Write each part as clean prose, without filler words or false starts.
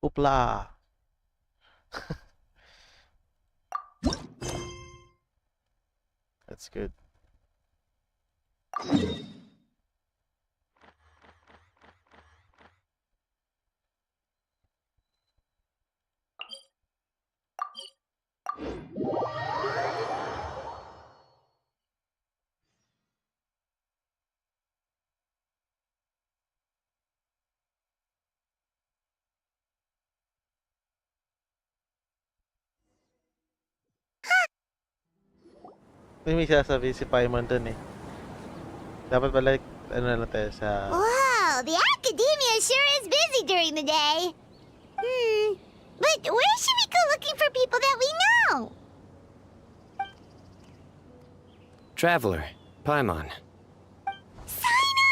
Hoopla. That's good. May sasabihin si Paimon dun eh. Dapat pala, ano na lang tayo sa... Wow, the academia sure is busy during the day. But where should we go looking for people that we know? Traveler, Paimon. Sino!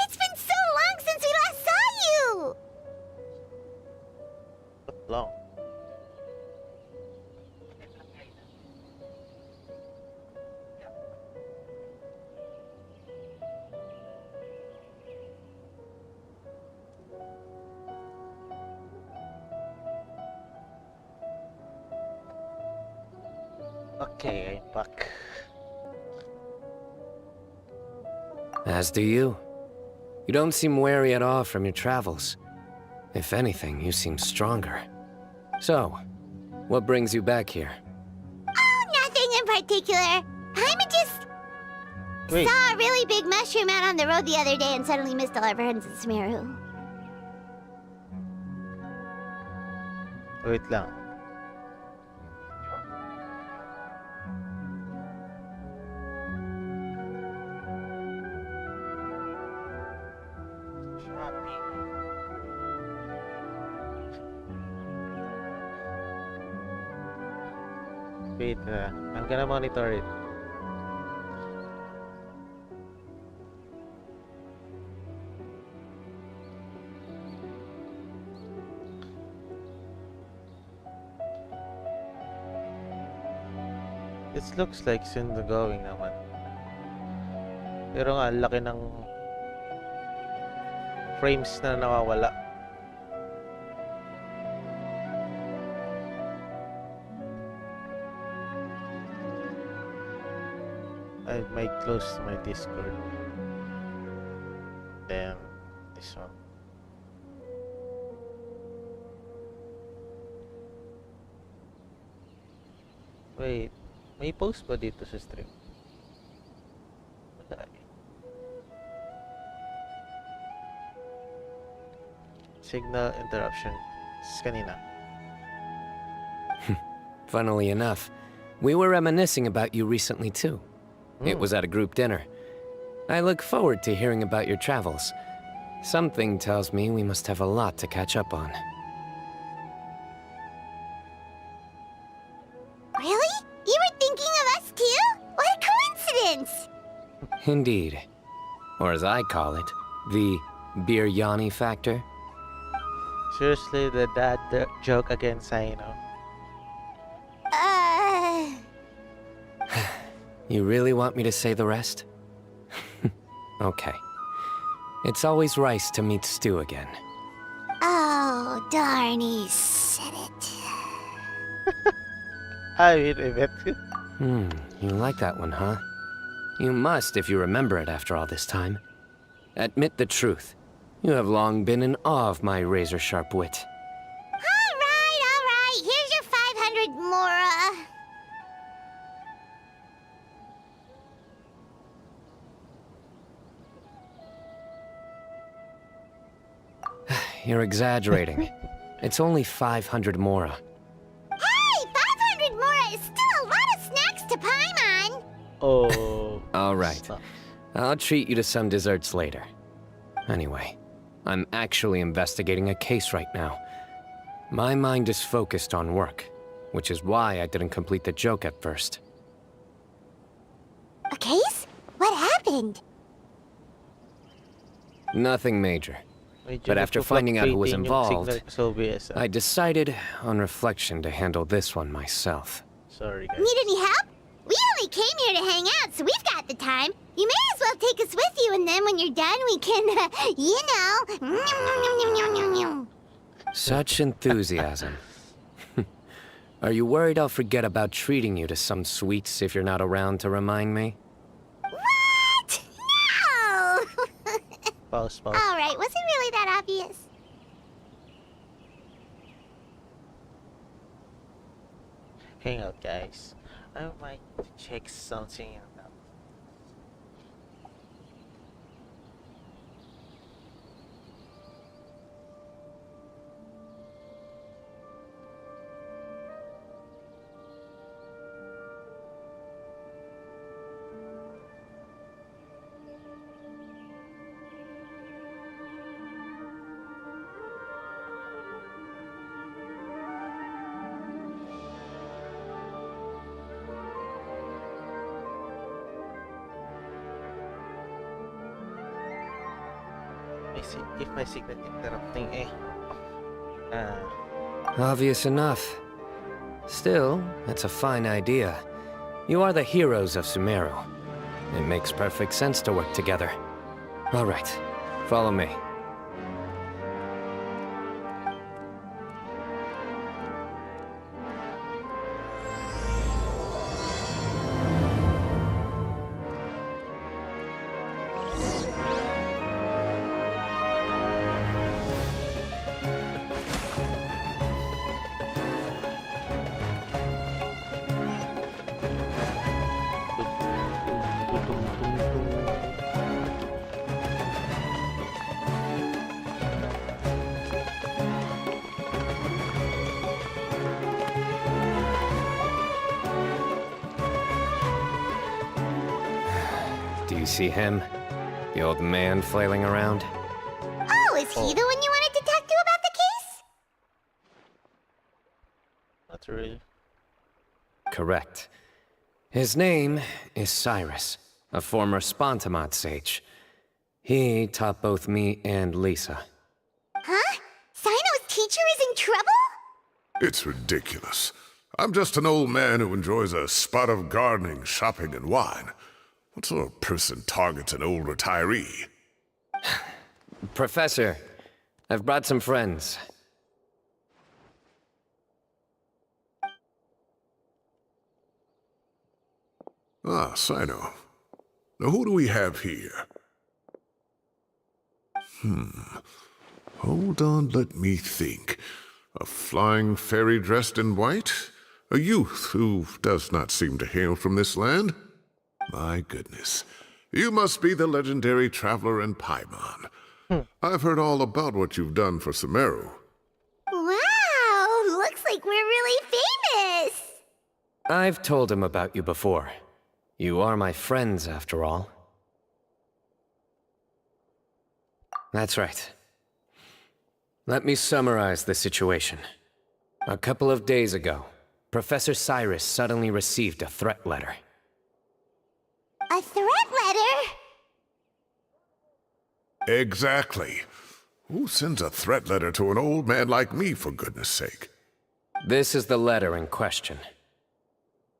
It's been so long since we last saw you! What long? Okay, I'm back. As do you. You don't seem weary at all from your travels. If anything, you seem stronger. So, what brings you back here? Oh, nothing in particular. I'm just... Wait. Saw a really big mushroom out on the road the other day and suddenly missed all our friends in Smeru. Wait lang. Wait, I'm gonna monitor it. It looks like soon going naman. Pero nga, ang laki ng frames na nawawala. I might close my Discord. Then this one. Wait, may post ba dito sa stream? Wala eh. Signal interruption. Kanina. Funnily enough, we were reminiscing about you recently too. It was at a group dinner. I look forward to hearing about your travels. Something tells me we must have a lot to catch up on. Really? You were thinking of us too? What a coincidence! Indeed. Or as I call it, the Biryani factor. Seriously, the dad joke again, Saino. You really want me to say the rest? Okay. It's always rice to meet stew again. Oh, darn, he said it. I mean, I bet you. You like that one, huh? You must if you remember it after all this time. Admit the truth. You have long been in awe of my razor-sharp wit. All right. Here's your 500 Mora. You're exaggerating. It's only 500 Mora. Hey, 500 Mora is still a lot of snacks to Paimon. Oh. All right. Stop. I'll treat you to some desserts later. Anyway, I'm actually investigating a case right now. My mind is focused on work, which is why I didn't complete the joke at first. A case? What happened? Nothing major. Medyo But after finding out who was nagpo-fluctuating yung involved, signal ko sa OBS, I decided, on reflection, to handle this one myself. Sorry, guys. Need any help? We only came here to hang out, so we've got the time. You may as well take us with you, and then when you're done, we can, you know... Such enthusiasm. Are you worried I'll forget about treating you to some sweets if you're not around to remind me? What? No! Pause, pause. Alright, was it really that obvious? Hang out, guys. I might check something out. If my secret interrupting Obvious enough. Still, it's a fine idea. You are the heroes of Sumeru. It makes perfect sense to work together. All right, follow me. Do you see him? The old man flailing around? Oh, is he the one you wanted to talk to about the case? Not really. Correct. His name is Cyrus, a former Spontamot sage. He taught both me and Lisa. Huh? Sino's teacher is in trouble? It's ridiculous. I'm just an old man who enjoys a spot of gardening, shopping, and wine. What sort of person targets an old retiree? Professor, I've brought some friends. Ah, Sino. Now who do we have here? Hold on, let me think. A flying fairy dressed in white? A youth who does not seem to hail from this land? My goodness. You must be the legendary traveler in Paimon. I've heard all about what you've done for Sumeru. Wow, looks like we're really famous. I've told him about you before. You are my friends, after all. That's right. Let me summarize the situation. A couple of days ago, Professor Cyrus suddenly received a threat letter. A threat letter? Exactly. Who sends a threat letter to an old man like me, for goodness sake? This is the letter in question.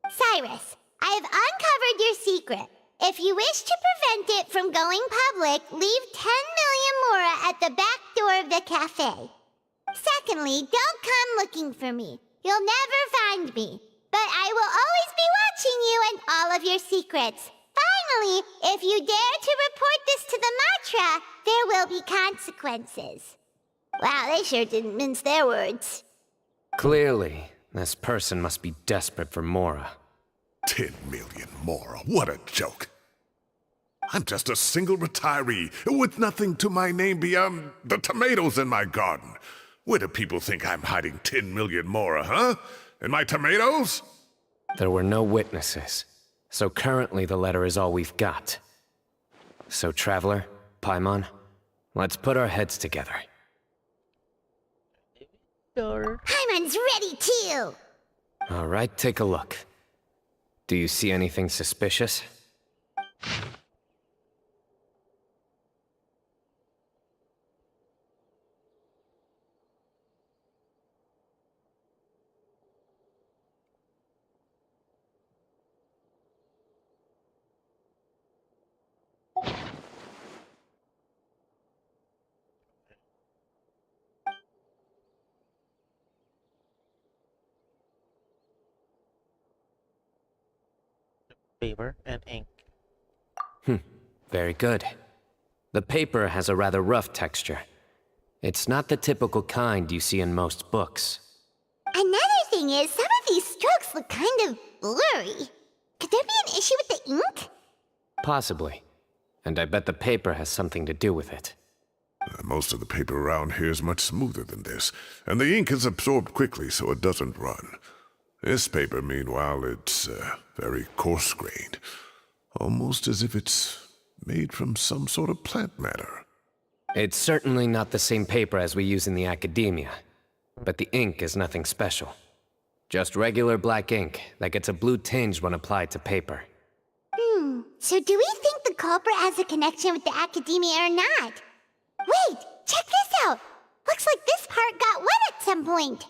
Cyrus, I have uncovered your secret. If you wish to prevent it from going public, leave 10 million mora at the back door of the cafe. Secondly, don't come looking for me. You'll never find me. But I will always be watching you and all of your secrets. Finally, if you dare to report this to the Matra, there will be consequences. Wow, they sure didn't mince their words. Clearly, this person must be desperate for Mora. 10 million mora, what a joke. I'm just a single retiree with nothing to my name beyond the tomatoes in my garden. Where do people think I'm hiding 10 million mora, huh? In my tomatoes? There were no witnesses, so currently the letter is all we've got. So, Traveler, Paimon, let's put our heads together. Sure. Paimon's ready too! All right, take a look. Do you see anything suspicious? paper and ink. Very good. The paper has a rather rough texture. It's not the typical kind you see in most books. Another thing is, some of these strokes look kind of blurry. Could there be an issue with the ink? Possibly. And I bet the paper has something to do with it. Most of the paper around here is much smoother than this, and the ink is absorbed quickly so it doesn't run. This paper, meanwhile, it's very coarse-grained, almost as if it's made from some sort of plant matter. It's certainly not the same paper as we use in the academia, but the ink is nothing special. Just regular black ink that gets a blue tinge when applied to paper. So do we think the culprit has a connection with the academia or not? Wait, check this out! Looks like this part got wet at some point.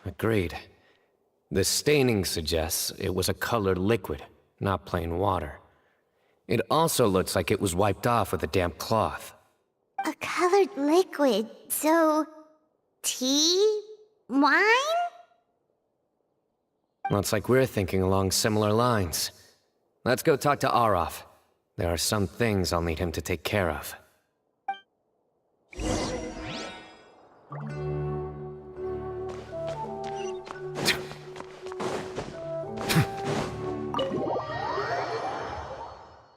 Agreed. The staining suggests it was a colored liquid, not plain water. It also looks like it was wiped off with a damp cloth. A colored liquid, so... tea? Wine? Looks like we're thinking along similar lines. Let's go talk to Aureus. There are some things I'll need him to take care of.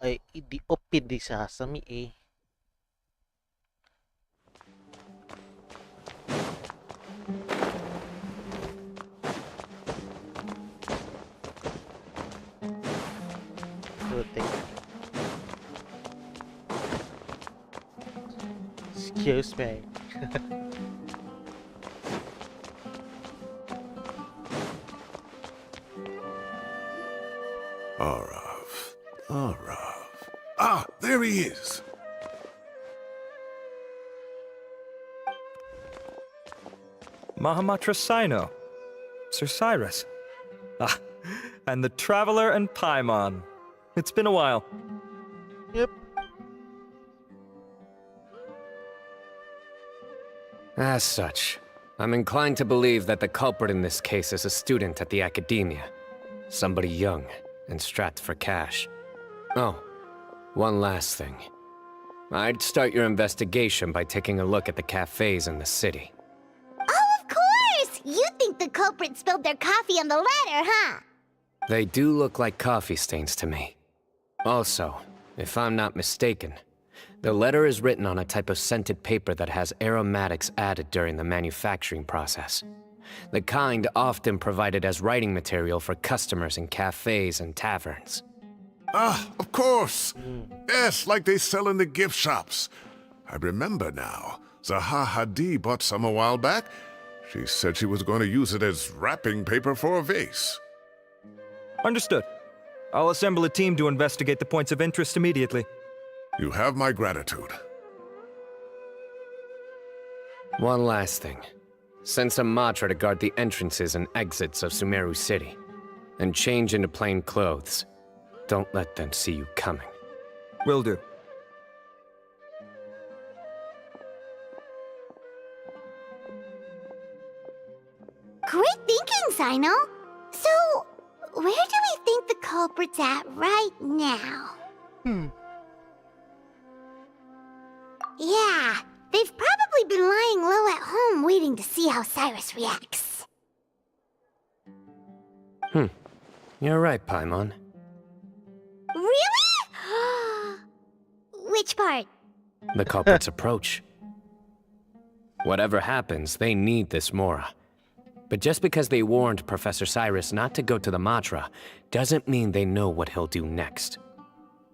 Ay, i-open di sasami eh. Putik. Excuse me. Aureus. Ah, there he is. Mahamatra Sino. Sir Cyrus. Ah, and the Traveler and Paimon. It's been a while. Yep. As such, I'm inclined to believe that the culprit in this case is a student at the academia. Somebody young and strapped for cash. Oh, one last thing. I'd start your investigation by taking a look at the cafes in the city. Oh, of course! You think the culprit spilled their coffee on the ladder, huh? They do look like coffee stains to me. Also, if I'm not mistaken, the letter is written on a type of scented paper that has aromatics added during the manufacturing process. The kind often provided as writing material for customers in cafes and taverns. Ah, of course. Yes, like they sell in the gift shops. I remember now. Zaha Hadi bought some a while back. She said she was going to use it as wrapping paper for a vase. Understood. I'll assemble a team to investigate the points of interest immediately. You have my gratitude. One last thing. Send some Matra to guard the entrances and exits of Sumeru City. And change into plain clothes. Don't let them see you coming. Will do. Great thinking, Sino. So, where do we think the culprit's at right now? Yeah, they've probably been lying low at home waiting to see how Cyrus reacts. You're right, Paimon. Really? Which part? The culprit's approach. Whatever happens, they need this Mora. But just because they warned Professor Cyrus not to go to the Matra, doesn't mean they know what he'll do next.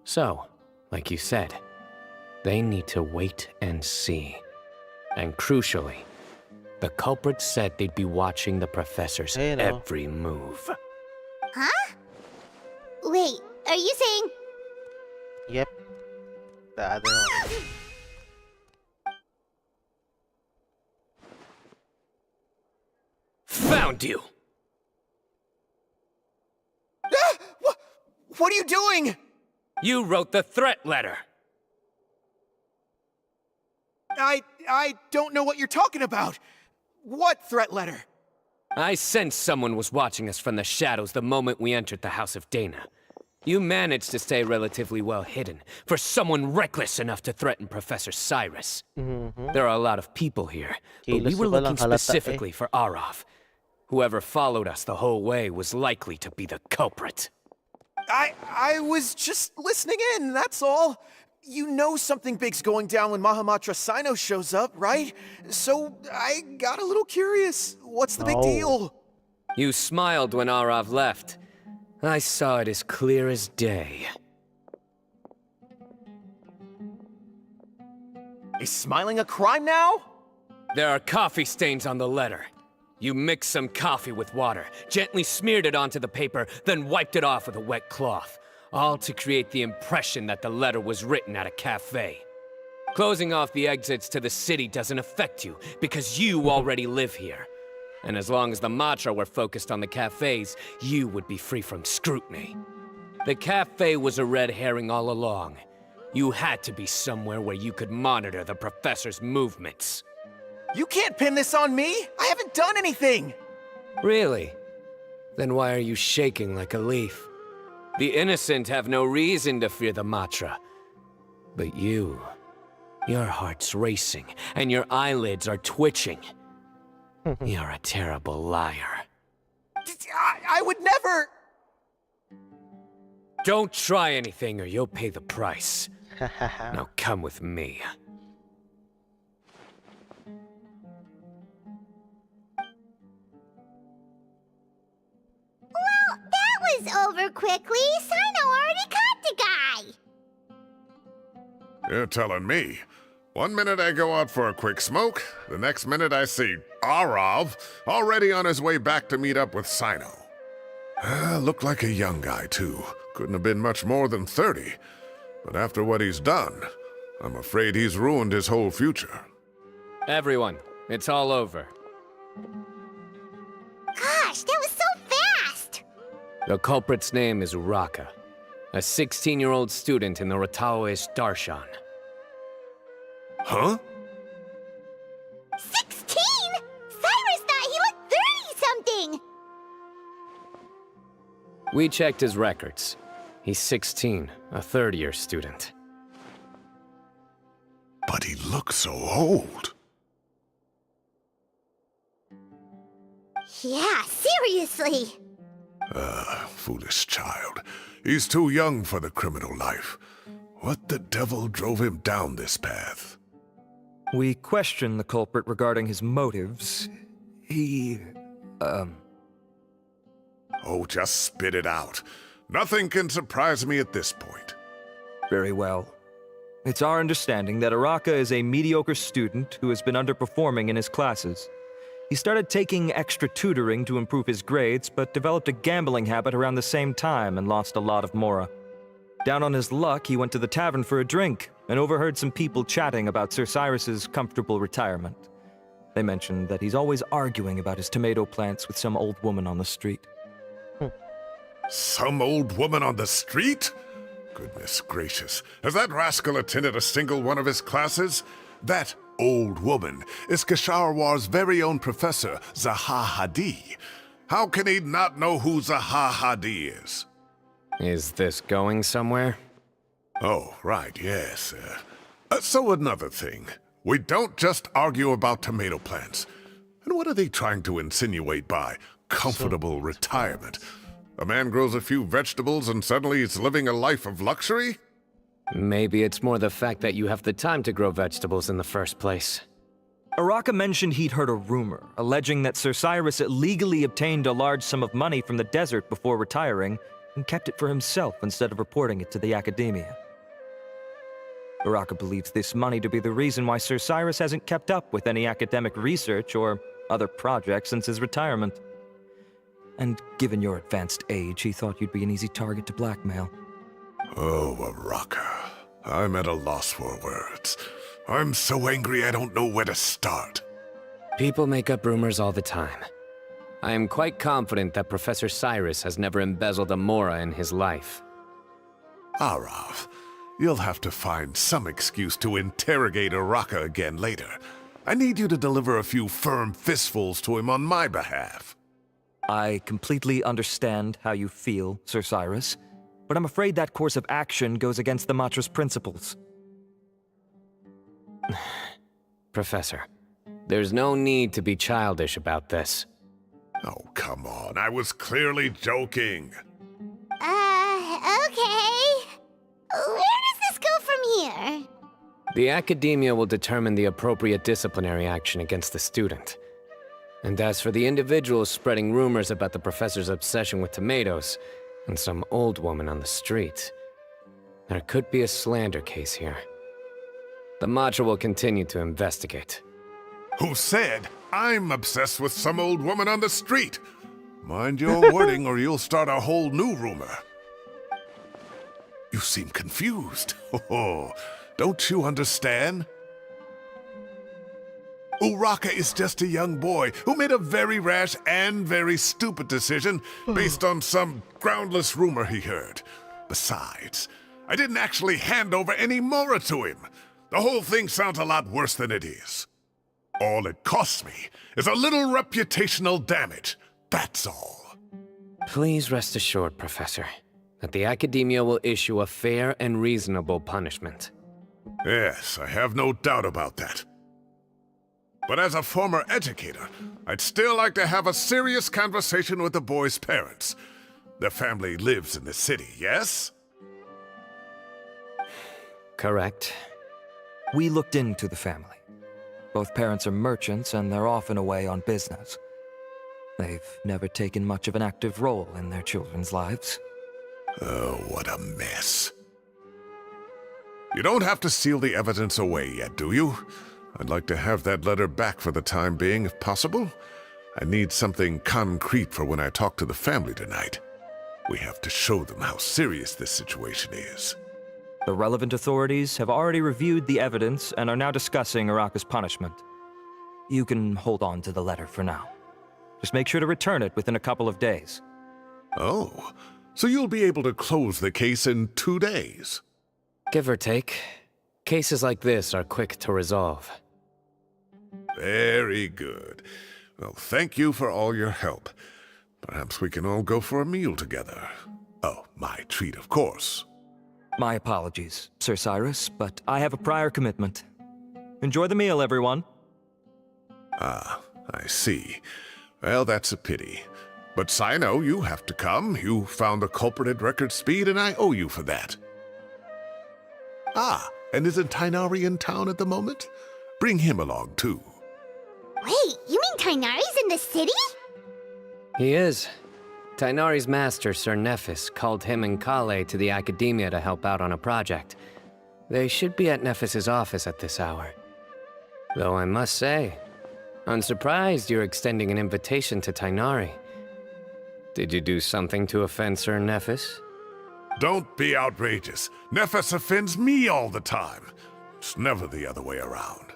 So, like you said, they need to wait and see. And crucially, the culprit said they'd be watching the Professor's Hey, no. every move. Huh? Wait, are you saying... Yep. The other one. Found you! What are you doing? You wrote the threat letter! I don't know what you're talking about. What threat letter? I sensed someone was watching us from the shadows the moment we entered the House of Dana. You managed to stay relatively well hidden for someone reckless enough to threaten Professor Cyrus. There are a lot of people here, but we Kilos were mo pa lang looking halata specifically for Arav. Whoever followed us the whole way was likely to be the culprit. I was just listening in, that's all. You know something big's going down when Mahamatra Sino shows up, right? So I got a little curious. What's the big Oh. deal? You smiled when Arav left. I saw it as clear as day. Is smiling a crime now? There are coffee stains on the letter. You mixed some coffee with water, gently smeared it onto the paper, then wiped it off with a wet cloth. All to create the impression that the letter was written at a cafe. Closing off the exits to the city doesn't affect you, because you already live here. And as long as the Matra were focused on the cafes, you would be free from scrutiny. The cafe was a red herring all along. You had to be somewhere where you could monitor the professor's movements. You can't pin this on me! I haven't done anything! Really? Then why are you shaking like a leaf? The innocent have no reason to fear the Matra. But you... your heart's racing, and your eyelids are twitching. You're a terrible liar. I would never... Don't try anything or you'll pay the price. Now come with me. Well, that was over quickly. Sino already caught the guy. You're telling me. One minute I go out for a quick smoke, the next minute I see Arav already on his way back to meet up with Sino. Looked like a young guy, too. Couldn't have been much more than 30. But after what he's done, I'm afraid he's ruined his whole future. Everyone, it's all over. Gosh, that was so fast. The culprit's name is Raka, a 16-year-old student in the Rataoish Darshan. Huh? 16? Cyrus thought he looked 30-something. We checked his records. He's 16, a third-year student. But he looks so old. Yeah, seriously. Foolish child. He's too young for the criminal life. What the devil drove him down this path? We questioned the culprit regarding his motives. He... Oh, just spit it out. Nothing can surprise me at this point. Very well. It's our understanding that Araka is a mediocre student who has been underperforming in his classes. He started taking extra tutoring to improve his grades, but developed a gambling habit around the same time and lost a lot of mora. Down on his luck, he went to the tavern for a drink and overheard some people chatting about Sir Cyrus's comfortable retirement. They mentioned that he's always arguing about his tomato plants with some old woman on the street. Some old woman on the street? Goodness gracious. Has that rascal attended a single one of his classes? That old woman is Kasharwar's very own professor, Zaha Hadi. How can he not know who Zaha Hadi is? Is this going somewhere? Oh, right, yes. So another thing. We don't just argue about tomato plants. And what are they trying to insinuate by comfortable retirement? A man grows a few vegetables and suddenly he's living a life of luxury? Maybe it's more the fact that you have the time to grow vegetables in the first place. Araka mentioned he'd heard a rumor, alleging that Sir Cyrus illegally obtained a large sum of money from the desert before retiring, and kept it for himself instead of reporting it to the academia. Araka believes this money to be the reason why Sir Cyrus hasn't kept up with any academic research or other projects since his retirement. And given your advanced age, he thought you'd be an easy target to blackmail. Oh, Araka. I'm at a loss for words. I'm so angry I don't know where to start. People make up rumors all the time. I am quite confident that Professor Cyrus has never embezzled a mora in his life. Arav, you'll have to find some excuse to interrogate Araka again later. I need you to deliver a few firm fistfuls to him on my behalf. I completely understand how you feel, Sir Cyrus, but I'm afraid that course of action goes against the Matra's principles. Professor, there's no need to be childish about this. Oh, come on. I was clearly joking. Okay. Where does this go from here? The academia will determine the appropriate disciplinary action against the student. And as for the individuals spreading rumors about the professor's obsession with tomatoes and some old woman on the street, there could be a slander case here. The Matra will continue to investigate. Who said I'm obsessed with some old woman on the street? Mind your wording or you'll start a whole new rumor. You seem confused. Oh, don't you understand? Uraka is just a young boy who made a very rash and very stupid decision based on some groundless rumor he heard. Besides, I didn't actually hand over any Mora to him. The whole thing sounds a lot worse than it is. All it costs me is a little reputational damage. That's all. Please rest assured, Professor, that the academia will issue a fair and reasonable punishment. Yes, I have no doubt about that. But as a former educator, I'd still like to have a serious conversation with the boy's parents. Their family lives in the city, yes? Correct. We looked into the family. Both parents are merchants and they're often away on business. They've never taken much of an active role in their children's lives. Oh, what a mess. You don't have to seal the evidence away yet, do you? I'd like to have that letter back for the time being, if possible. I need something concrete for when I talk to the family tonight. We have to show them how serious this situation is. The relevant authorities have already reviewed the evidence and are now discussing Uraka's punishment. You can hold on to the letter for now. Just make sure to return it within a couple of days. Oh, so you'll be able to close the case in 2 days? Give or take, cases like this are quick to resolve. Very good. Well, thank you for all your help. Perhaps we can all go for a meal together. Oh, my treat, of course. My apologies, Sir Cyrus, but I have a prior commitment. Enjoy the meal, everyone. Ah, I see. Well, that's a pity. But Sino, you have to come. You found the culprit at record speed, and I owe you for that. Ah, and isn't Tainari in town at the moment? Bring him along, too. Wait, you mean Tainari's in the city? He is. Tainari's master, Sir Nephis, called him and Kale to the academia to help out on a project. They should be at Nephis's office at this hour. Though I must say, I'm surprised you're extending an invitation to Tainari. Did you do something to offend Sir Nephis? Don't be outrageous. Nephis offends me all the time. It's never the other way around.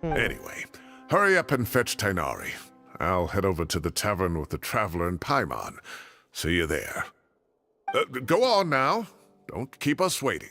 Anyway, hurry up and fetch Tainari. I'll head over to the tavern with the Traveler and Paimon. See you there. Go on now. Don't keep us waiting.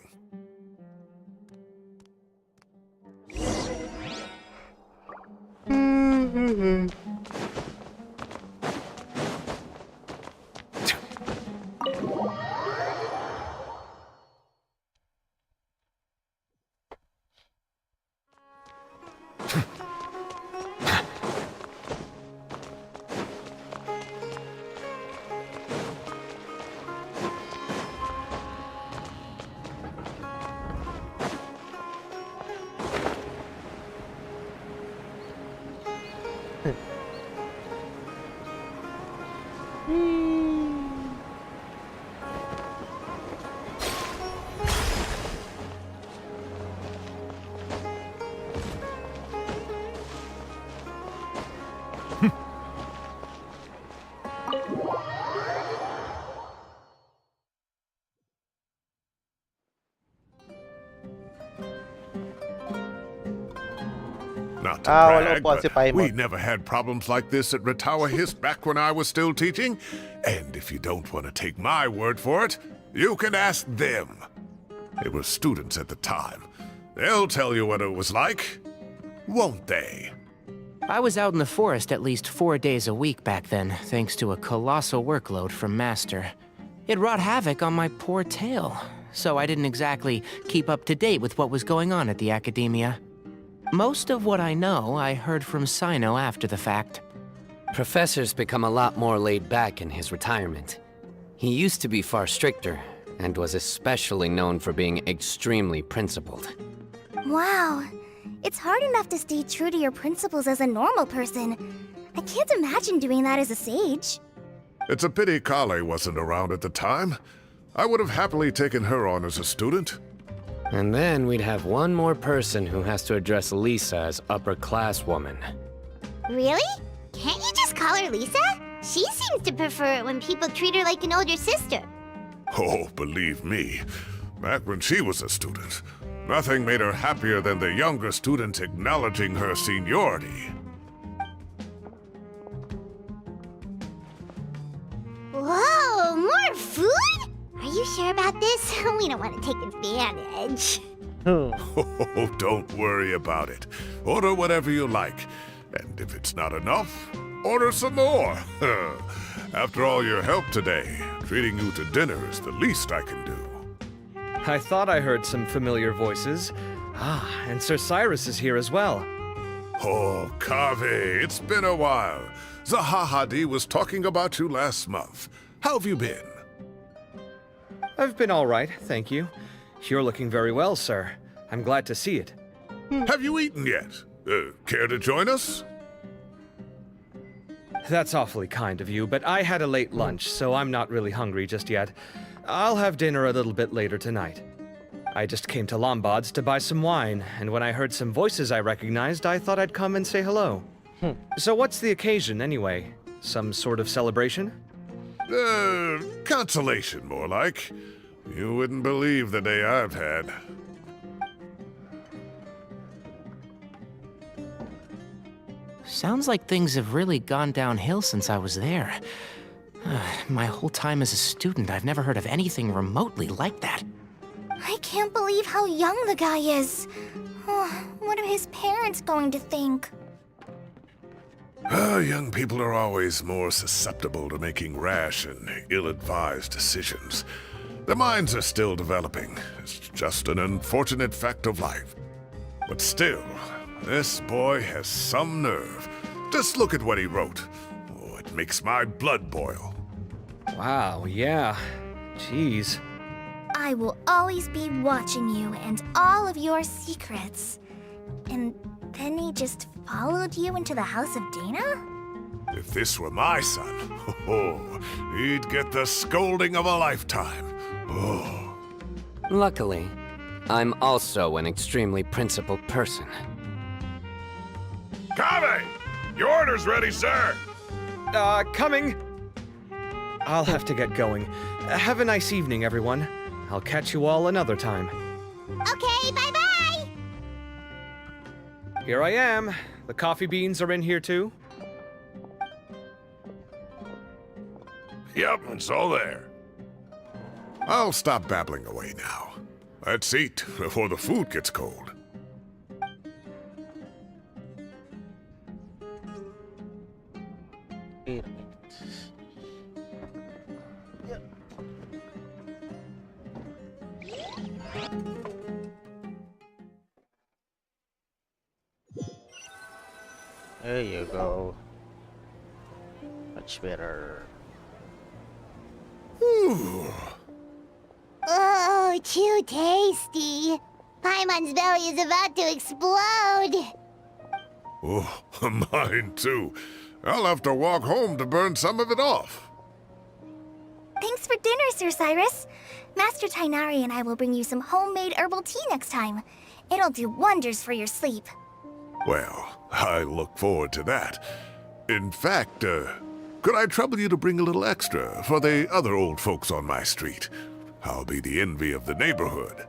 Not to wala brag, po si but Paimon. we never had problems like this at Ratawa Hist back when I was still teaching. And if you don't want to take my word for it, you can ask them. They were students at the time. They'll tell you what it was like, won't they? I was out in the forest at least 4 days a week back then, thanks to a colossal workload from Master. It wrought havoc on my poor tail, so I didn't exactly keep up to date with what was going on at the Academia. Most of what I know, I heard from Sino after the fact. Professor's become a lot more laid back in his retirement. He used to be far stricter, and was especially known for being extremely principled. Wow. It's hard enough to stay true to your principles as a normal person. I can't imagine doing that as a sage. It's a pity Kale wasn't around at the time. I would have happily taken her on as a student. And then we'd have one more person who has to address Lisa as upper-class woman. Really? Can't you just call her Lisa? She seems to prefer it when people treat her like an older sister. Oh, believe me, back when she was a student, nothing made her happier than the younger students acknowledging her seniority. Whoa, more food? Are you sure about this? We don't want to take advantage. Oh, don't worry about it. Order whatever you like. And if it's not enough, order some more. After all your help today, treating you to dinner is the least I can do. I thought I heard some familiar voices. Ah, and Sir Cyrus is here as well. Oh, Kave, it's been a while. Zahahadi was talking about you last month. How have you been? I've been all right, thank you. You're looking very well, sir. I'm glad to see it. Have you eaten yet? Care to join us? That's awfully kind of you, but I had a late lunch, so I'm not really hungry just yet. I'll have dinner a little bit later tonight. I just came to Lombard's to buy some wine, and when I heard some voices I recognized, I thought I'd come and say hello. So what's the occasion, anyway? Some sort of celebration? Consolation, more like. You wouldn't believe the day I've had. Sounds like things have really gone downhill since I was there. My whole time as a student, I've never heard of anything remotely like that. I can't believe how young the guy is. Oh, what are his parents going to think? Young people are always more susceptible to making rash and ill-advised decisions. Their minds are still developing. It's just an unfortunate fact of life. But still, this boy has some nerve. Just look at what he wrote. Oh, it makes my blood boil. Wow, yeah. Jeez. I will always be watching you and all of your secrets. And then he just followed you into the house of Dana? If this were my son, he'd get the scolding of a lifetime. Oh. Luckily, I'm also an extremely principled person. Kave! Your order's ready, sir! Coming! I'll have to get going. Have a nice evening, everyone. I'll catch you all another time. Okay, bye-bye! Here I am. The coffee beans are in here too. Yep, it's all there. I'll stop babbling away now. Let's eat before the food gets cold. Wait a minute. There you go. Much better. Ooh. Oh, too tasty. Paimon's belly is about to explode. Oh, mine too. I'll have to walk home to burn some of it off. Thanks for dinner, Sir Cyrus. Master Tainari and I will bring you some homemade herbal tea next time. It'll do wonders for your sleep. Well, I look forward to that. In fact, could I trouble you to bring a little extra for the other old folks on my street? I'll be the envy of the neighborhood.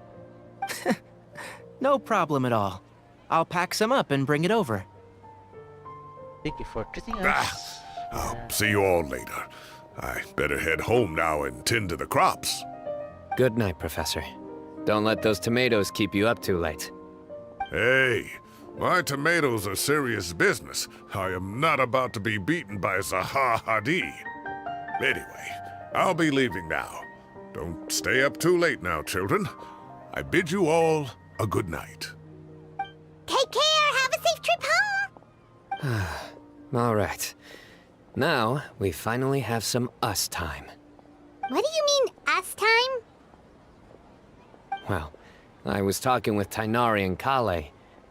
No problem at all. I'll pack some up and bring it over. Thank you for treating us. I'll see you all later. I better head home now and tend to the crops. Good night, Professor. Don't let those tomatoes keep you up too late. Hey, My tomatoes are serious business. I am not about to be beaten by Zaha Hadid. Anyway, I'll be leaving now. Don't stay up too late now, children. I bid you all a good night. Take care. Have a safe trip home. All right. Now, we finally have some us time. What do you mean, us time? Well, I was talking with Tainari and Kale,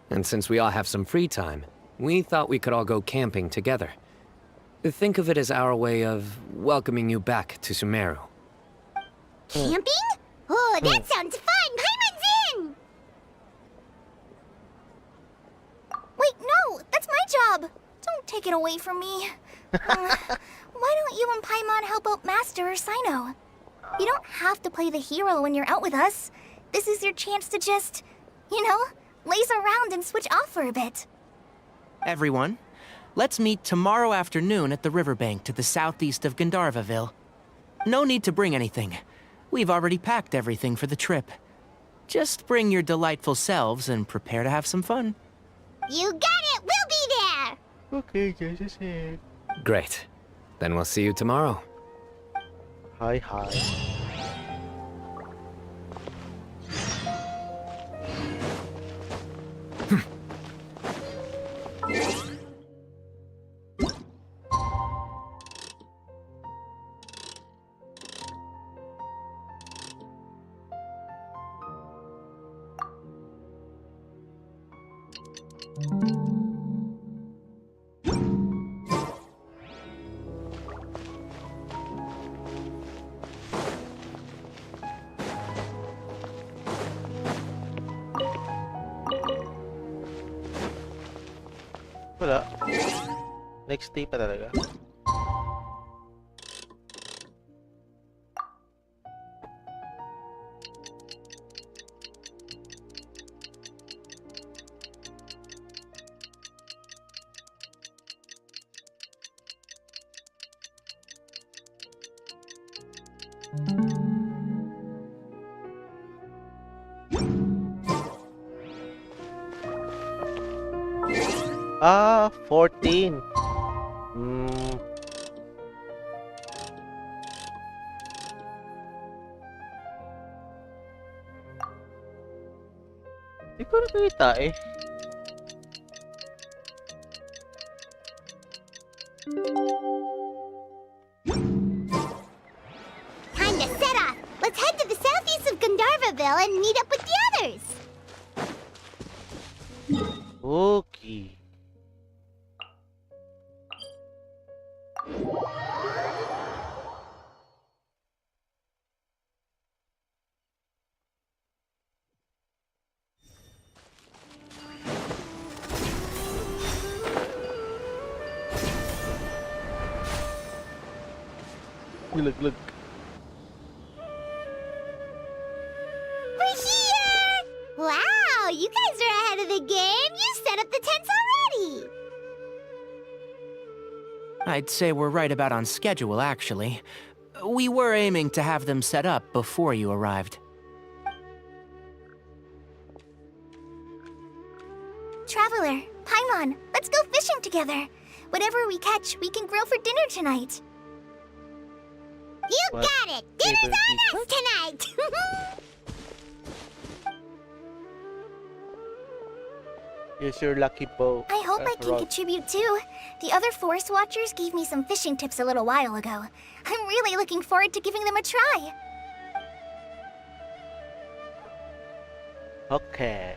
and since we all have some free time, we thought we could all go camping together. Think of it as our way of welcoming you back to Sumeru. Camping? Oh, that sounds fun. Paimon's in. Wait, no! That's my job! Don't take it away from me. Why don't you and Paimon help out Master or Sino? You don't have to play the hero when you're out with us. This is your chance to just, you know, laze around and switch off for a bit. Everyone, let's meet tomorrow afternoon at the riverbank to the southeast of Gandharvaville. No need to bring anything. We've already packed everything for the trip. Just bring your delightful selves and prepare to have some fun. You got it. We'll be there. Okay, just said. Great. Then we'll see you tomorrow. Hi, hi. Wala. Next day pa talaga. Ah, 14. Di ko nakita eh. Time to set off. Let's head to the southeast of Gandharvaville and meet up with the others. Okay. Look. We're here! Wow, you guys are ahead of the game. You set up the tents already. I'd say we're right about on schedule, actually. We were aiming to have them set up before you arrived. Traveler, Paimon, let's go fishing together. Whatever we catch, we can grill for dinner tonight. You What? got it. Dinner's Paper on us tonight. Here's your lucky bow. I hope I can Rod. contribute too. The other Forest Watchers gave me some fishing tips a little while ago. I'm really looking forward to giving them a try. Okay.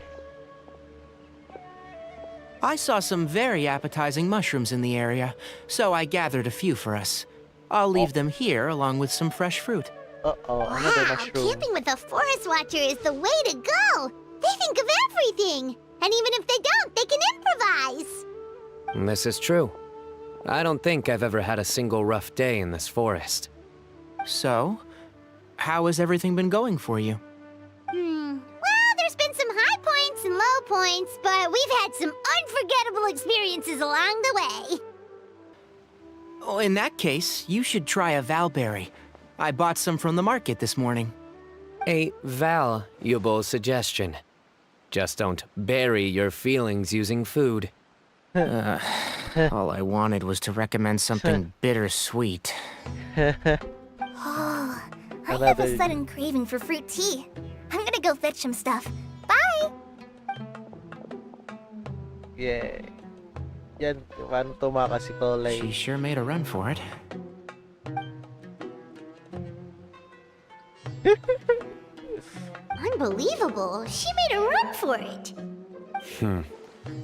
I saw some very appetizing mushrooms in the area, so I gathered a few for us. I'll leave them here along with some fresh fruit. Uh-oh, another Wow, mushroom. camping with a forest watcher is the way to go. They think of everything. And even if they don't, they can improvise. This is true. I don't think I've ever had a single rough day in this forest. So, how has everything been going for you? Well, there's been some high points and low points, but we've had some unforgettable experiences along the way. Oh, in that case, you should try a valberry. I bought some from the market this morning. A valuable suggestion. Just don't bury your feelings using food. All I wanted was to recommend something bittersweet. Oh, I have a sudden craving for fruit tea. I'm gonna go fetch some stuff. Bye! Yeah. Yan, paano tumakas si Colay? She sure made a run for it. Unbelievable. She made a run for it.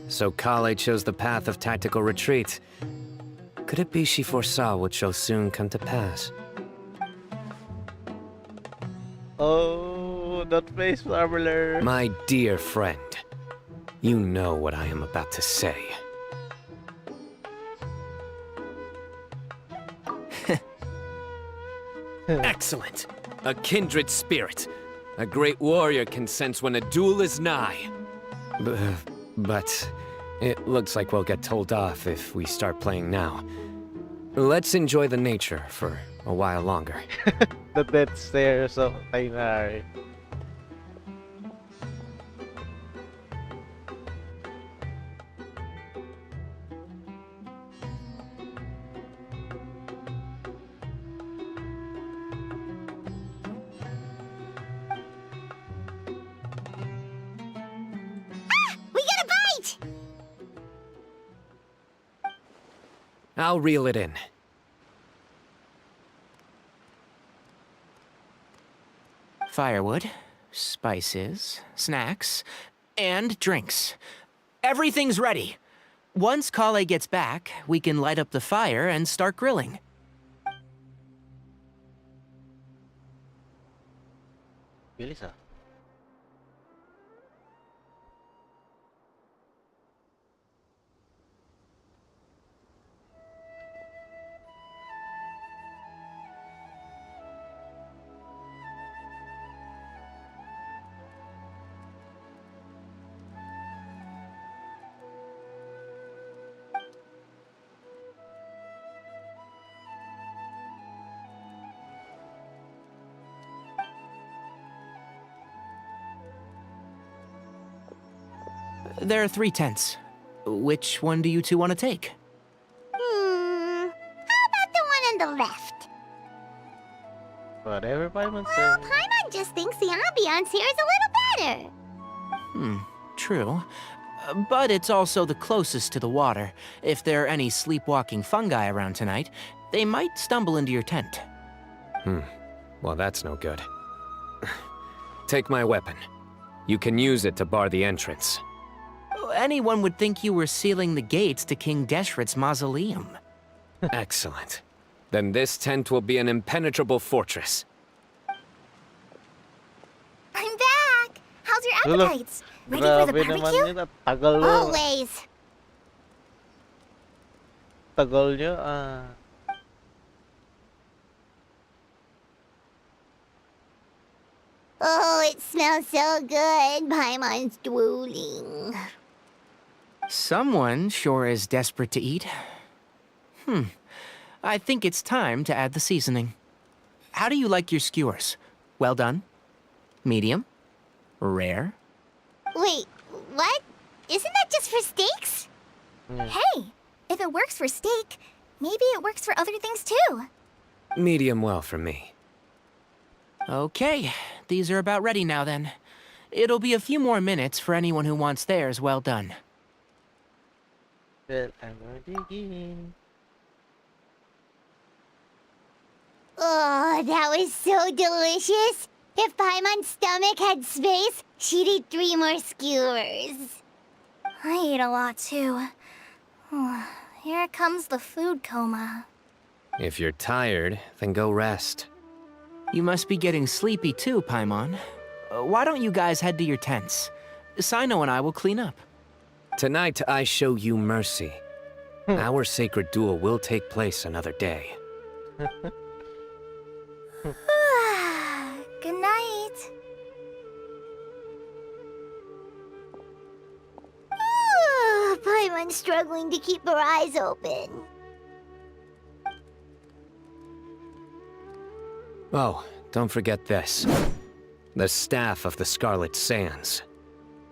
So Kale chose the path of tactical retreat. Could it be she foresaw what shall soon come to pass? Oh, that face traveler. My dear friend, you know what I am about to say. Excellent! A kindred spirit. A great warrior can sense when a duel is nigh. But it looks like we'll get told off if we start playing now. Let's enjoy the nature for a while longer. The death stares of Tainari. We got a bite! I'll reel it in. Firewood, spices, snacks, and drinks. Everything's ready. Once Kale gets back, we can light up the fire and start grilling. Bilis ah. There are 3 tents. Which one do you two want to take? How about the one on the left? Whatever Paimon Well, said. Paimon just thinks the ambiance here is a little better. True. But it's also the closest to the water. If there are any sleepwalking fungi around tonight, they might stumble into your tent. Well, that's no good. Take my weapon. You can use it to bar the entrance. Anyone would think you were sealing the gates to King Deshret's mausoleum. Excellent. Then this tent will be an impenetrable fortress. I'm back! How's your Lolo, appetites? Ready for the grabe naman barbecue? yun at tagal nyo. Always. Tagal nyo ah. Oh, it smells so good. Paimon's drooling. Someone sure is desperate to eat. I think it's time to add the seasoning. How do you like your skewers? Well done? Medium? Rare? Wait, what? Isn't that just for steaks? Hey, if it works for steak, maybe it works for other things too. Medium well for me. Okay, these are about ready now then. It'll be a few more minutes for anyone who wants theirs well done. Well, I'm gonna begin. Oh, that was so delicious. If Paimon's stomach had space, she'd eat 3 more skewers. I ate a lot too. Here comes the food coma. If you're tired, then go rest. You must be getting sleepy too, Paimon. Why don't you guys head to your tents? Sino and I will clean up. Tonight I show you mercy. Our sacred duel will take place another day. Good night. Paimon's struggling to keep her eyes open. Oh, don't forget this. The Staff of the Scarlet Sands.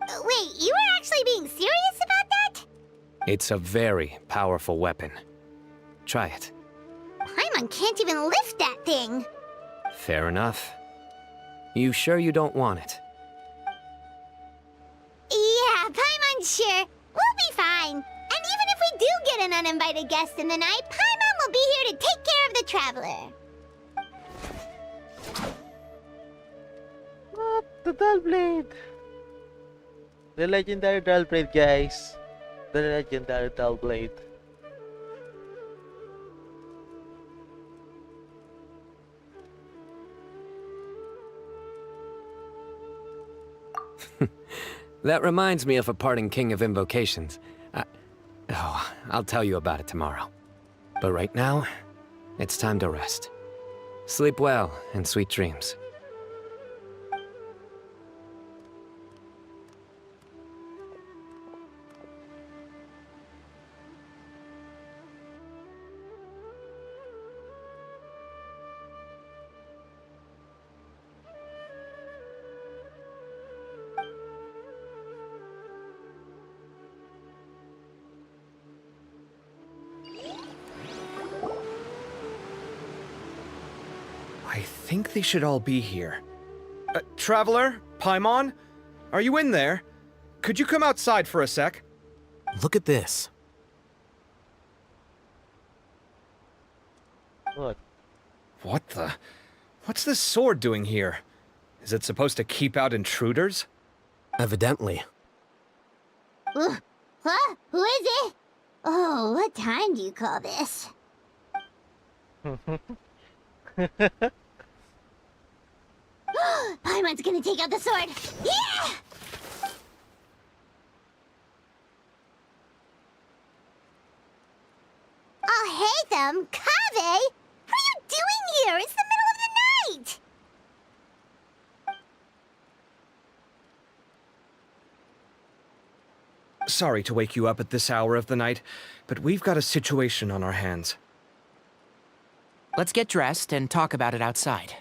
Wait, you were actually being serious about that? It's a very powerful weapon. Try it. Paimon can't even lift that thing. Fair enough. You sure you don't want it? Yeah, Paimon's sure. We'll be fine. And even if we do get an uninvited guest in the night, Paimon will be here to take care of the traveler. What? The dull blade. The legendary dull blade, guys. The legendary dull blade. That reminds me of a parting king of invocations. I'll tell you about it tomorrow. But right now, it's time to rest. Sleep well and sweet dreams. I think they should all be here. Traveler? Paimon? Are you in there? Could you come outside for a sec? Look at this. What? What the? What's this sword doing here? Is it supposed to keep out intruders? Evidently. Huh? Who is it? Oh, what time do you call this? Paimon's gonna take out the sword. Yeah! Oh, hey them, Kave! What are you doing here? It's the middle of the night! Sorry to wake you up at this hour of the night, but we've got a situation on our hands. Let's get dressed and talk about it outside.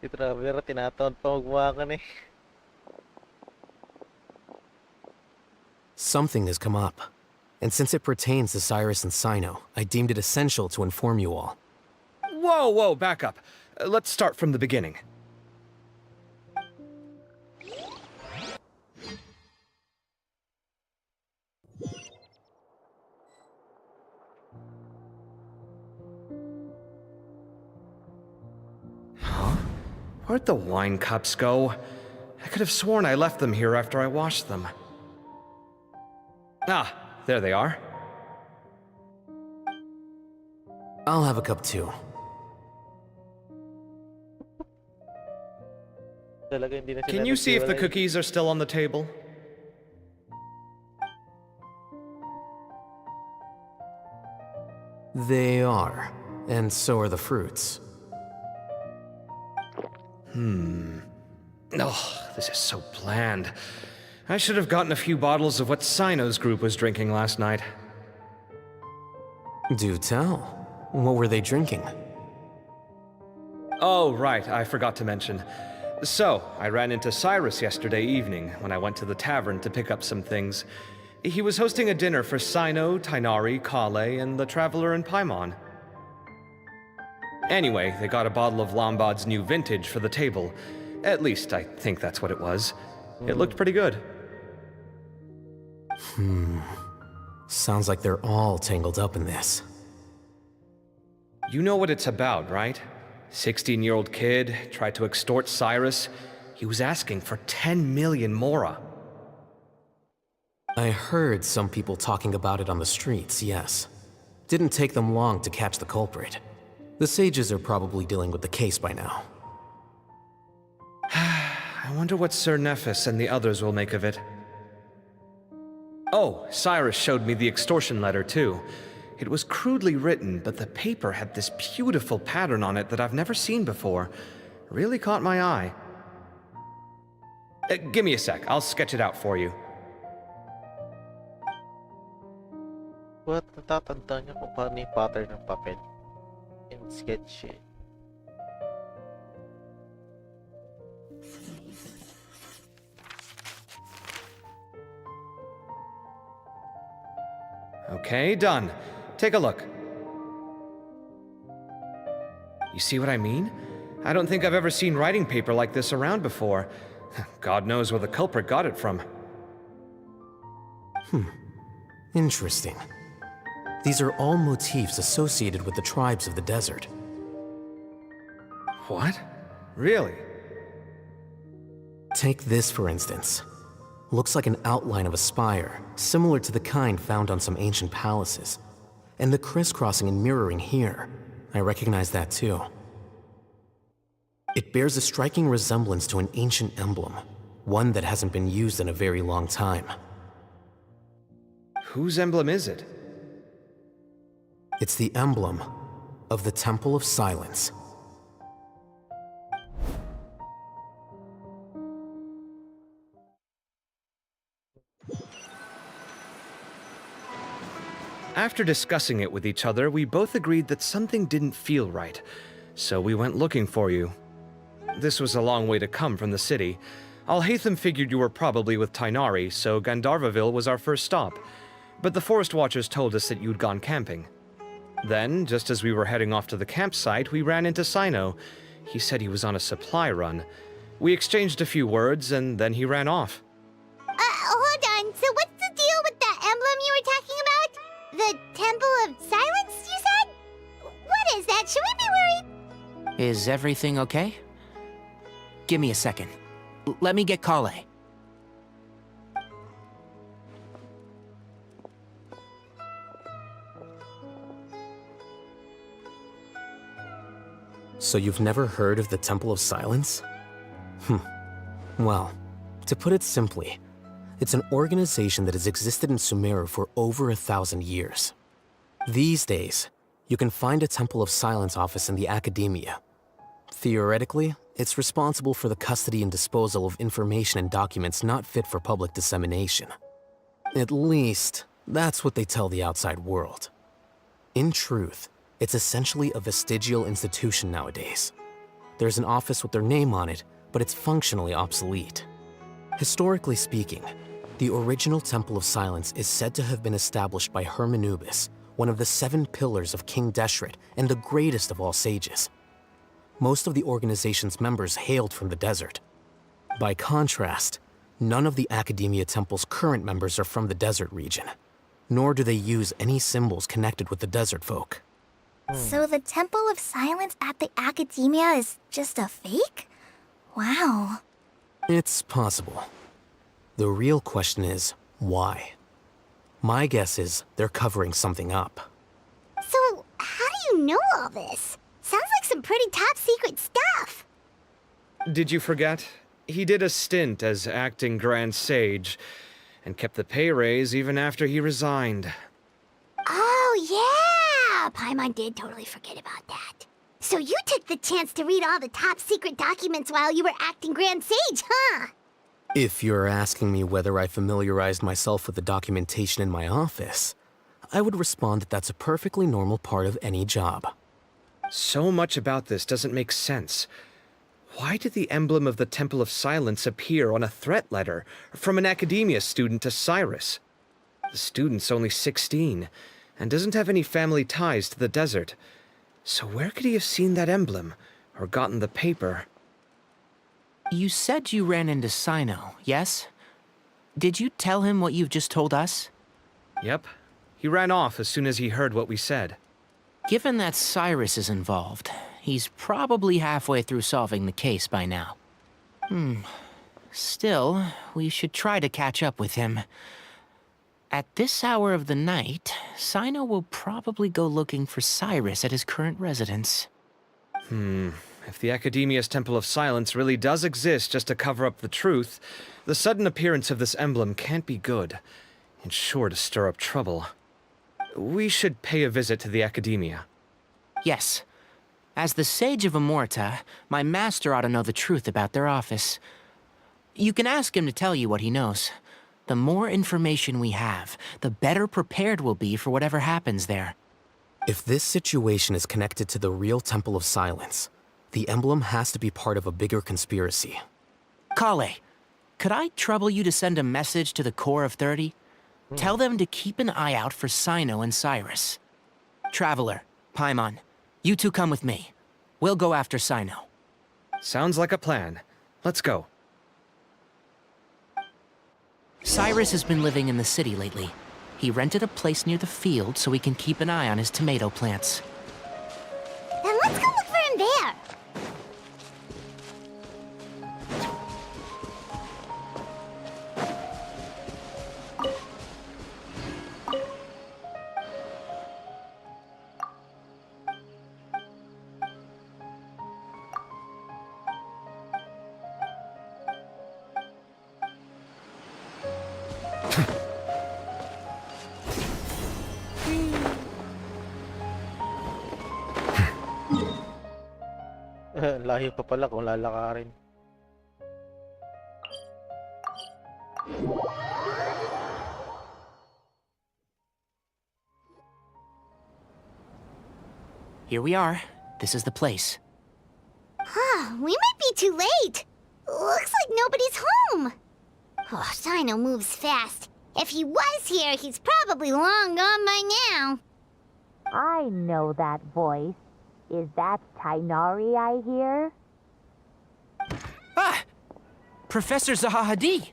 Si Traveler, tinataon pa magbuhakan eh. Something has come up, and since it pertains to Cyrus and Cyno, I deemed it essential to inform you all. Whoa, back up. Let's start from the beginning. Where'd the wine cups go? I could have sworn I left them here after I washed them. Ah, there they are. I'll have a cup too. Talaga hindi na sila Can you see if the naghiwalay. cookies are still on the table? They are, and so are the fruits. Oh, this is so bland. I should have gotten a few bottles of what Cyno's group was drinking last night. Do tell. What were they drinking? Oh, right, I forgot to mention. So, I ran into Cyrus yesterday evening when I went to the tavern to pick up some things. He was hosting a dinner for Cyno, Tighnari, Kale, and the Traveler and Paimon. Anyway, they got a bottle of Lombard's new vintage for the table. At least, I think that's what it was. It looked pretty good. Sounds like they're all tangled up in this. You know what it's about, right? 16-year-old kid tried to extort Cyrus. He was asking for 10 million mora. I heard some people talking about it on the streets, yes. Didn't take them long to catch the culprit. The sages are probably dealing with the case by now. I wonder what Sir Nephis and the others will make of it. Oh, Cyrus showed me the extortion letter, too. It was crudely written, but the paper had this beautiful pattern on it that I've never seen before. Really caught my eye. Give me a sec, I'll sketch it out for you. What? Natatanda niyo kung paano yung pattern ng papel. In sketch eh. Okay, done. Take a look. You see what I mean? I don't think I've ever seen writing paper like this around before. God knows where the culprit got it from. Interesting. These are all motifs associated with the tribes of the desert. What? Really? Take this, for instance. Looks like an outline of a spire, similar to the kind found on some ancient palaces. And the crisscrossing and mirroring here, I recognize that too. It bears a striking resemblance to an ancient emblem, one that hasn't been used in a very long time. Whose emblem is it? It's the emblem of the Temple of Silence. After discussing it with each other, we both agreed that something didn't feel right, so we went looking for you. This was a long way to come from the city. Alhaitham figured you were probably with Tainari, so Gandharvaville was our first stop. But the Forest Watchers told us that you'd gone camping. Then, just as we were heading off to the campsite, we ran into Sino. He said he was on a supply run. We exchanged a few words, and then he ran off. Hold on. So what's the deal with that emblem you were talking about? The Temple of Silence, you said? What is that? Should we be worried? Is everything okay? Give me a second. Let me get Kale. So you've never heard of the Temple of Silence? Well, to put it simply, it's an organization that has existed in Sumeru for over 1,000 years. These days, you can find a Temple of Silence office in the academia. Theoretically, it's responsible for the custody and disposal of information and documents not fit for public dissemination. At least, that's what they tell the outside world. In truth, it's essentially a vestigial institution nowadays. There's an office with their name on it, but it's functionally obsolete. Historically speaking, the original Temple of Silence is said to have been established by Hermanubis, one of the 7 pillars of King Deshret and the greatest of all sages. Most of the organization's members hailed from the desert. By contrast, none of the Academia Temple's current members are from the desert region, nor do they use any symbols connected with the desert folk. So the Temple of Silence at the Academia is just a fake? Wow. It's possible. The real question is, why? My guess is they're covering something up. So, how do you know all this? Sounds like some pretty top secret stuff. Did you forget? He did a stint as acting Grand Sage, and kept the pay raise even after he resigned. Oh, yeah! Paimon did totally forget about that. So you took the chance to read all the top secret documents while you were acting Grand Sage, huh? If you're asking me whether I familiarized myself with the documentation in my office, I would respond that that's a perfectly normal part of any job. So much about this doesn't make sense. Why did the emblem of the Temple of Silence appear on a threat letter from an Academia student to Cyrus? The student's only 16, and doesn't have any family ties to the desert. So where could he have seen that emblem, or gotten the paper? You said you ran into Sino, yes? Did you tell him what you've just told us? Yep. He ran off as soon as he heard what we said. Given that Cyrus is involved, he's probably halfway through solving the case by now. Still, we should try to catch up with him. At this hour of the night, Sino will probably go looking for Cyrus at his current residence. If the Academia's Temple of Silence really does exist just to cover up the truth, the sudden appearance of this emblem can't be good. It's sure to stir up trouble. We should pay a visit to the Academia. Yes. As the Sage of Amorta, my master ought to know the truth about their office. You can ask him to tell you what he knows. The more information we have, the better prepared we'll be for whatever happens there. If this situation is connected to the real Temple of Silence, the emblem has to be part of a bigger conspiracy. Kale, could I trouble you to send a message to the Core of 30? Tell them to keep an eye out for Cyno and Cyrus. Traveler, Paimon, you two come with me. We'll go after Cyno. Sounds like a plan. Let's go. Cyrus has been living in the city lately. He rented a place near the field so he can keep an eye on his tomato plants. Then let's go look for him there. Layo pa pala kung lalakarin. Here we are. This is the place. We might be too late. Looks like nobody's home. Oh, Cyno moves fast. If he was here, he's probably long gone by now. I know that voice. Is that Tainari I hear? Ah! Professor Zahahadi!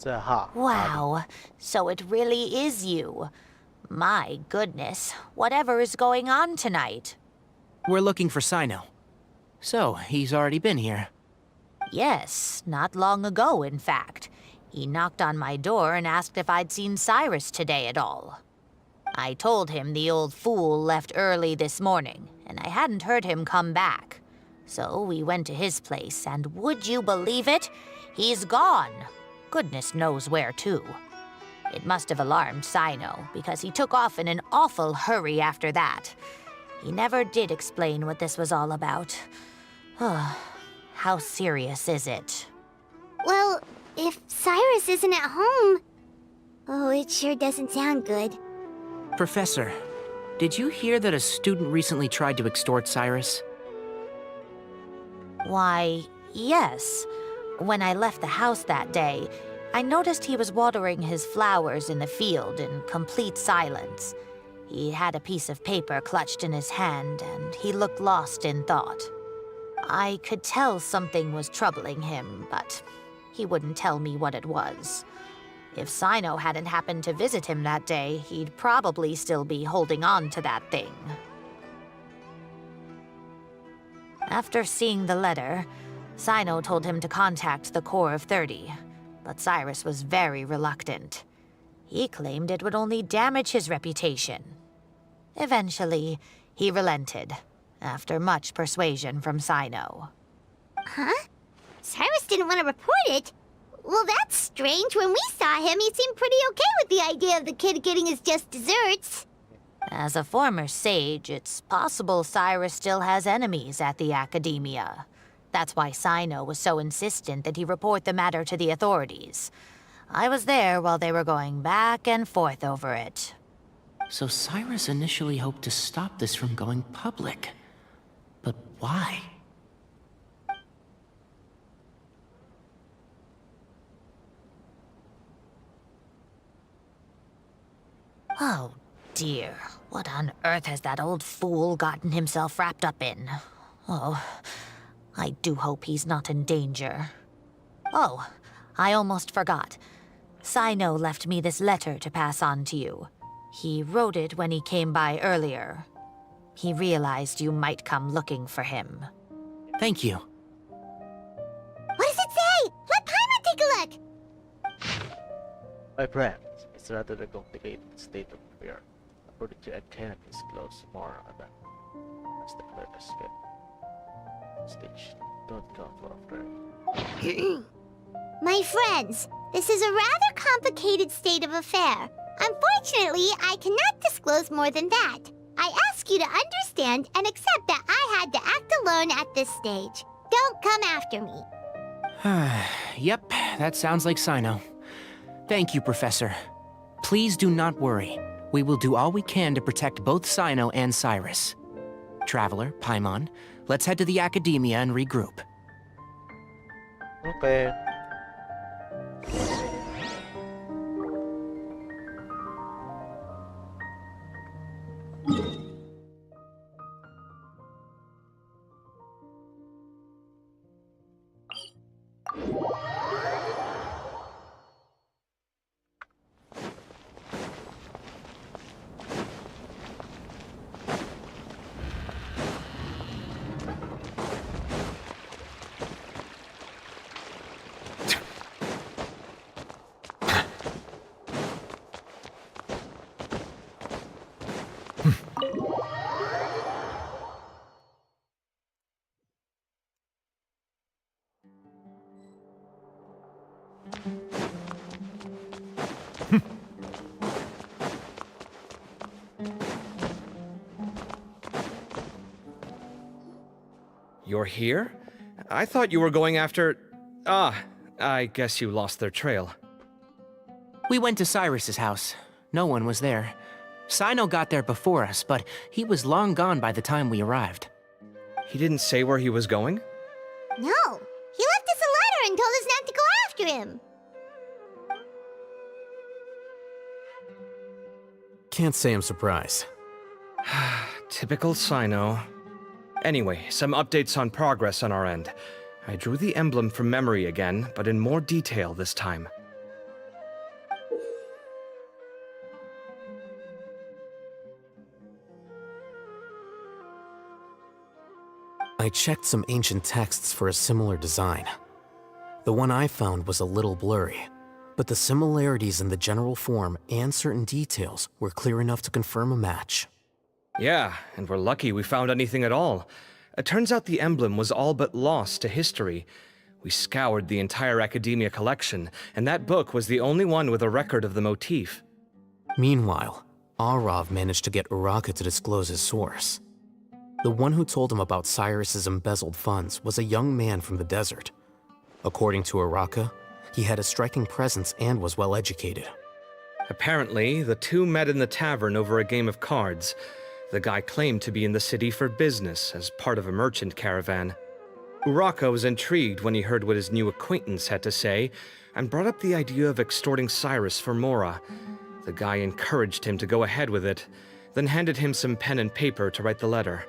Zaha. Wow, so it really is you. My goodness, whatever is going on tonight? We're looking for Cyno. So, he's already been here. Yes, not long ago, in fact. He knocked on my door and asked if I'd seen Cyrus today at all. I told him the old fool left early this morning, and I hadn't heard him come back. So we went to his place, and would you believe it? He's gone. Goodness knows where to. It must have alarmed Cyno, because he took off in an awful hurry after that. He never did explain what this was all about. How serious is it? Well, if Cyrus isn't at home... Oh, it sure doesn't sound good. Professor, did you hear that a student recently tried to extort Cyrus? Why, yes. When I left the house that day, I noticed he was watering his flowers in the field in complete silence. He had a piece of paper clutched in his hand, and he looked lost in thought. I could tell something was troubling him, but he wouldn't tell me what it was. If Cyno hadn't happened to visit him that day, he'd probably still be holding on to that thing. After seeing the letter, Cyno told him to contact the Corps of 30, but Cyrus was very reluctant. He claimed it would only damage his reputation. Eventually, he relented, after much persuasion from Cyno. Huh? Cyrus didn't want to report it? Well, that's strange. When we saw him, he seemed pretty okay with the idea of the kid getting his just desserts. As a former sage, it's possible Cyrus still has enemies at the Academia. That's why Cyno was so insistent that he report the matter to the authorities. I was there while they were going back and forth over it. So Cyrus initially hoped to stop this from going public. But why? Oh, dear. What on earth has that old fool gotten himself wrapped up in? Oh, I do hope he's not in danger. Oh, I almost forgot. Cyno left me this letter to pass on to you. He wrote it when he came by earlier. He realized you might come looking for him. Thank you. What does it say? Let Paimon take a look! My friends, it's rather a complicated state of affair. According to I cannot disclose more on that. As the clear escape. Stage. Don't go for after. My friends, this is a rather complicated state of affair. Unfortunately, I cannot disclose more than that. I ask you to understand and accept that I had to act alone at this stage. Don't come after me. Yep, that sounds like Cyno. Thank you, Professor. Please do not worry. We will do all we can to protect both Cyno and Cyrus. Traveler, Paimon, let's head to the Academia and regroup. Okay. You're here? I thought you were going after... Ah, I guess you lost their trail. We went to Cyrus's house. No one was there. Sino got there before us, but he was long gone by the time we arrived. He didn't say where he was going? No, he left us a letter and told us not to go after him. Can't say I'm surprised. Typical Sino. Anyway, some updates on progress on our end. I drew the emblem from memory again, but in more detail this time. I checked some ancient texts for a similar design. The one I found was a little blurry, but the similarities in the general form and certain details were clear enough to confirm a match. Yeah, and we're lucky we found anything at all. It turns out the emblem was all but lost to history. We scoured the entire Academia collection, and that book was the only one with a record of the motif. Meanwhile, Arav managed to get Uraka to disclose his source. The one who told him about Cyrus's embezzled funds was a young man from the desert. According to Uraka, he had a striking presence and was well educated. Apparently, the two met in the tavern over a game of cards. The guy claimed to be in the city for business as part of a merchant caravan. Uraka was intrigued when he heard what his new acquaintance had to say and brought up the idea of extorting Cyrus for Mora. The guy encouraged him to go ahead with it, then handed him some pen and paper to write the letter.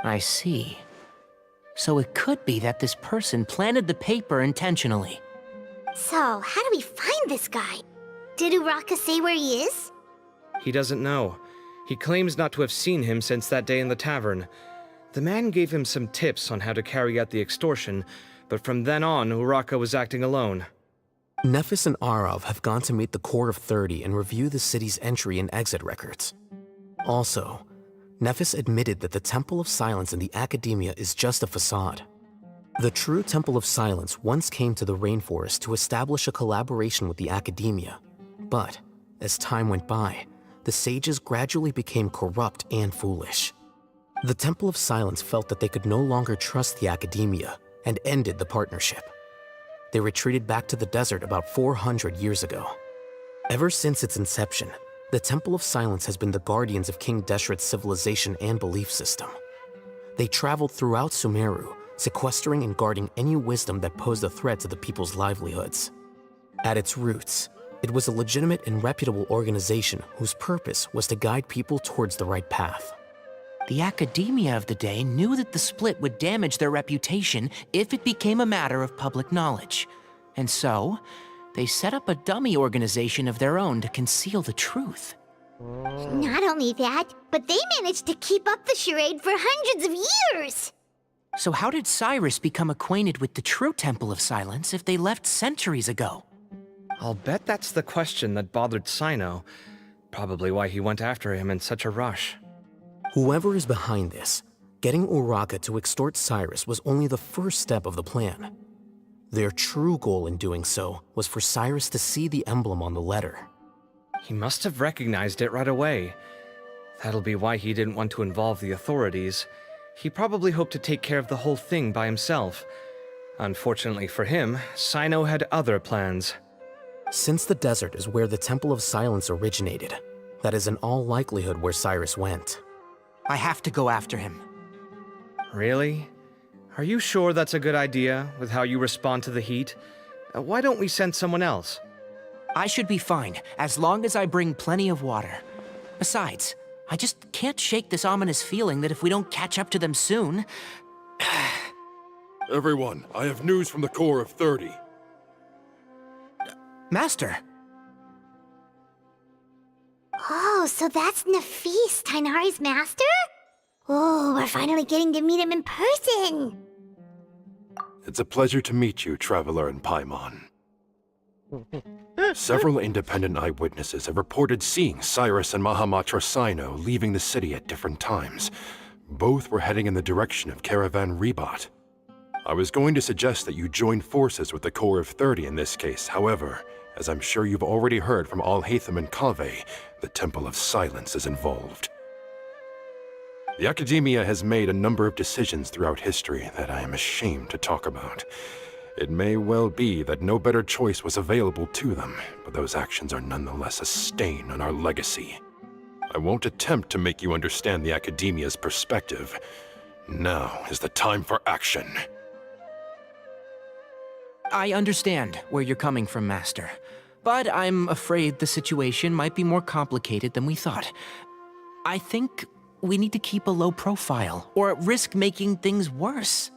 I see. So it could be that this person planted the paper intentionally. So, how do we find this guy? Did Uraka say where he is? He doesn't know. He claims not to have seen him since that day in the tavern. The man gave him some tips on how to carry out the extortion, but from then on, Uraka was acting alone. Nephis and Arav have gone to meet the Core of 30 and review the city's entry and exit records. Also, Nephis admitted that the Temple of Silence in the Academia is just a facade. The true Temple of Silence once came to the rainforest to establish a collaboration with the Academia, but as time went by, the sages gradually became corrupt and foolish. The Temple of Silence felt that they could no longer trust the Academia and ended the partnership. They retreated back to the desert about 400 years ago. Ever since its inception, the Temple of Silence has been the guardians of King Deshret's civilization and belief system. They traveled throughout Sumeru, sequestering and guarding any wisdom that posed a threat to the people's livelihoods. At its roots, it was a legitimate and reputable organization whose purpose was to guide people towards the right path. The Academia of the day knew that the split would damage their reputation if it became a matter of public knowledge. And so, they set up a dummy organization of their own to conceal the truth. Not only that, but they managed to keep up the charade for hundreds of years! So how did Cyrus become acquainted with the true Temple of Silence if they left centuries ago? I'll bet that's the question that bothered Sino. Probably why he went after him in such a rush. Whoever is behind this, getting Uraka to extort Cyrus was only the first step of the plan. Their true goal in doing so was for Cyrus to see the emblem on the letter. He must have recognized it right away. That'll be why he didn't want to involve the authorities. He probably hoped to take care of the whole thing by himself. Unfortunately for him, Sino had other plans. Since the desert is where the Temple of Silence originated, that is in all likelihood where Cyrus went. I have to go after him. Really? Are you sure that's a good idea, with how you respond to the heat? Why don't we send someone else? I should be fine, as long as I bring plenty of water. Besides, I just can't shake this ominous feeling that if we don't catch up to them soon... Everyone, I have news from the Core of 30. Master! Oh, so that's Nafis, Tainari's master? Oh, we're finally getting to meet him in person! It's a pleasure to meet you, Traveler in Paimon. Several independent eyewitnesses have reported seeing Cyrus and Mahamatra Sino leaving the city at different times. Both were heading in the direction of Caravan Rebat. I was going to suggest that you join forces with the Core of 30 in this case, however, As I'm sure you've already heard from Alhaitham and Kaveh, the Temple of Silence is involved. The Academia has made a number of decisions throughout history that I am ashamed to talk about. It may well be that no better choice was available to them, but those actions are nonetheless a stain on our legacy. I won't attempt to make you understand the Academia's perspective. Now is the time for action. I understand where you're coming from, Master. But I'm afraid the situation might be more complicated than we thought. I think we need to keep a low profile, or risk making things worse.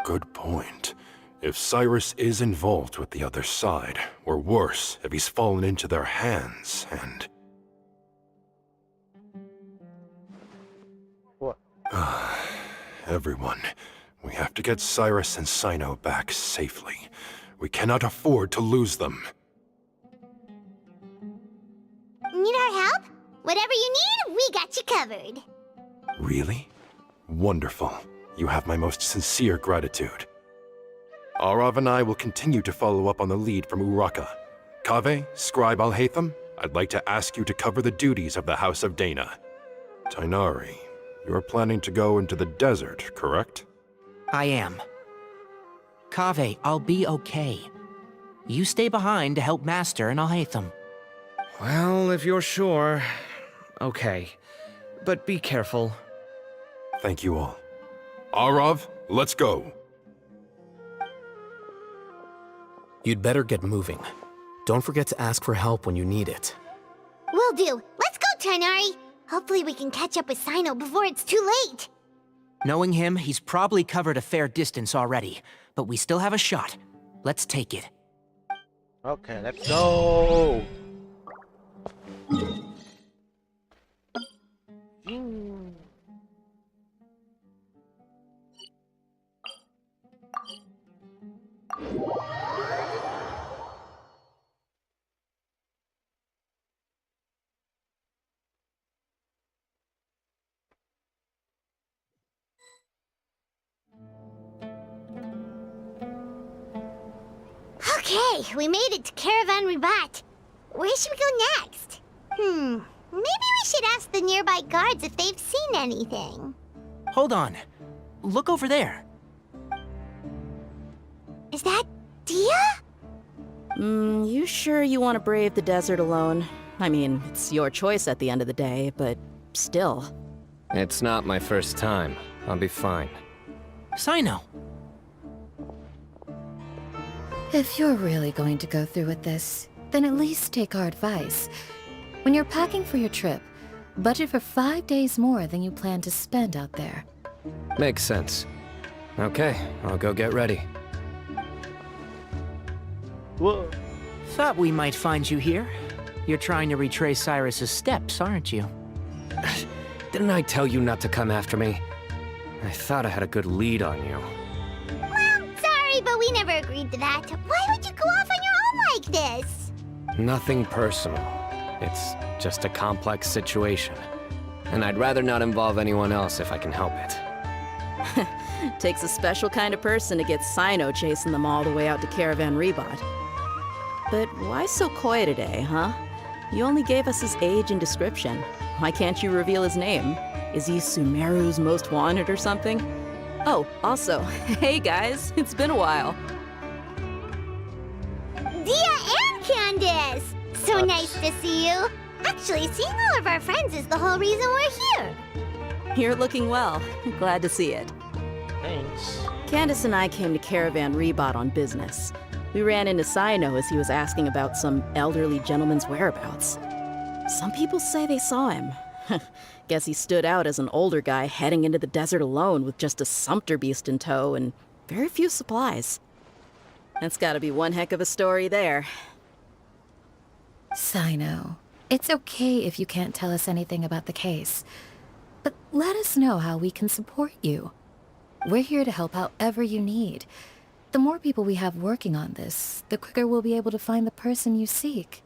Good point. If Cyrus is involved with the other side, or worse, if he's fallen into their hands, and... What? Everyone, we have to get Cyrus and Sino back safely. We cannot afford to lose them. Need our help? Whatever you need, we got you covered. Really? Wonderful. You have my most sincere gratitude. Arav and I will continue to follow up on the lead from Uraka. Kaveh, Scribe Alhaitham, I'd like to ask you to cover the duties of the House of Dana. Tainari, you are planning to go into the desert, correct? I am. Kaveh, I'll be okay. You stay behind to help Master and Alhaitham. Well, if you're sure. Okay. But be careful. Thank you all. Arav, let's go. You'd better get moving. Don't forget to ask for help when you need it. Will do. Let's go, Tainari. Hopefully we can catch up with Sino before it's too late. Knowing him, he's probably covered a fair distance already. But we still have a shot. Let's take it. Okay, let's go! Zing. Okay, we made it to Caravan Ribat. Where should we go next? Maybe we should ask the nearby guards if they've seen anything. Hold on. Look over there. Is that Dia? You sure you want to brave the desert alone? I mean, it's your choice at the end of the day, but still. It's not my first time. I'll be fine. Sino. If you're really going to go through with this, then at least take our advice. When you're packing for your trip, budget for 5 days more than you plan to spend out there. Makes sense. Okay, I'll go get ready. Whoa. Thought we might find you here. You're trying to retrace Cyrus's steps, aren't you? Didn't I tell you not to come after me? I thought I had a good lead on you. Well, sorry, but we never agreed to that. Why would you go off on your own like this? Nothing personal. It's just a complex situation. And I'd rather not involve anyone else if I can help it. Takes a special kind of person to get Sino chasing them all the way out to Caravan Ribat. But why so coy today, huh? You only gave us his age and description. Why can't you reveal his name? Is he Sumeru's most wanted or something? Oh, also, hey guys, it's been a while. Dia and Candace! So nice to see you. Actually, seeing all of our friends is the whole reason we're here. You're looking well. Glad to see it. Thanks. Candace and I came to Caravan Ribat on business. We ran into Sino as he was asking about some elderly gentleman's whereabouts. Some people say they saw him. Guess he stood out as an older guy heading into the desert alone with just a sumpter beast in tow and very few supplies. That's gotta be one heck of a story there. Sino, it's okay if you can't tell us anything about the case. But let us know how we can support you. We're here to help however you need. The more people we have working on this, the quicker we'll be able to find the person you seek.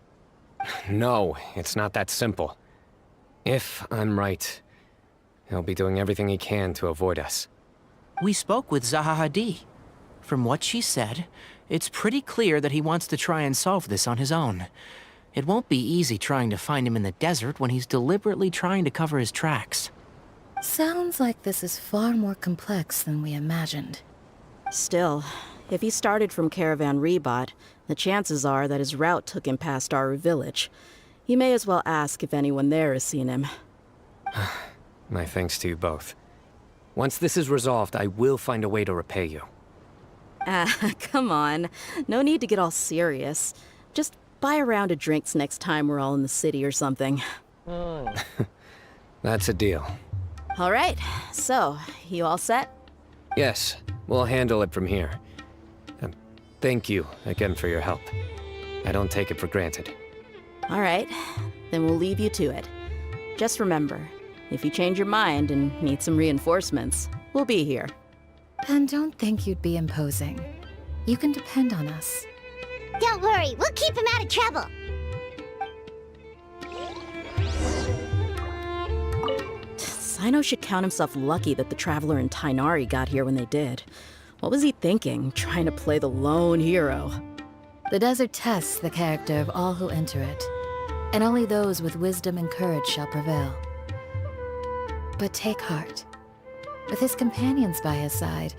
No, it's not that simple. If I'm right, he'll be doing everything he can to avoid us. We spoke with Zaha Hadid. From what she said, It's pretty clear that he wants to try and solve this on his own. It won't be easy trying to find him in the desert when he's deliberately trying to cover his tracks. Sounds like this is far more complex than we imagined. Still, if he started from Caravan Rebot, the chances are that his route took him past Aru village. You may as well ask if anyone there has seen him. My thanks to you both. Once this is resolved, I will find a way to repay you. Come on. No need to get all serious. Just buy a round of drinks next time we're all in the city or something. That's a deal. All right, so, you all set? Yes, we'll handle it from here. Thank you again for your help. I don't take it for granted. All right, then we'll leave you to it. Just remember, if you change your mind and need some reinforcements, we'll be here. And don't think you'd be imposing. You can depend on us. Don't worry, we'll keep him out of trouble. Sino should count himself lucky that the Traveler and Tainari got here when they did. What was he thinking, trying to play the lone hero? The desert tests the character of all who enter it, and only those with wisdom and courage shall prevail. But take heart. With his companions by his side,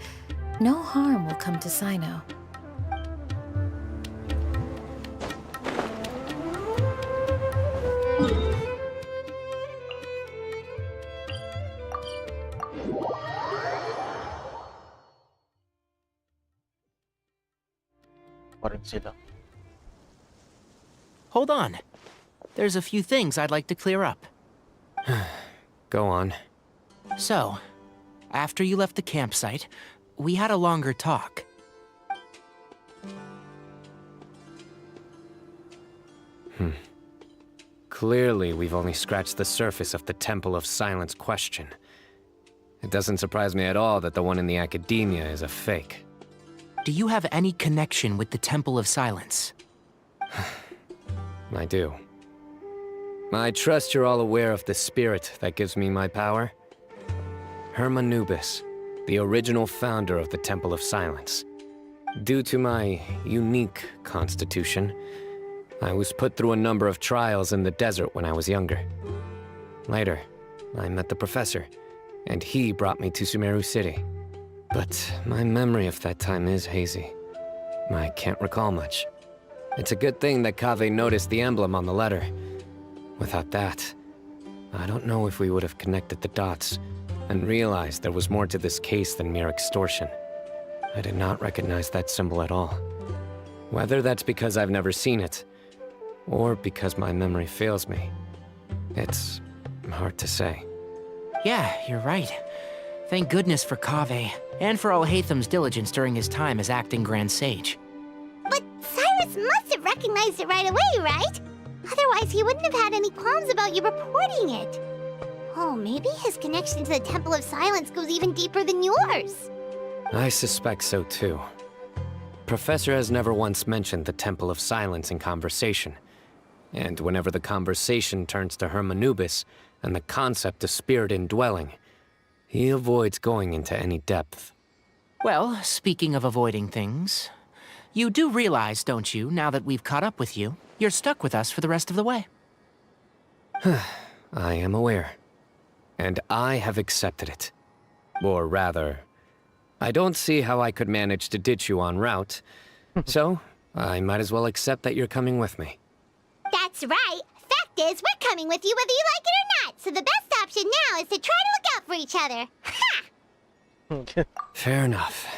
no harm will come to Sino. Hold on. There's a few things I'd like to clear up. Go on. So, after you left the campsite, we had a longer talk. Clearly, we've only scratched the surface of the Temple of Silence question. It doesn't surprise me at all that the one in the Academia is a fake. Do you have any connection with the Temple of Silence? I do. I trust you're all aware of the spirit that gives me my power. Hermanubis, the original founder of the Temple of Silence. Due to my unique constitution, I was put through a number of trials in the desert when I was younger. Later, I met the professor, and he brought me to Sumeru City. But my memory of that time is hazy. I can't recall much. It's a good thing that Kaveh noticed the emblem on the letter. Without that, I don't know if we would have connected the dots and realized there was more to this case than mere extortion. I did not recognize that symbol at all. Whether that's because I've never seen it, or because my memory fails me, it's hard to say. Yeah, you're right. Thank goodness for Kaveh, and for Alhaitham's diligence during his time as acting Grand Sage. But Cyrus must have recognized it right away, right? Otherwise, he wouldn't have had any qualms about you reporting it. Oh, maybe his connection to the Temple of Silence goes even deeper than yours. I suspect so too. Professor has never once mentioned the Temple of Silence in conversation. And whenever the conversation turns to Hermanubis and the concept of spirit indwelling, he avoids going into any depth. Well, speaking of avoiding things, you do realize, don't you, now that we've caught up with you, you're stuck with us for the rest of the way. I am aware. And I have accepted it. Or rather, I don't see how I could manage to ditch you en route, so I might as well accept that you're coming with me. That's right. Fact is, we're coming with you whether you like it or not, so the best option now is to try to look out for each other. Ha! Fair enough.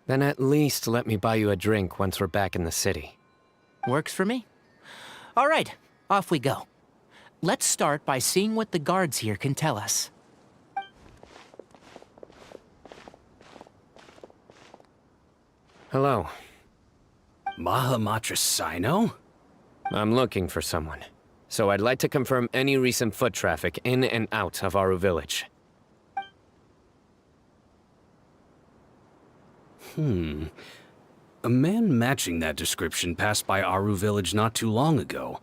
Then at least let me buy you a drink once we're back in the city. Works for me. All right, off we go. Let's start by seeing what the guards here can tell us. Hello. Mahamatra Sino? I'm looking for someone, so I'd like to confirm any recent foot traffic in and out of Aru village. A man matching that description passed by Aru village not too long ago.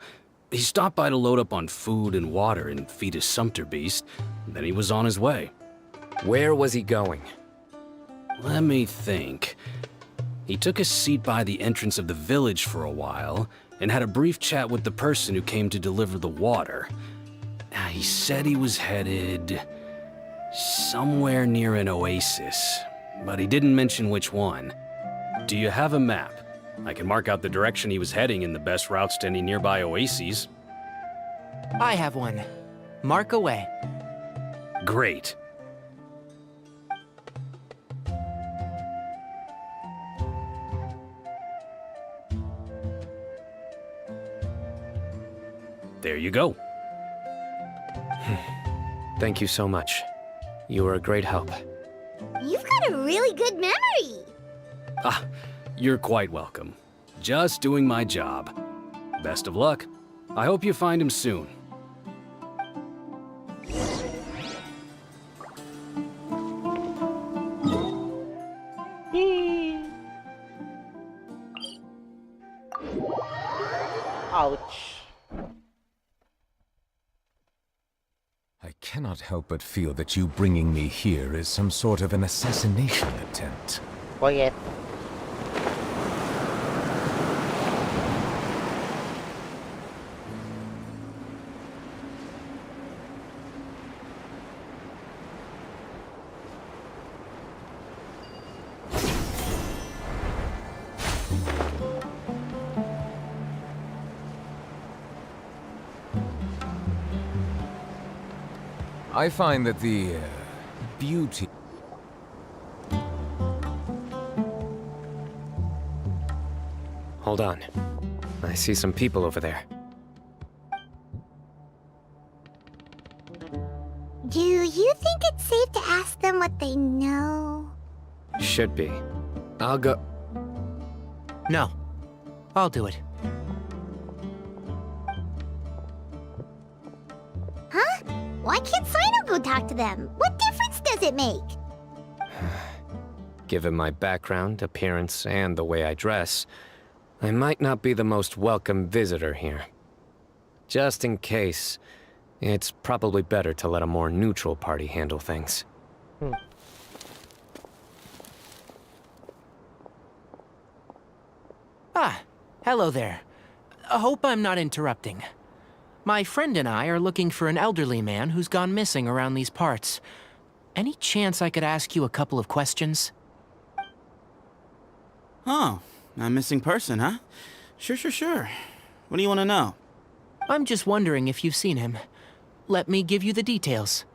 He stopped by to load up on food and water and feed his sumpter beast, then he was on his way. Where was he going? Let me think. He took a seat by the entrance of the village for a while and had a brief chat with the person who came to deliver the water. He said he was headed somewhere near an oasis, but he didn't mention which one. Do you have a map? I can mark out the direction he was heading and the best routes to any nearby oases. I have one. Mark away. Great. There you go. Thank you so much. You were a great help. You've got a really good memory. Ah, you're quite welcome. Just doing my job. Best of luck. I hope you find him soon. Ouch. I cannot help but feel that you bringing me here is some sort of an assassination attempt. Quiet. I find that the beauty... Hold on. I see some people over there. Do you think it's safe to ask them what they know? Should be. I'll go... No. I'll do it. Huh? Why can't Sino go talk to them? What difference does it make? Given my background, appearance, and the way I dress, I might not be the most welcome visitor here. Just in case, it's probably better to let a more neutral party handle things. Ah, hello there. I hope I'm not interrupting. My friend and I are looking for an elderly man who's gone missing around these parts. Any chance I could ask you a couple of questions? Oh, a missing person, huh? Sure. What do you want to know? I'm just wondering if you've seen him. Let me give you the details.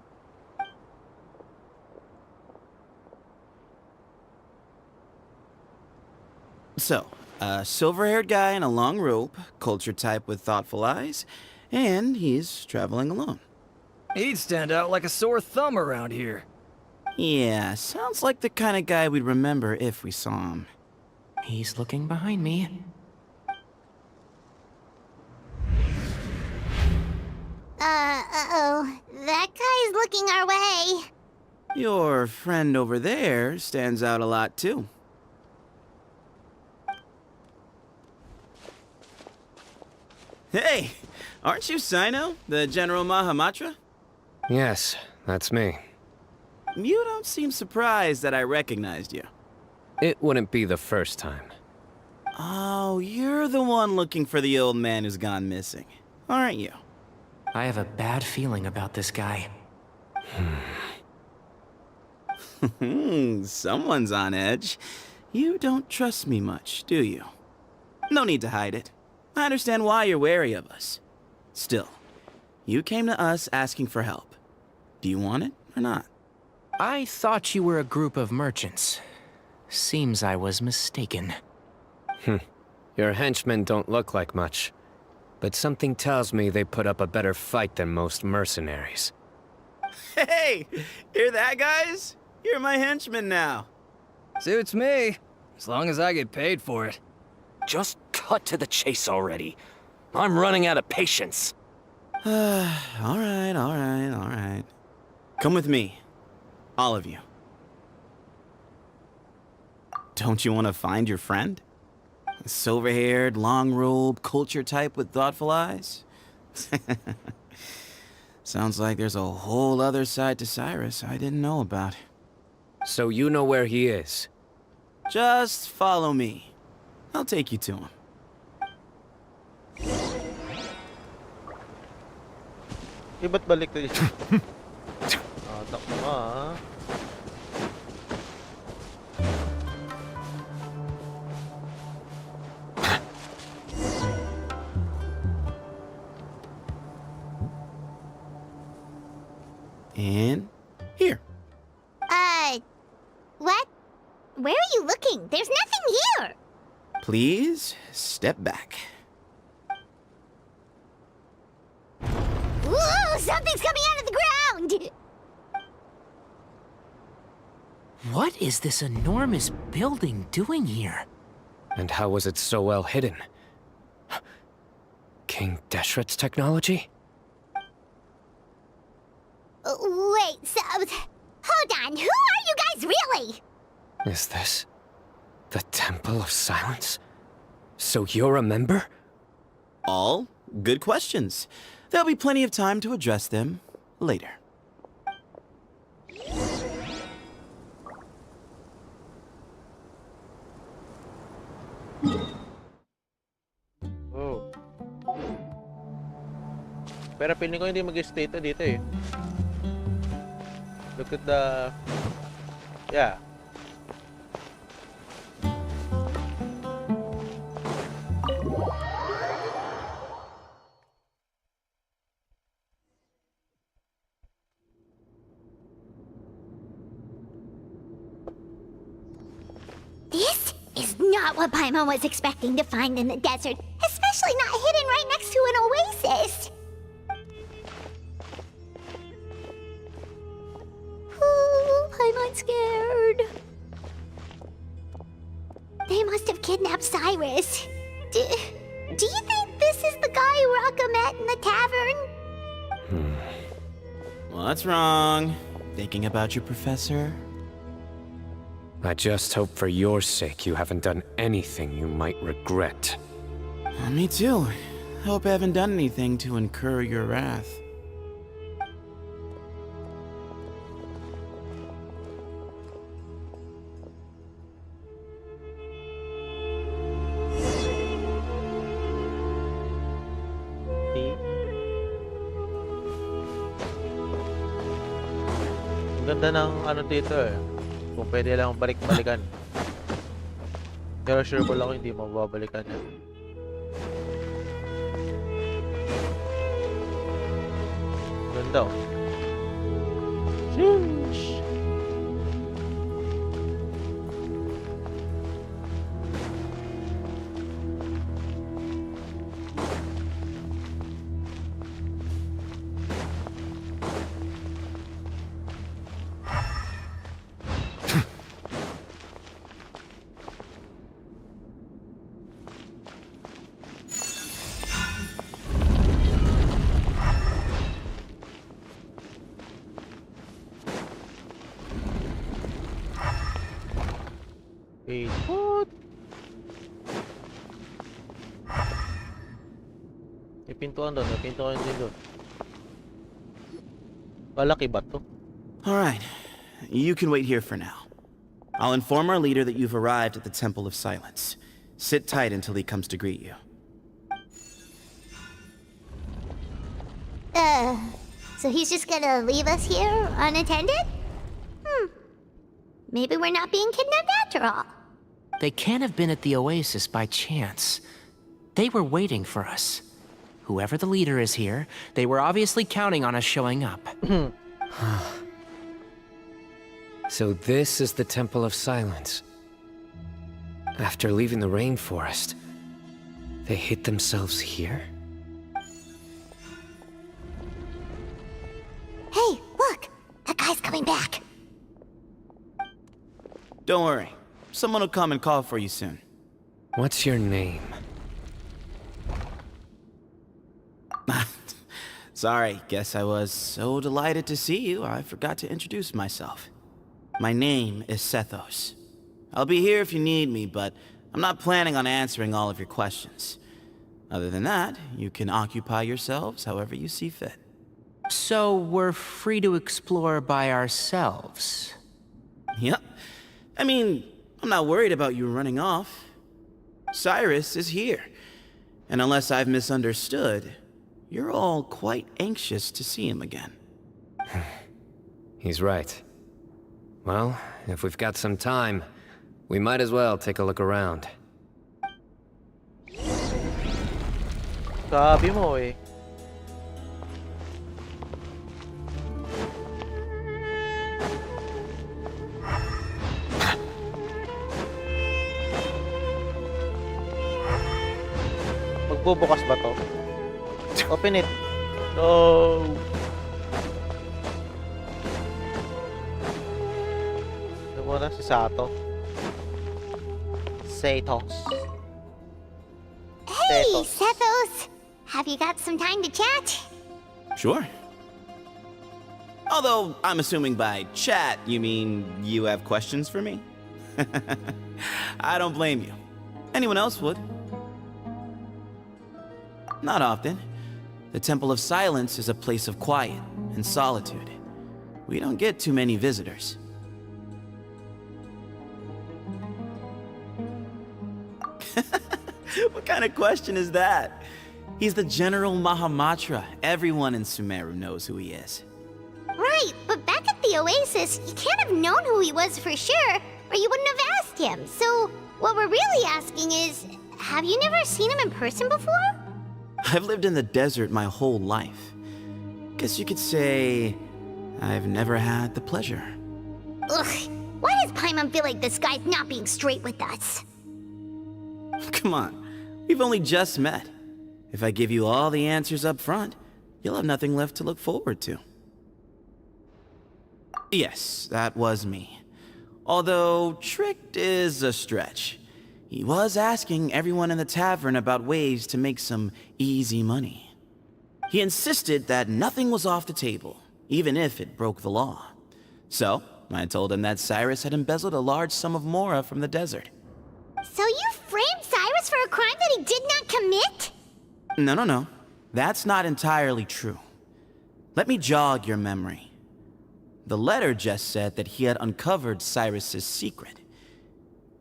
So, a silver-haired guy in a long robe, culture type with thoughtful eyes, and he's traveling alone. He'd stand out like a sore thumb around here. Yeah, sounds like the kind of guy we'd remember if we saw him. He's looking behind me. Uh-oh. That guy's looking our way. Your friend over there stands out a lot, too. Hey, aren't you Sino, the General Mahamatra? Yes, that's me. You don't seem surprised that I recognized you. It wouldn't be the first time. Oh, you're the one looking for the old man who's gone missing, aren't you? I have a bad feeling about this guy. Someone's on edge. You don't trust me much, do you? No need to hide it. I understand why you're wary of us. Still, you came to us asking for help. Do you want it or not? I thought you were a group of merchants. Seems I was mistaken. Your henchmen don't look like much, but something tells me they put up a better fight than most mercenaries. Hey! Hear that, guys? You're my henchmen now. Suits me, as long as I get paid for it. Just cut to the chase already. I'm running out of patience. All right. Come with me. All of you. Don't you want to find your friend? A silver-haired, long-robe, culture type with thoughtful eyes? Sounds like there's a whole other side to Cyrus I didn't know about. So you know where he is? Just follow me. I'll take you to him. Ba't balik na yun? Takbo ka, ah. And here. What? Where are you looking? There's nothing here! Please step back. Ooh, something's coming out of the ground! What is this enormous building doing here? And how was it so well hidden? King Deshret's technology? Wait, so... Hold on, who are you guys really? Is this the Temple of Silence? So you're a member? All good questions. There'll be plenty of time to address them later. Oh. Pero feeling ko hindi mag-stay to dito eh. Look at the... Yeah. This is not what Paimon was expecting to find in the desert, especially not hidden right next to an oasis. Ooh, Paimon's scared. They must have kidnapped Cyrus. Do you think this is the guy Raka met in the tavern? What's wrong? Thinking about your professor? I just hope for your sake you haven't done anything you might regret. Me too. Hope I haven't done anything to incur your wrath. Ang ganda ng ano dito eh. Kung pwede lang balik-balikan. Pero sure ko lang hindi mababalikan yan. Ganda oh. Sheesh. Wait, what? May pintuan doon, may pintuan din doon. Malaki ba to? Alright, you can wait here for now. I'll inform our leader that you've arrived at the Temple of Silence. Sit tight until he comes to greet you. So he's just gonna leave us here unattended? Maybe we're not being kidnapped after all. They can't have been at the oasis by chance. They were waiting for us. Whoever the leader is here, they were obviously counting on us showing up. So this is the Temple of Silence. After leaving the rainforest, they hid themselves here? Hey, look! That guy's coming back. Don't worry. Someone will come and call for you soon. What's your name? Sorry, guess I was so delighted to see you, I forgot to introduce myself. My name is Sethos. I'll be here if you need me, but I'm not planning on answering all of your questions. Other than that, you can occupy yourselves however you see fit. So we're free to explore by ourselves? Yep. I mean, I'm not worried about you running off. Cyrus is here. And unless I've misunderstood, you're all quite anxious to see him again. He's right. Well, if we've got some time, we might as well take a look around. Sabi mo eh. Magbubukas ba to? Open it. No. Ito muna si Sato. Satos. Hey, Sethos! Have you got some time to chat? Sure. Although, I'm assuming by chat, you mean you have questions for me? I don't blame you. Anyone else would. Not often. The Temple of Silence is a place of quiet and solitude. We don't get too many visitors. What kind of question is that? He's the General Mahamatra. Everyone in Sumeru knows who he is. Right, but back at the Oasis, you can't have known who he was for sure, or you wouldn't have asked him. So, what we're really asking is, have you never seen him in person before? I've lived in the desert my whole life. Guess you could say I've never had the pleasure. Ugh, why does Paimon feel like this guy's not being straight with us? Come on, we've only just met. If I give you all the answers up front, you'll have nothing left to look forward to. Yes, that was me. Although, tricked is a stretch. He was asking everyone in the tavern about ways to make some easy money. He insisted that nothing was off the table, even if it broke the law. So, I told him that Cyrus had embezzled a large sum of mora from the desert. So you framed Cyrus for a crime that he did not commit? No. That's not entirely true. Let me jog your memory. The letter just said that he had uncovered Cyrus's secret.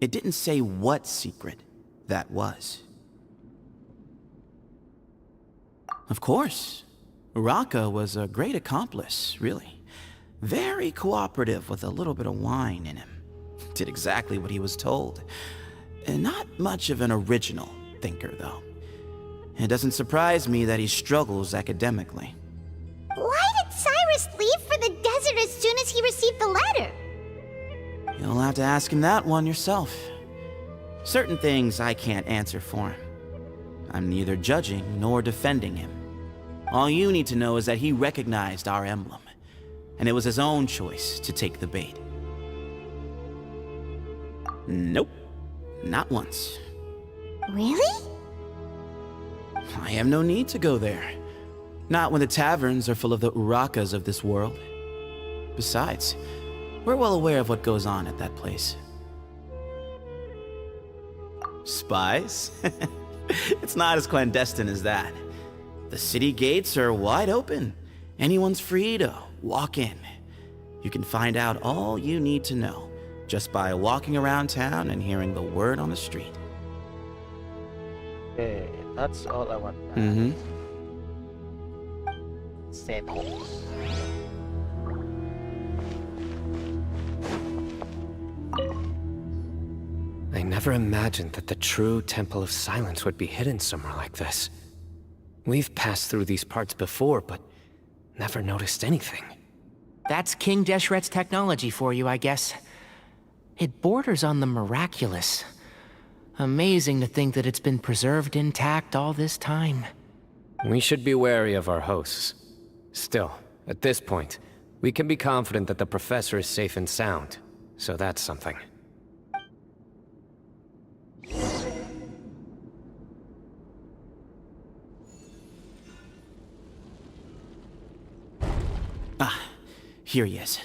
It didn't say what secret that was. Of course, Uraka was a great accomplice, really. Very cooperative with a little bit of wine in him. Did exactly what he was told. And not much of an original thinker, though. It doesn't surprise me that he struggles academically. Why did Cyrus leave for the desert as soon as he received the letter? You'll have to ask him that one yourself. Certain things I can't answer for him. I'm neither judging nor defending him. All you need to know is that he recognized our emblem, and it was his own choice to take the bait. Nope, not once. Really? I have no need to go there. Not when the taverns are full of the Urakas of this world. Besides, we're well aware of what goes on at that place. Spies? It's not as clandestine as that. The city gates are wide open. Anyone's free to walk in. You can find out all you need to know just by walking around town and hearing the word on the street. Okay, that's all I want. Mm-hmm. Satos. I never imagined that the true Temple of Silence would be hidden somewhere like this. We've passed through these parts before, but never noticed anything. That's King Deshret's technology for you, I guess. It borders on the miraculous. Amazing to think that it's been preserved intact all this time. We should be wary of our hosts. Still, at this point, we can be confident that the professor is safe and sound, so that's something. Ah, here he is.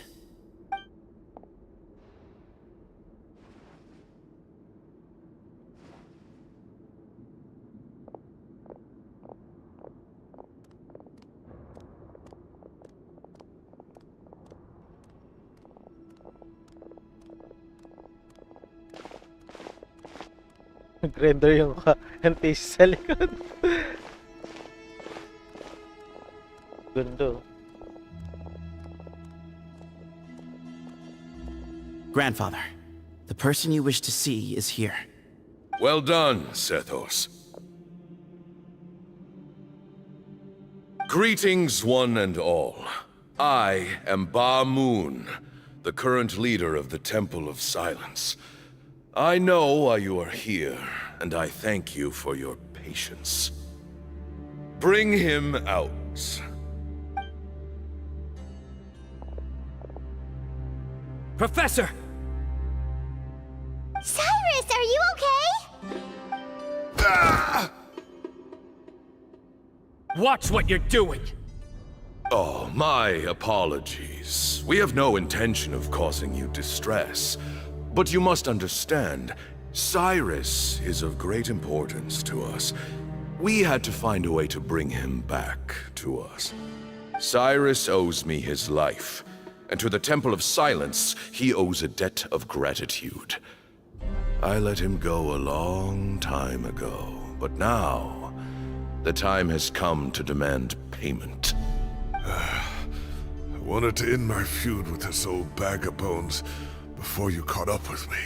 Grinder yung anti sa likod. Gundo. Grandfather, the person you wish to see is here. Well done, Sethos. Greetings, one and all. I am Ba Moon, the current leader of the Temple of Silence. I know why you are here, and I thank you for your patience. Bring him out. Professor! Cyrus, are you okay? Ah! Watch what you're doing! Oh, my apologies. We have no intention of causing you distress. But you must understand, Cyrus is of great importance to us. We had to find a way to bring him back to us. Cyrus owes me his life, and to the Temple of Silence, he owes a debt of gratitude. I let him go a long time ago, but now, the time has come to demand payment. I wanted to end my feud with this old bag of bones before you caught up with me.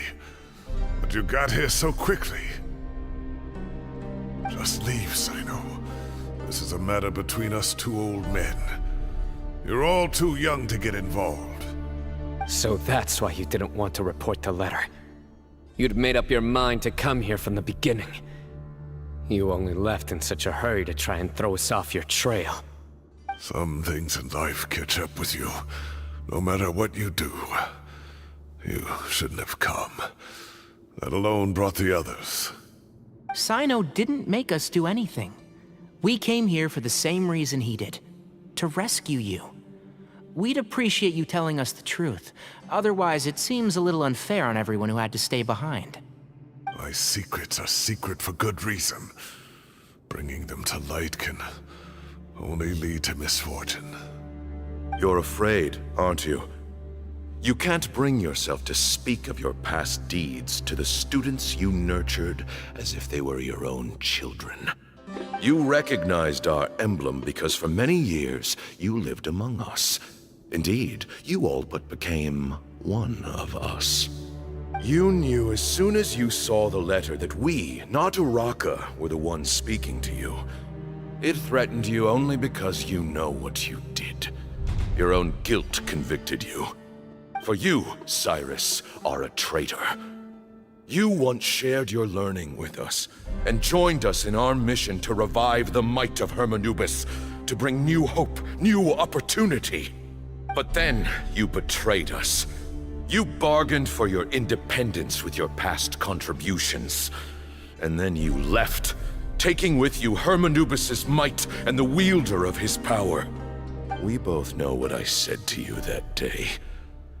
But you got here so quickly. Just leave, Sino. This is a matter between us two old men. You're all too young to get involved. So that's why you didn't want to report the letter. You'd made up your mind to come here from the beginning. You only left in such a hurry to try and throw us off your trail. Some things in life catch up with you, no matter what you do. You shouldn't have come. That alone brought the others. Sino didn't make us do anything. We came here for the same reason he did. To rescue you. We'd appreciate you telling us the truth. Otherwise, it seems a little unfair on everyone who had to stay behind. My secrets are secret for good reason. Bringing them to light can only lead to misfortune. You're afraid, aren't you? You can't bring yourself to speak of your past deeds to the students you nurtured as if they were your own children. You recognized our emblem because for many years you lived among us. Indeed, you all but became one of us. You knew as soon as you saw the letter that we, not Uraka, were the ones speaking to you. It threatened you only because you know what you did. Your own guilt convicted you. For you, Cyrus, are a traitor. You once shared your learning with us, and joined us in our mission to revive the might of Hermanubis, to bring new hope, new opportunity. But then you betrayed us. You bargained for your independence with your past contributions. And then you left, taking with you Hermanubis' might and the wielder of his power. We both know what I said to you that day.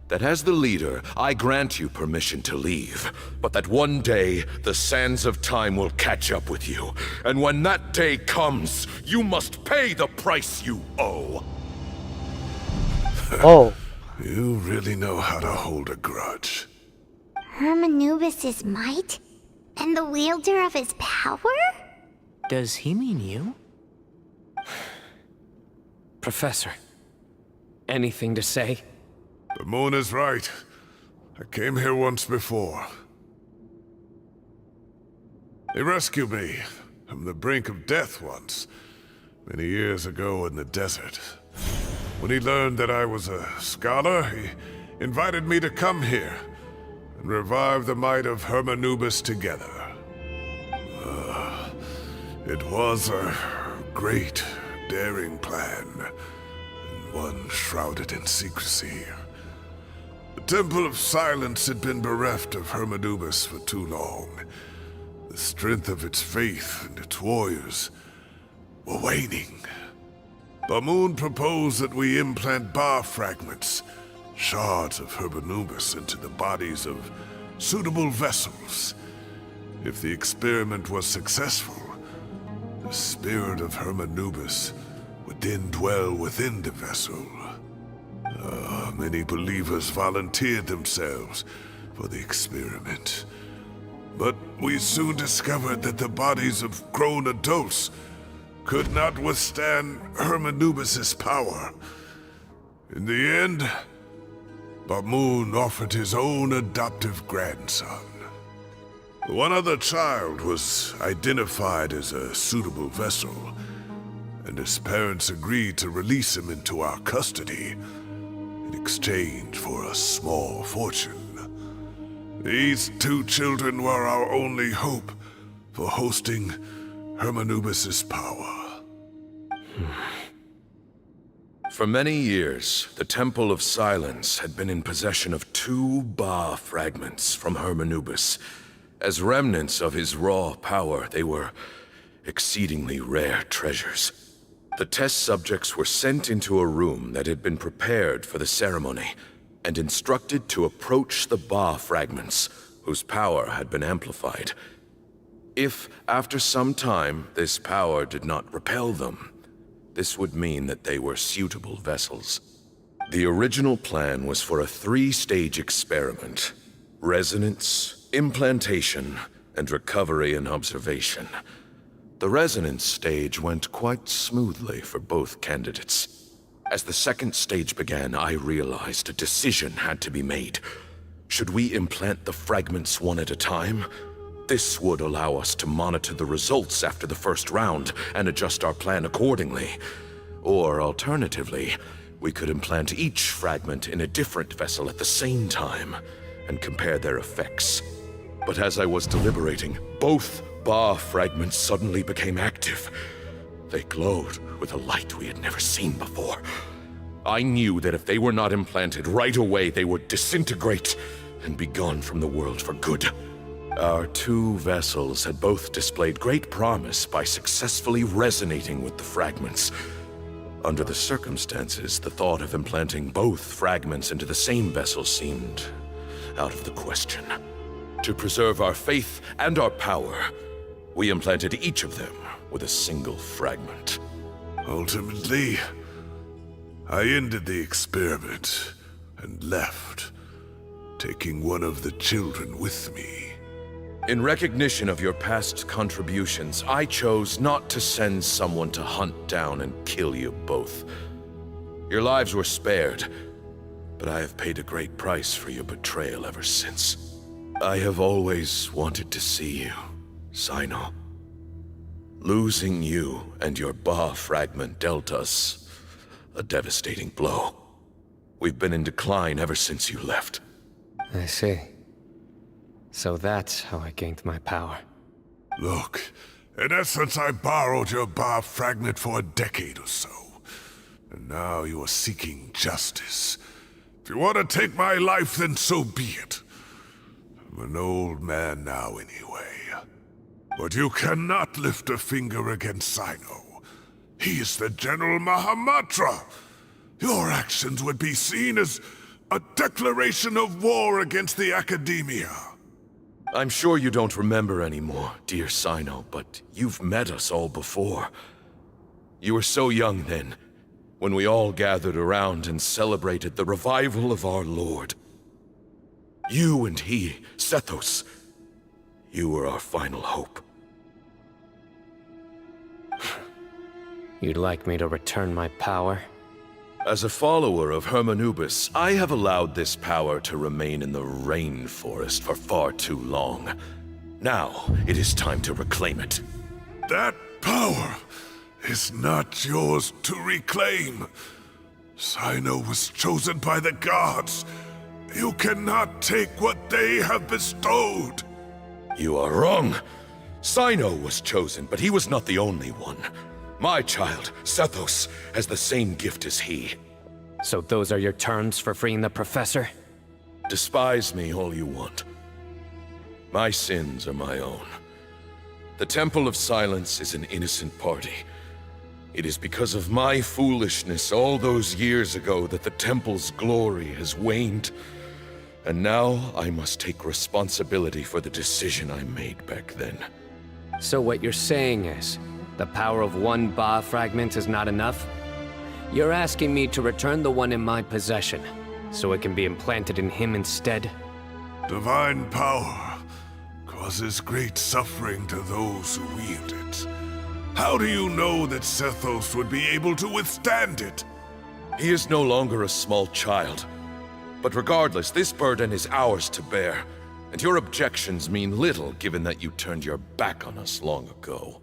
That as the leader, I grant you permission to leave, but that one day, the sands of time will catch up with you. And when that day comes, you must pay the price you owe. Oh. You really know how to hold a grudge. Hermanubis' might? And the wielder of his power? Does he mean you? Professor, anything to say? The moon is right. I came here once before. He rescued me from the brink of death once, many years ago in the desert. When he learned that I was a scholar, he invited me to come here and revive the might of Hermanubis together. It was a great, daring plan, and one shrouded in secrecy. The Temple of Silence had been bereft of Hermanubis for too long. The strength of its faith and its warriors were waning. Bamoon proposed that we implant bar fragments, shards of Hermanubis, into the bodies of suitable vessels. If the experiment was successful, the spirit of Hermanubis would then dwell within the vessel. Many believers volunteered themselves for the experiment. But we soon discovered that the bodies of grown adults could not withstand Hermanubis' power. In the end, Bamoon offered his own adoptive grandson. One other child was identified as a suitable vessel, and his parents agreed to release him into our custody in exchange for a small fortune. These two children were our only hope for hosting Hermanubis' power. For many years, the Temple of Silence had been in possession of 2 Ba fragments from Hermanubis. As remnants of his raw power, they were exceedingly rare treasures. The test subjects were sent into a room that had been prepared for the ceremony, and instructed to approach the Ba fragments, whose power had been amplified. If, after some time, this power did not repel them, this would mean that they were suitable vessels. The original plan was for a 3-stage experiment: resonance, implantation, and recovery and observation. The resonance stage went quite smoothly for both candidates. As the 2nd stage began, I realized a decision had to be made. Should we implant the fragments one at a time? This would allow us to monitor the results after the first round and adjust our plan accordingly. Or alternatively, we could implant each fragment in a different vessel at the same time and compare their effects. But as I was deliberating, both Ba fragments suddenly became active. They glowed with a light we had never seen before. I knew that if they were not implanted right away, they would disintegrate and be gone from the world for good. Our 2 vessels had both displayed great promise by successfully resonating with the fragments. Under the circumstances, the thought of implanting both fragments into the same vessel seemed out of the question. To preserve our faith and our power, we implanted each of them with a single fragment. Ultimately, I ended the experiment and left, taking one of the children with me. In recognition of your past contributions, I chose not to send someone to hunt down and kill you both. Your lives were spared, but I have paid a great price for your betrayal ever since. I have always wanted to see you, Sino. Losing you and your Ba fragment dealt us a devastating blow. We've been in decline ever since you left. I see. So that's how I gained my power. Look, in essence, I borrowed your Ba fragment for a decade or so. And now you are seeking justice. If you want to take my life, then so be it. I'm an old man now anyway. But you cannot lift a finger against Sino. He is the General Mahamatra. Your actions would be seen as a declaration of war against the Academia. I'm sure you don't remember anymore, dear Sino, but you've met us all before. You were so young then, when we all gathered around and celebrated the revival of our Lord. You and he, Sethos, you were our final hope. You'd like me to return my power? As a follower of Hermanubis, I have allowed this power to remain in the rainforest for far too long. Now, it is time to reclaim it. That power is not yours to reclaim. Sino was chosen by the gods. You cannot take what they have bestowed. You are wrong. Sino was chosen, but he was not the only one. My child, Sethos, has the same gift as he. So those are your terms for freeing the professor? Despise me all you want. My sins are my own. The Temple of Silence is an innocent party. It is because of my foolishness all those years ago that the Temple's glory has waned. And now I must take responsibility for the decision I made back then. So what you're saying is, the power of one Ba fragment is not enough? You're asking me to return the one in my possession, so it can be implanted in him instead? Divine power causes great suffering to those who wield it. How do you know that Sethos would be able to withstand it? He is no longer a small child. But regardless, this burden is ours to bear, and your objections mean little given that you turned your back on us long ago.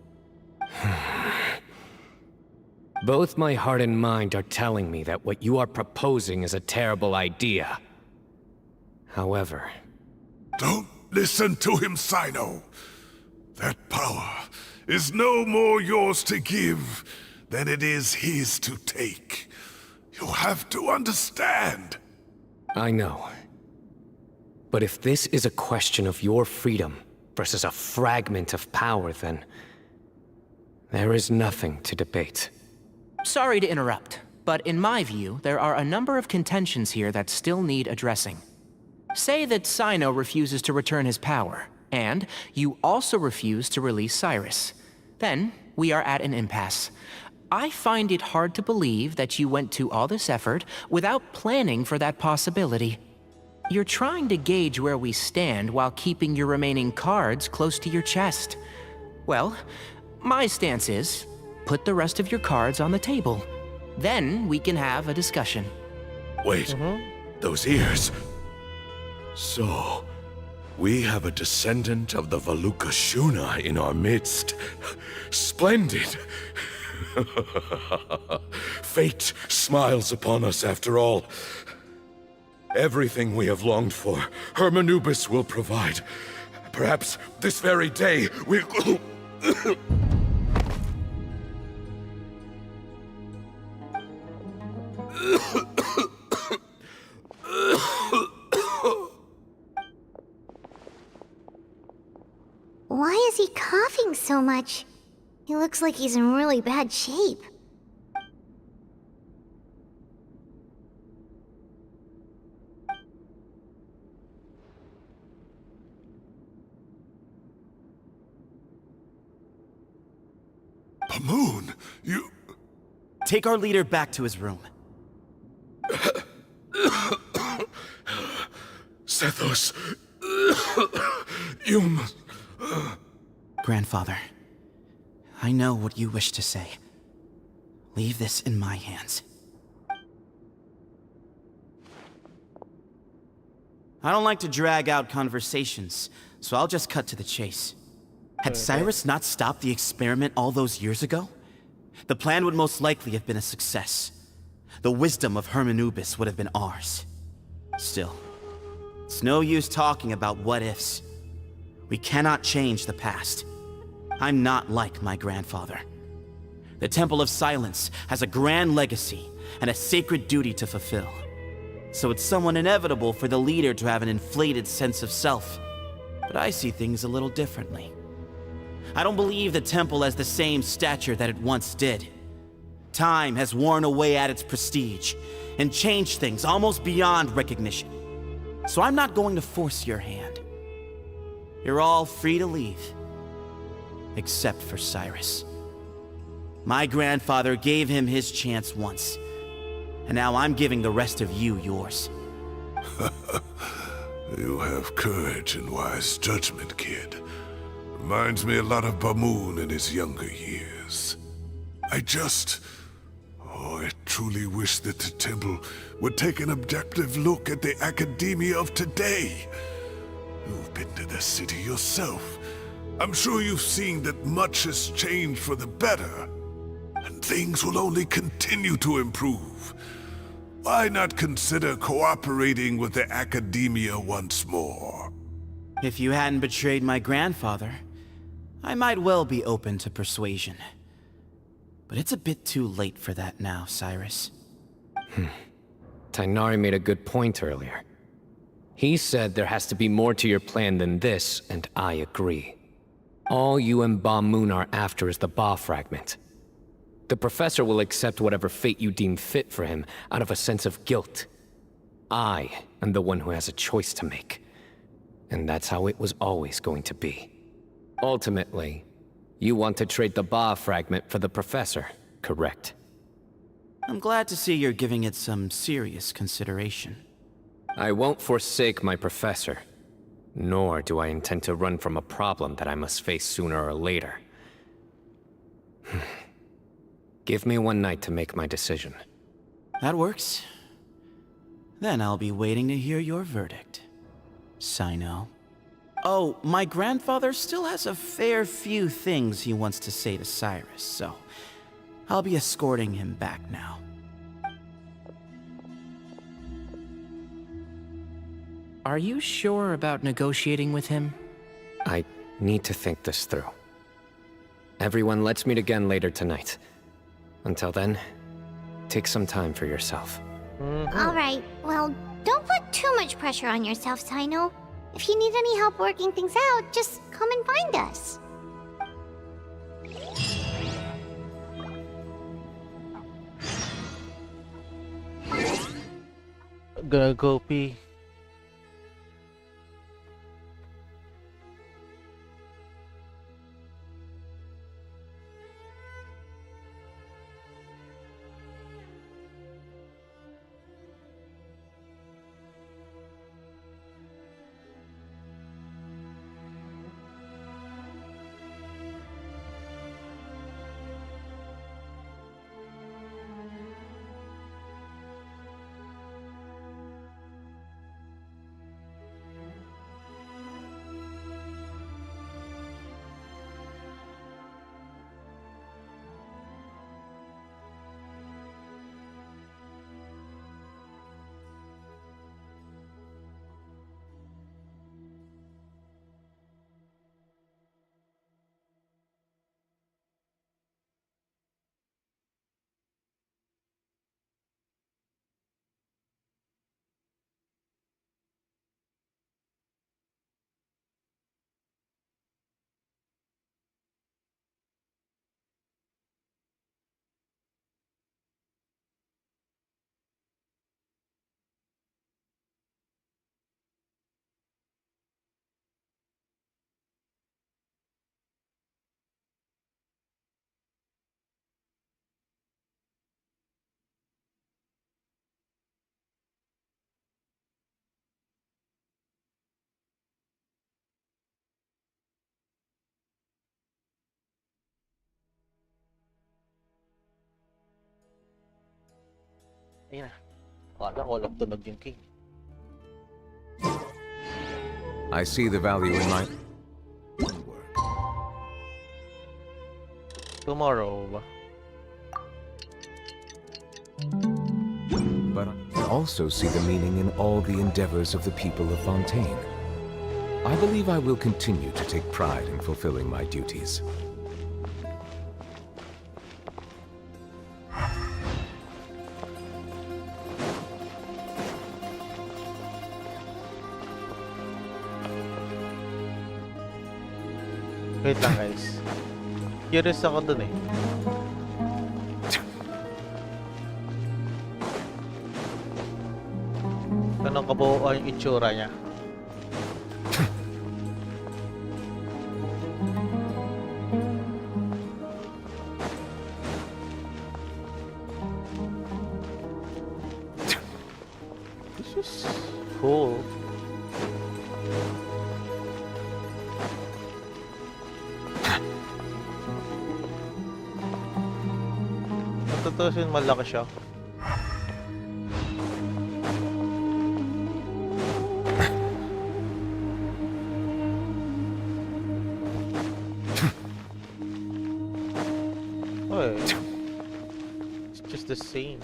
Both my heart and mind are telling me that what you are proposing is a terrible idea. However... Don't listen to him, Sino. That power is no more yours to give than it is his to take. You have to understand. I know. But if this is a question of your freedom versus a fragment of power, then... there is nothing to debate. Sorry to interrupt, but in my view, there are a number of contentions here that still need addressing. Say that Sino refuses to return his power, and you also refuse to release Cyrus. Then, we are at an impasse. I find it hard to believe that you went to all this effort without planning for that possibility. You're trying to gauge where we stand while keeping your remaining cards close to your chest. Well, my stance is, put the rest of your cards on the table. Then we can have a discussion. Wait, those ears... So, we have a descendant of the Valukashuna in our midst. Splendid! Fate smiles upon us after all. Everything we have longed for, Hermanubis will provide. Perhaps this very day we... Why is he coughing so much? He looks like he's in really bad shape. Pamoon, you... Take our leader back to his room. Sethos... you must... Grandfather, I know what you wish to say. Leave this in my hands. I don't like to drag out conversations, so I'll just cut to the chase. Had Cyrus not stopped the experiment all those years ago, the plan would most likely have been a success. The wisdom of Hermanubis would have been ours. Still, it's no use talking about what-ifs. We cannot change the past. I'm not like my grandfather. The Temple of Silence has a grand legacy and a sacred duty to fulfill. So it's somewhat inevitable for the leader to have an inflated sense of self. But I see things a little differently. I don't believe the temple has the same stature that it once did. Time has worn away at its prestige and changed things almost beyond recognition. So I'm not going to force your hand. You're all free to leave. Except for Cyrus. My grandfather gave him his chance once, and now I'm giving the rest of you yours. You have courage and wise judgment, kid. Reminds me a lot of Bamoon in his younger years. I truly wish that the temple would take an objective look at the academia of today. You've been to the city yourself. I'm sure you've seen that much has changed for the better, and things will only continue to improve. Why not consider cooperating with the academia once more? If you hadn't betrayed my grandfather, I might well be open to persuasion. But it's a bit too late for that now, Cyrus. Tainari made a good point earlier. He said there has to be more to your plan than this, and I agree. All you and Ba Moon are after is the Ba fragment. The professor will accept whatever fate you deem fit for him out of a sense of guilt. I am the one who has a choice to make. And that's how it was always going to be. Ultimately, you want to trade the Ba fragment for the professor, correct? I'm glad to see you're giving it some serious consideration. I won't forsake my professor. Nor do I intend to run from a problem that I must face sooner or later. Give me one night to make my decision. That works. Then I'll be waiting to hear your verdict, Sino. Oh, my grandfather still has a fair few things he wants to say to Cyrus, so I'll be escorting him back now. Are you sure about negotiating with him? I need to think this through. Everyone, let's meet again later tonight. Until then, take some time for yourself. Alright, well, don't put too much pressure on yourself, Sino. If you need any help working things out, just come and find us. Gonna go pee. Ayun na. Wala, walang tunog yung king. I see the value in my work. Tomorrow. But I also see the meaning in all the endeavors of the people of Fontaine. I believe I will continue to take pride in fulfilling my duties. Wait lang guys. Curious ako dun eh. Anong kabuuan yung itsura niya? This is cool. Tutusin malaki siya. Oh, it's just the same.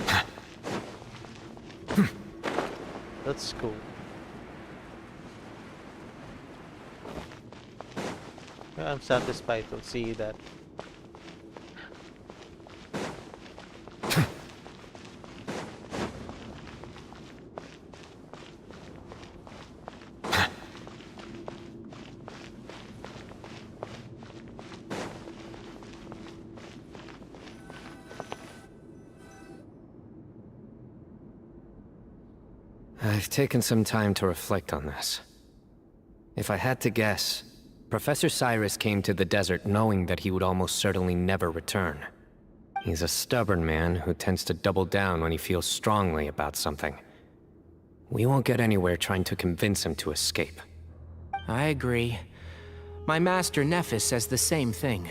That's cool. Yeah, I'm satisfied to see that. I've taken some time to reflect on this. If I had to guess, Professor Cyrus came to the desert knowing that he would almost certainly never return. He's a stubborn man who tends to double down when he feels strongly about something. We won't get anywhere trying to convince him to escape. I agree. My master Nephis says the same thing.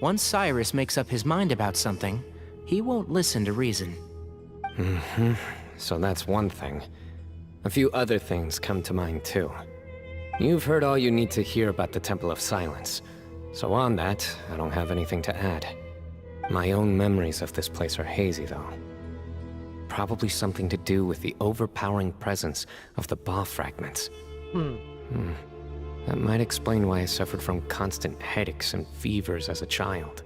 Once Cyrus makes up his mind about something, he won't listen to reason. So that's one thing. A few other things come to mind too. You've heard all you need to hear about the Temple of Silence. So on that, I don't have anything to add. My own memories of this place are hazy though. Probably something to do with the overpowering presence of the Ba fragments. That might explain why I suffered from constant headaches and fevers as a child.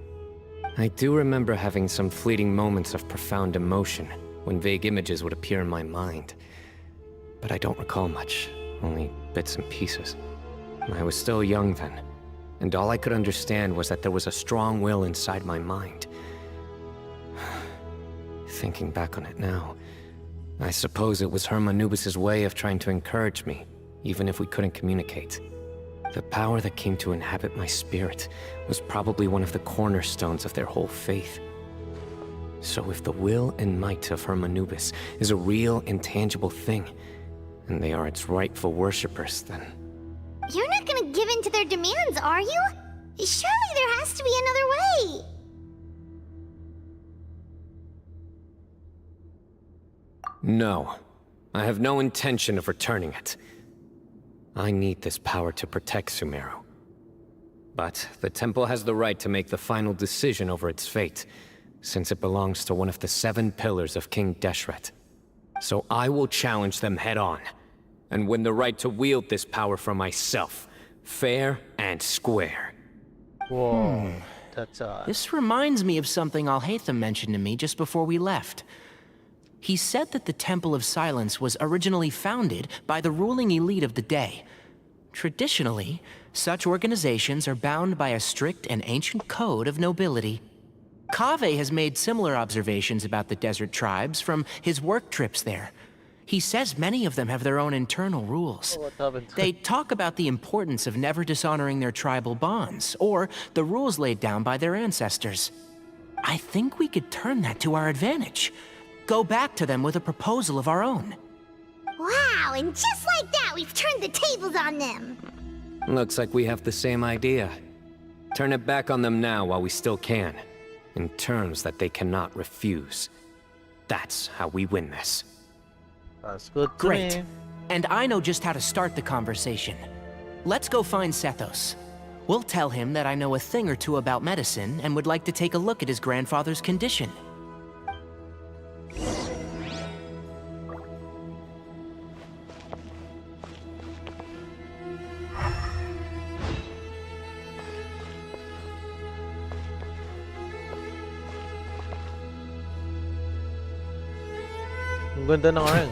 I do remember having some fleeting moments of profound emotion when vague images would appear in my mind. But I don't recall much, only bits and pieces. I was still young then, and all I could understand was that there was a strong will inside my mind. Thinking back on it now, I suppose it was Hermanubis' way of trying to encourage me, even if we couldn't communicate. The power that came to inhabit my spirit was probably one of the cornerstones of their whole faith. So if the will and might of Hermanubis is a real, intangible thing, and they are its rightful worshippers, then... You're not gonna give in to their demands, are you? Surely there has to be another way! No. I have no intention of returning it. I need this power to protect Sumeru. But the temple has the right to make the final decision over its fate, since it belongs to one of the 7 pillars of King Deshret. So I will challenge them head-on, and win the right to wield this power for myself, fair and square. Whoa, that's This reminds me of something Alhaitham mentioned to me just before we left. He said that the Temple of Silence was originally founded by the ruling elite of the day. Traditionally, such organizations are bound by a strict and ancient code of nobility. Kaveh has made similar observations about the desert tribes from his work trips there. He says many of them have their own internal rules. They talk about the importance of never dishonoring their tribal bonds, or the rules laid down by their ancestors. I think we could turn that to our advantage. Go back to them with a proposal of our own. Wow, and just like that, we've turned the tables on them! Looks like we have the same idea. Turn it back on them now while we still can, in terms that they cannot refuse. That's how we win this. That's good. Great. And I know just how to start the conversation. Let's go find Sethos. We'll tell him that I know a thing or two about medicine and would like to take a look at his grandfather's condition. Ang ganda ng ring.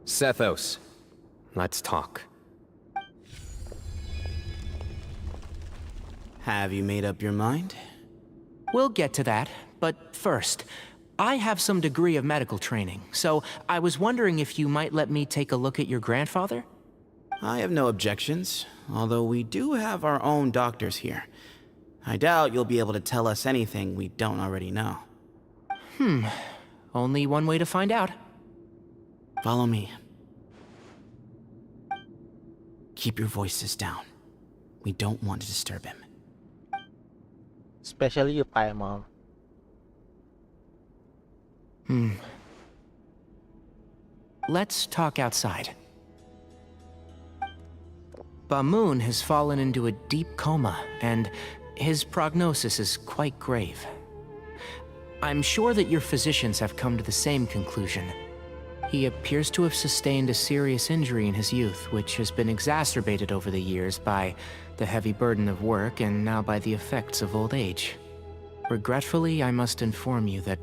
Sethos, let's talk. Have you made up your mind? We'll get to that, but first, I have some degree of medical training, so I was wondering if you might let me take a look at your grandfather? I have no objections, although we do have our own doctors here. I doubt you'll be able to tell us anything we don't already know. Only one way to find out. Follow me. Keep your voices down. We don't want to disturb him. Especially you, Paimon. Let's talk outside. Bamoon has fallen into a deep coma, and his prognosis is quite grave. I'm sure that your physicians have come to the same conclusion. He appears to have sustained a serious injury in his youth, which has been exacerbated over the years by the heavy burden of work and now by the effects of old age. Regretfully, I must inform you that,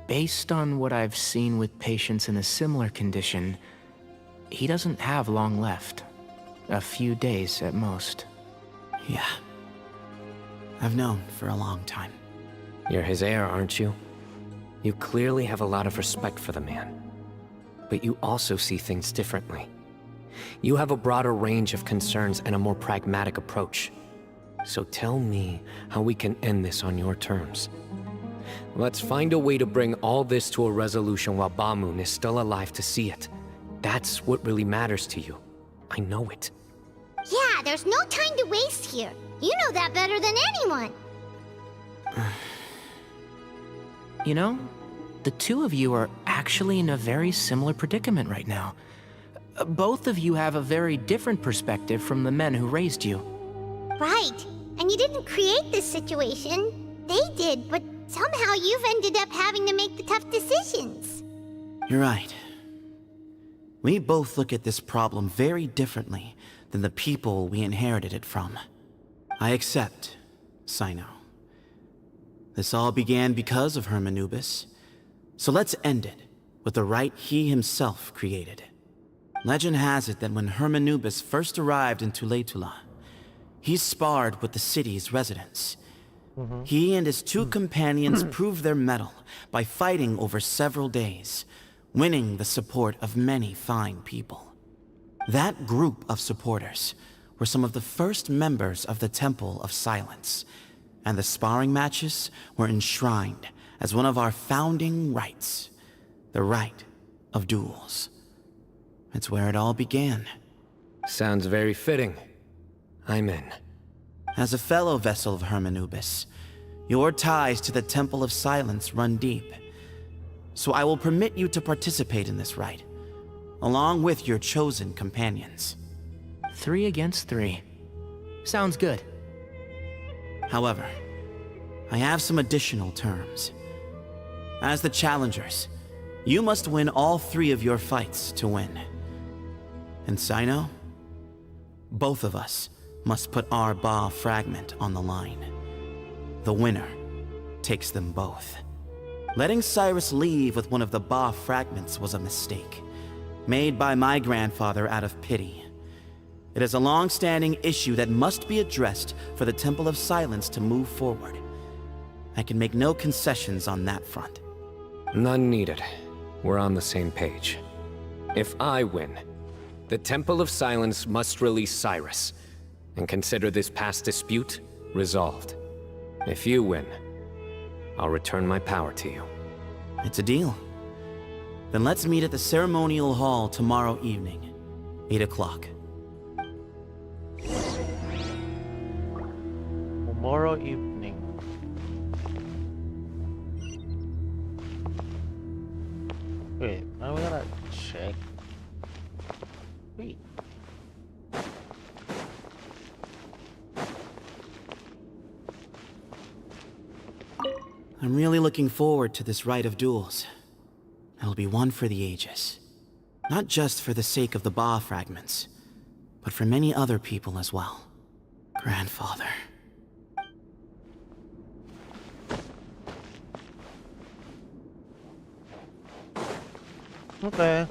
based on what I've seen with patients in a similar condition, he doesn't have long left. A few days at most. Yeah. I've known for a long time. You're his heir, aren't you? You clearly have a lot of respect for the man. But you also see things differently. You have a broader range of concerns and a more pragmatic approach. So tell me how we can end this on your terms. Let's find a way to bring all this to a resolution while Bamoon is still alive to see it. That's what really matters to you. I know it. Yeah, there's no time to waste here. You know that better than anyone. You know, the two of you are actually in a very similar predicament right now. Both of you have a very different perspective from the men who raised you. Right. And you didn't create this situation. They did, but somehow you've ended up having to make the tough decisions. You're right. We both look at this problem very differently than the people we inherited it from. I accept, Cyno. This all began because of Hermanubis. So let's end it with the rite he himself created. Legend has it that when Hermanubis first arrived in Tuletula, he sparred with the city's residents. He and his two companions proved their mettle by fighting over several days, winning the support of many fine people. That group of supporters were some of the first members of the Temple of Silence, and the sparring matches were enshrined as one of our founding rites, the rite of duels. It's where it all began. Sounds very fitting. I'm in. As a fellow vessel of Hermanubis, your ties to the Temple of Silence run deep. So I will permit you to participate in this rite, along with your chosen companions. 3 against 3. Sounds good. However, I have some additional terms. As the challengers, you must win all 3 of your fights to win. And Cyno, both of us must put our Ba fragment on the line. The winner takes them both. Letting Cyrus leave with one of the Ba fragments was a mistake, made by my grandfather out of pity. It is a long-standing issue that must be addressed for the Temple of Silence to move forward. I can make no concessions on that front. None needed. We're on the same page. If I win, the Temple of Silence must release Cyrus, and consider this past dispute resolved. If you win, I'll return my power to you. It's a deal. Then let's meet at the ceremonial hall tomorrow evening, 8 o'clock. Tomorrow evening. Wait, I'm gonna check. Wait. I'm really looking forward to this rite of duels. It'll be one for the ages. Not just for the sake of the Ba fragments, but for many other people as well. Grandfather. Okay.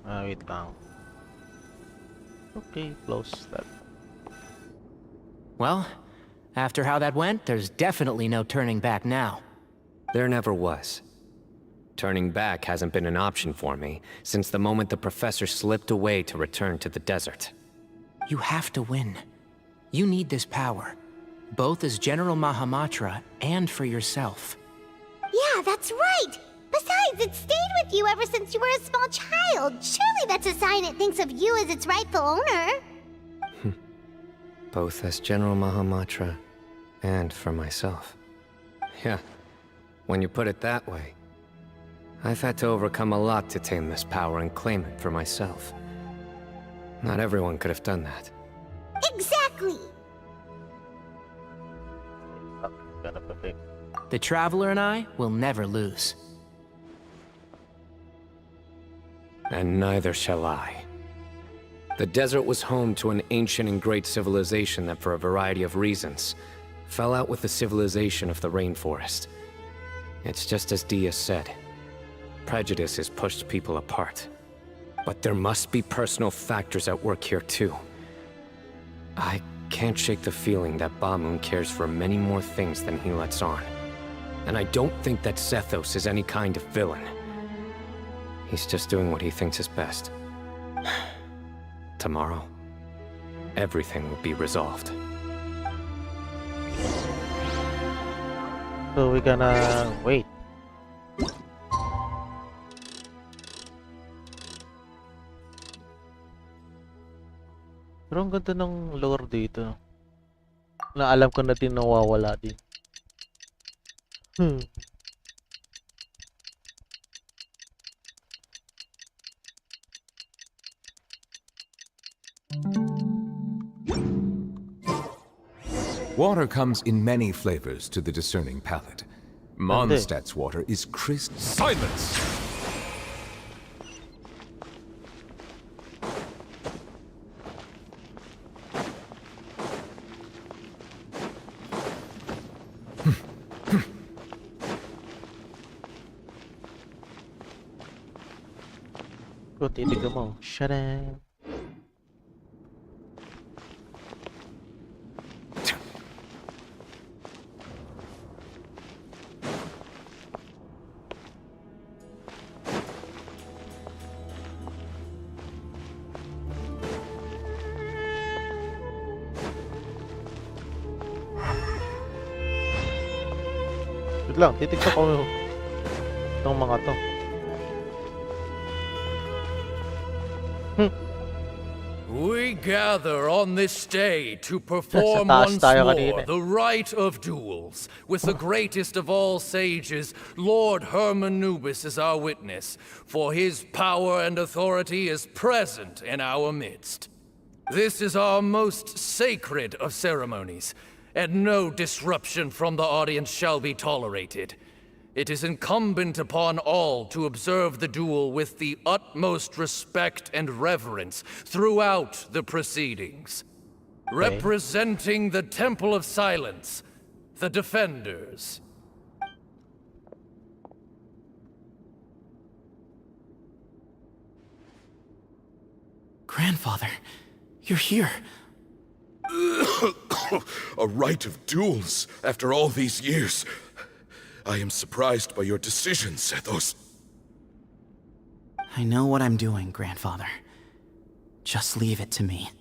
Wait lang. Okay, close that. Well, after how that went, there's definitely no turning back now. There never was. Turning back hasn't been an option for me since the moment the professor slipped away to return to the desert. You have to win. You need this power, both as General Mahamatra and for yourself. Yeah, that's right. Besides, it stayed with you ever since you were a small child. Surely that's a sign it thinks of you as its rightful owner. Both as General Mahamatra and for myself. Yeah, when you put it that way. I've had to overcome a lot to tame this power and claim it for myself. Not everyone could have done that. Exactly. gonna pick. The Traveler and I will never lose. And neither shall I. The desert was home to an ancient and great civilization that, for a variety of reasons, fell out with the civilization of the rainforest. It's just as Dia said. Prejudice has pushed people apart. But there must be personal factors at work here too. I can't shake the feeling that Bamun cares for many more things than he lets on. And I don't think that Zethos is any kind of villain. He's just doing what he thinks is best. Tomorrow, everything will be resolved. So we're gonna wait. Pero ang ganda ng lore dito. Na alam ko na din nawawala din. Water comes in many flavors to the discerning palate. Mondstadt's water is crisp. Silence! Kung titigan mo. Shadang. Wait lang, titignan ko itong mga to. We gather on this day to perform Sa taas once tayo more kanina. the rite of duels, with the greatest of all sages, Lord Hermanubis as our witness, for his power and authority is present in our midst. This is our most sacred of ceremonies, and no disruption from the audience shall be tolerated. It is incumbent upon all to observe the duel with the utmost respect and reverence throughout the proceedings. Representing the Temple of Silence, the Defenders. Grandfather, you're here. A rite of duels after all these years. I am surprised by your decision, Zethos. I know what I'm doing, Grandfather. Just leave it to me.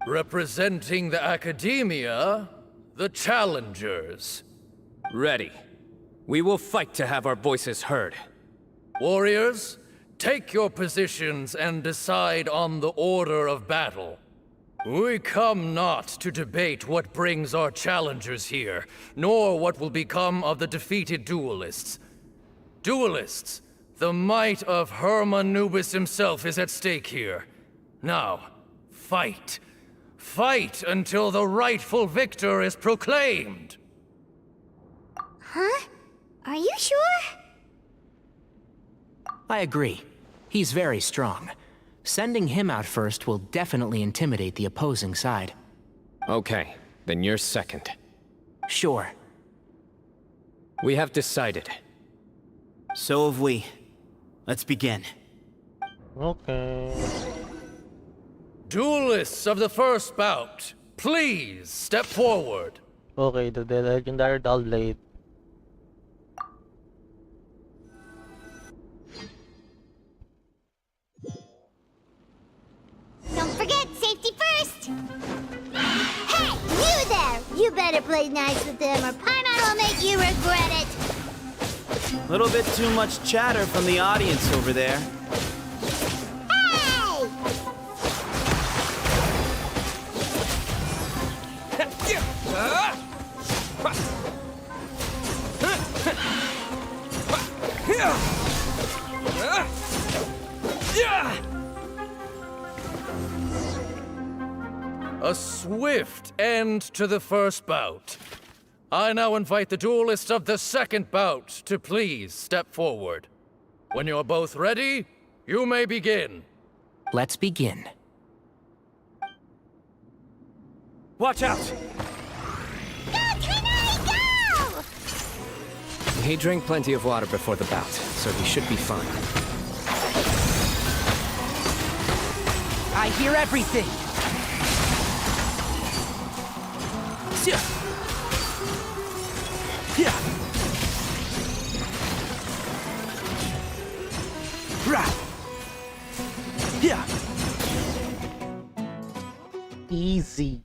Representing the Academia, the Challengers. Ready. We will fight to have our voices heard. Warriors, take your positions and decide on the order of battle. We come not to debate what brings our challengers here, nor what will become of the defeated duelists. Duelists, the might of Hermanubis himself is at stake here. Now, fight. Fight until the rightful victor is proclaimed. Huh? Are you sure? I agree. He's very strong. Sending him out first will definitely intimidate the opposing side. Okay, then you're second. Sure. We have decided. So have we. Let's begin. Okay. Duelists of the first bout, please step forward. Okay, the legendary Dull Blade. Don't forget, safety first! Hey, you there! You better play nice with them or Paimon will make you regret it! A little bit too much chatter from the audience over there. Hey! A swift end to the first bout. I now invite the duelists of the second bout to please step forward. When you're both ready, you may begin. Let's begin. Watch out! He drank plenty of water before the bout, so he should be fine. I hear everything! Easy.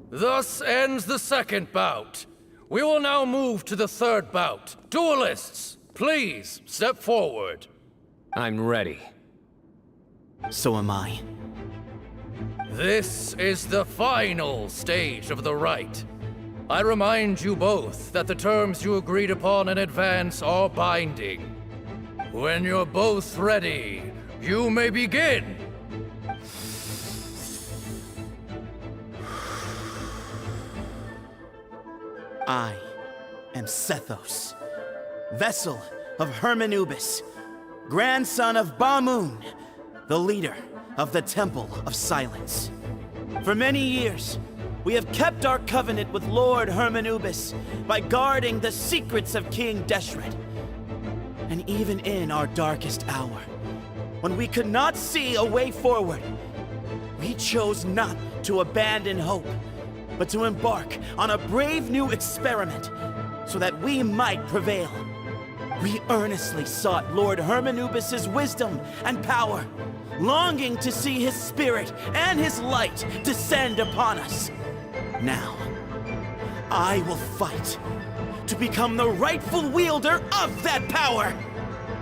Thus ends the second bout. We will now move to the third bout. Duelists, please step forward. I'm ready. So am I. This is the final stage of the rite. I remind you both that the terms you agreed upon in advance are binding. When you're both ready, you may begin. I am Sethos, vessel of Hermanubis, grandson of Bamun, the leader of the Temple of Silence. For many years, we have kept our covenant with Lord Hermanubis by guarding the secrets of King Deshret. And even in our darkest hour, when we could not see a way forward, we chose not to abandon hope, but to embark on a brave new experiment so that we might prevail. We earnestly sought Lord Hermanubis' wisdom and power, longing to see his spirit and his light descend upon us. Now, I will fight to become the rightful wielder of that power!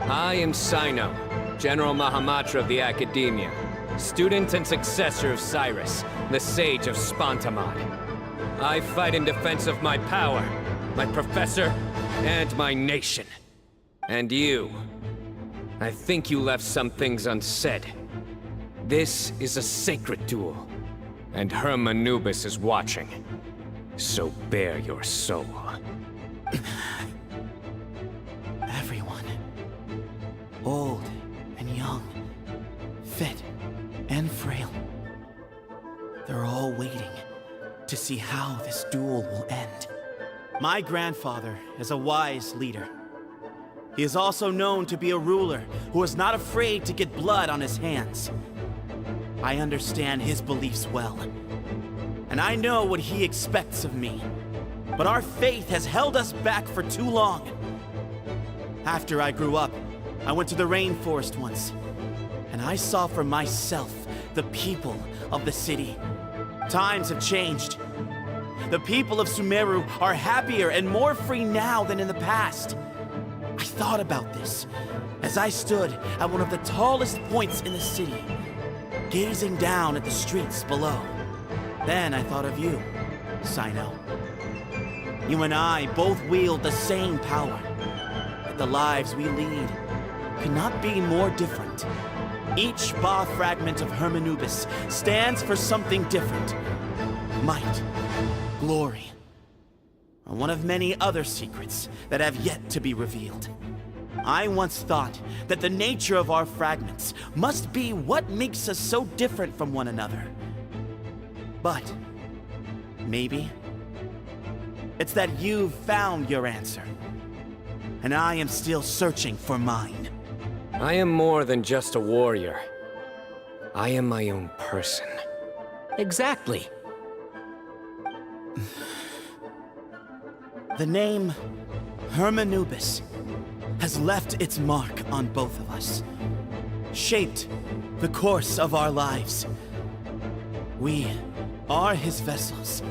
I am Sino, General Mahamatra of the Academia, student and successor of Cyrus, the Sage of Spantamad. I fight in defense of my power, my professor, and my nation. And you. I think you left some things unsaid. This is a sacred duel, and Hermanubis is watching. So bare your soul. Everyone, old and young, fit and frail, they're all waiting to see how this duel will end. My grandfather is a wise leader. He is also known to be a ruler who is not afraid to get blood on his hands. I understand his beliefs well, and I know what he expects of me. But our faith has held us back for too long. After I grew up, I went to the rainforest once, and I saw for myself the people of the city. Times have changed. The people of Sumeru are happier and more free now than in the past. I thought about this as I stood at one of the tallest points in the city, gazing down at the streets below. Then I thought of you, Sino. You and I both wield the same power, but the lives we lead could not be more different. Each Ba fragment of Hermanubis stands for something different. Might, glory, or one of many other secrets that have yet to be revealed. I once thought that the nature of our fragments must be what makes us so different from one another. But maybe it's that you've found your answer, and I am still searching for mine. I am more than just a warrior. I am my own person. Exactly. The name Hermanubis has left its mark on both of us, shaped the course of our lives. We are his vessels,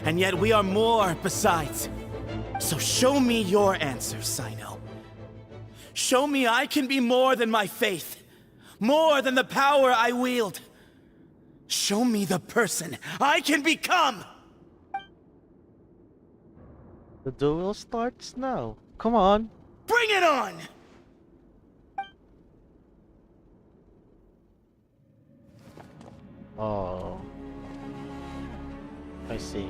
and yet we are more besides. So show me your answer, Sino. Show me I can be more than my faith, more than the power I wield. Show me the person I can become! The duel starts now. Come on. Bring it on! Oh. I see.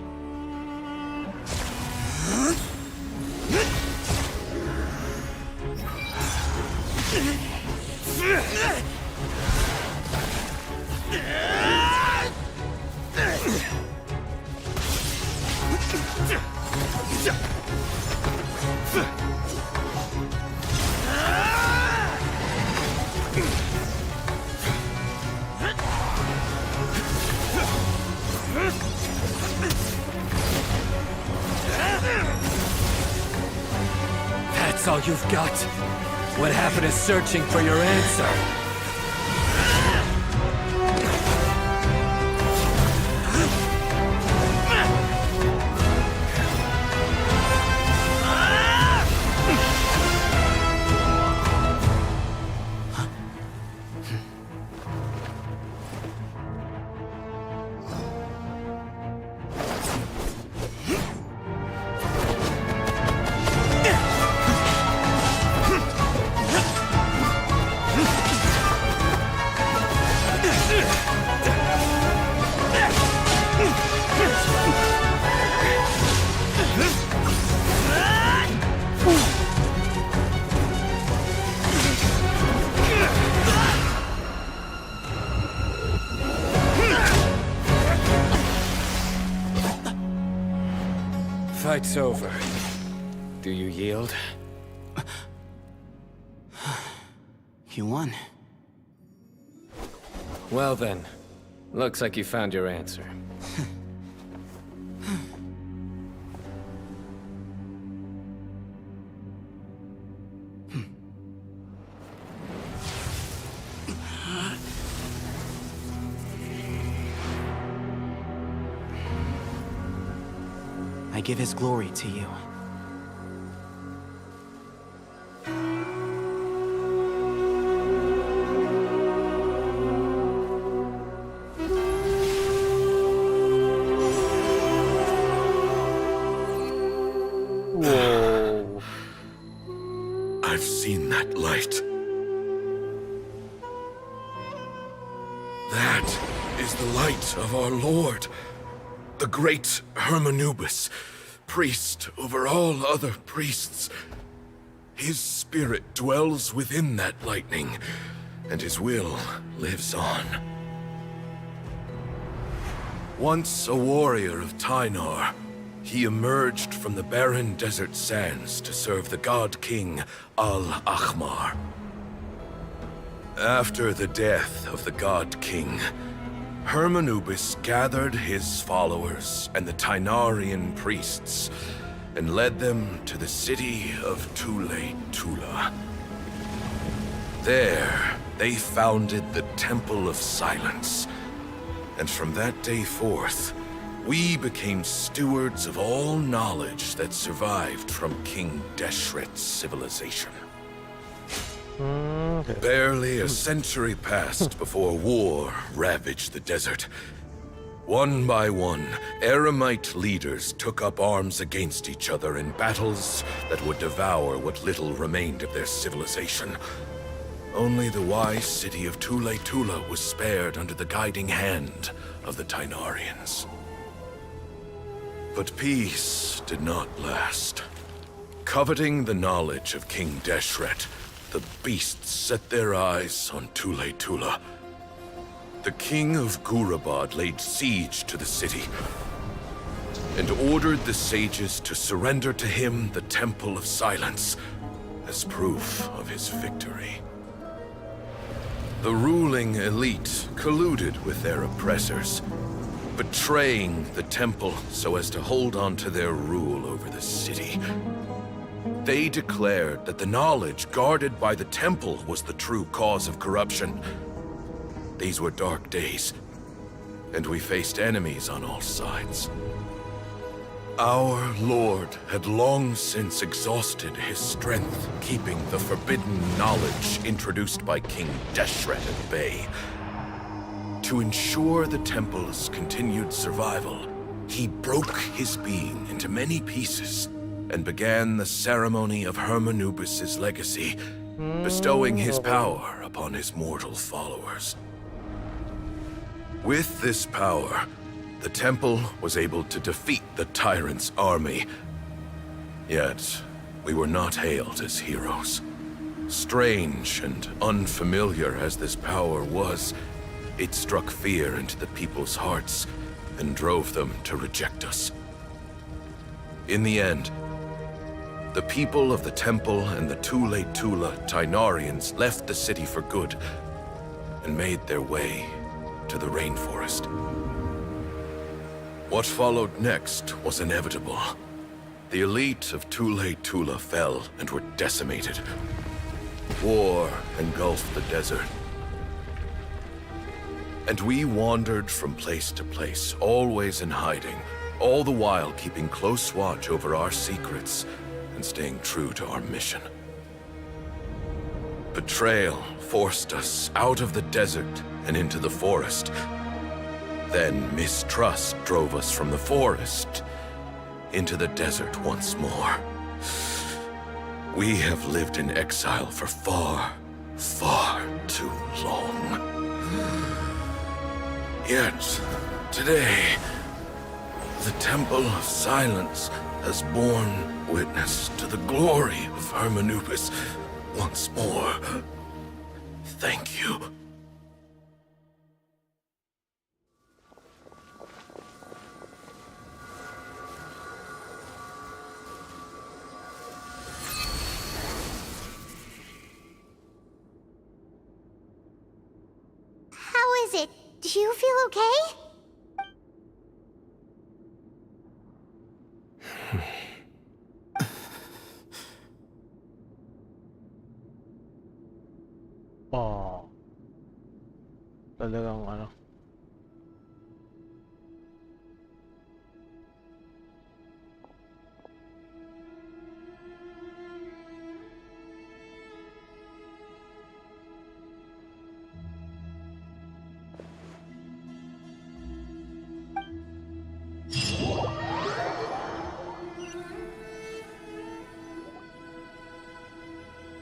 That's all you've got? What happened to searching for your answer? Fight's over. Do you yield? You won. Well then, looks like you found your answer. I give his glory to you. Whoa. I've seen that light. That is the light of our Lord, the great Hermanubis, priest over all other priests. His spirit dwells within that lightning, and his will lives on. Once a warrior of Tynar, he emerged from the barren desert sands to serve the god king Al-Ahmar. After the death of the god king, Hermanubis gathered his followers and the Tynarian priests and led them to the city of Tule-Tula. There, they founded the Temple of Silence, and from that day forth, we became stewards of all knowledge that survived from King Deshret's civilization. Barely a century passed before war ravaged the desert. One by one, Eremite leaders took up arms against each other in battles that would devour what little remained of their civilization. Only the wise city of Tule-Tula was spared under the guiding hand of the Tynarians. But peace did not last. Coveting the knowledge of King Deshret, the beasts set their eyes on Tule-Tula. The king of Gurabad laid siege to the city and ordered the sages to surrender to him the Temple of Silence as proof of his victory. The ruling elite colluded with their oppressors, betraying the temple so as to hold on to their rule over the city. They declared that the knowledge guarded by the temple was the true cause of corruption. These were dark days, and we faced enemies on all sides. Our Lord had long since exhausted his strength, keeping the forbidden knowledge introduced by King Deshret at bay. To ensure the temple's continued survival, he broke his being into many pieces and began the ceremony of Hermanubis' legacy, bestowing his power upon his mortal followers. With this power, the the temple was able to defeat the tyrant's army. Yet, we were not hailed as heroes. Strange and unfamiliar as this power was, it struck fear into the people's hearts and drove them to reject us. In the end, the people of the temple and the Tule Tula Tainarians left the city for good and made their way to the rainforest. What followed next was inevitable. The elite of Tule Tula fell and were decimated. War engulfed the desert. And we wandered from place to place, always in hiding, all the while keeping close watch over our secrets and staying true to our mission. Betrayal forced us out of the desert and into the forest. Then mistrust drove us from the forest into the desert once more. We have lived in exile for far, far too long. Yet, today, the Temple of Silence has borne witness to the glory of Hermanubis once more. Thank you. How is it? Do you feel okay? Oh. Talagang ano.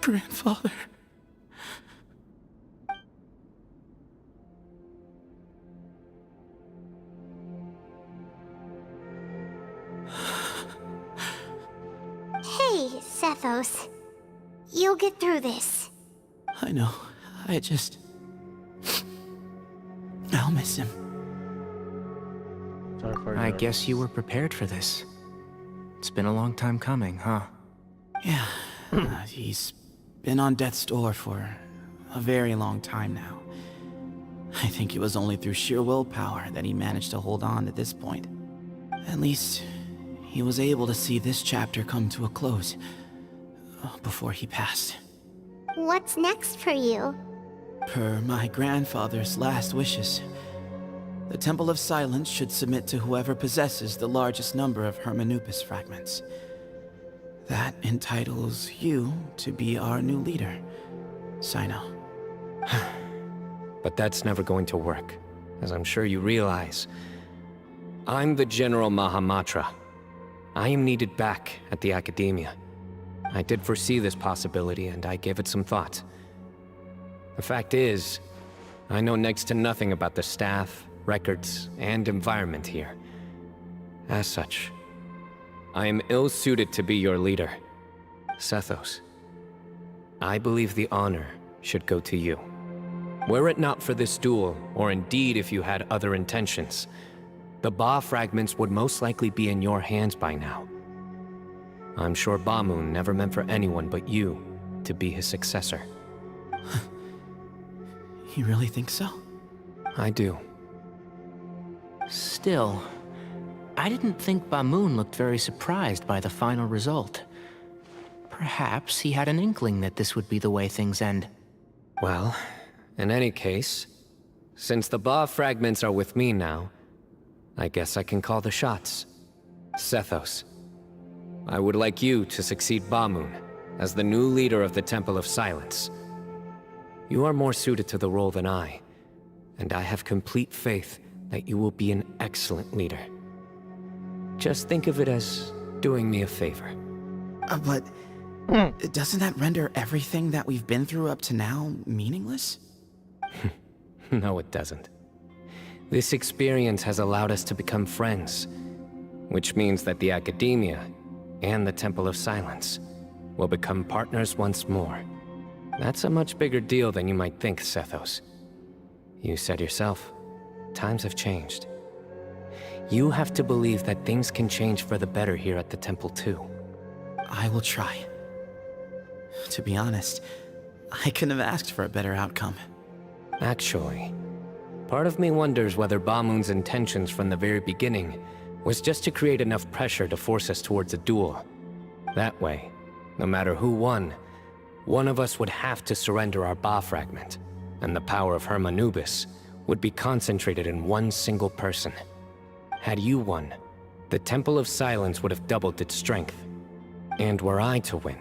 Grandfather. Hey, Sethos. You'll get through this. I know. I'll miss him. Sorry for I your- guess you were prepared for this. It's been a long time coming, huh? Yeah. He's been on death's door for a very long time now. I think it was only through sheer willpower that he managed to hold on to this point. At least, he was able to see this chapter come to a close before he passed. What's next for you? Per my grandfather's last wishes, the Temple of Silence should submit to whoever possesses the largest number of Hermanubis fragments. That entitles you to be our new leader, Sino. But that's never going to work, as I'm sure you realize. I'm the General Mahamatra. I am needed back at the Academia. I did foresee this possibility, and I gave it some thought. The fact is, I know next to nothing about the staff, records, and environment here. As such, I am ill-suited to be your leader. Sethos, I believe the honor should go to you. Were it not for this duel, or indeed if you had other intentions, the Ba fragments would most likely be in your hands by now. I'm sure Bamun never meant for anyone but you to be his successor. You really think so? I do. Still, I didn't think Bamun looked very surprised by the final result. Perhaps he had an inkling that this would be the way things end. Well, in any case, since the Ba fragments are with me now, I guess I can call the shots. Sethos, I would like you to succeed Bamun as the new leader of the Temple of Silence. You are more suited to the role than I, and I have complete faith that you will be an excellent leader. Just think of it as doing me a favor. But doesn't that render everything that we've been through up to now meaningless? No, it doesn't. This experience has allowed us to become friends, which means that the Academia and the Temple of Silence will become partners once more. That's a much bigger deal than you might think, Sethos. You said yourself, times have changed. You have to believe that things can change for the better here at the Temple too. I will try. To be honest, I couldn't have asked for a better outcome. Actually, part of me wonders whether Bamoon's intentions from the very beginning was just to create enough pressure to force us towards a duel. That way, no matter who won, one of us would have to surrender our Ba fragment, and the power of Hermanubis would be concentrated in one single person. Had you won, the Temple of Silence would have doubled its strength. And were I to win,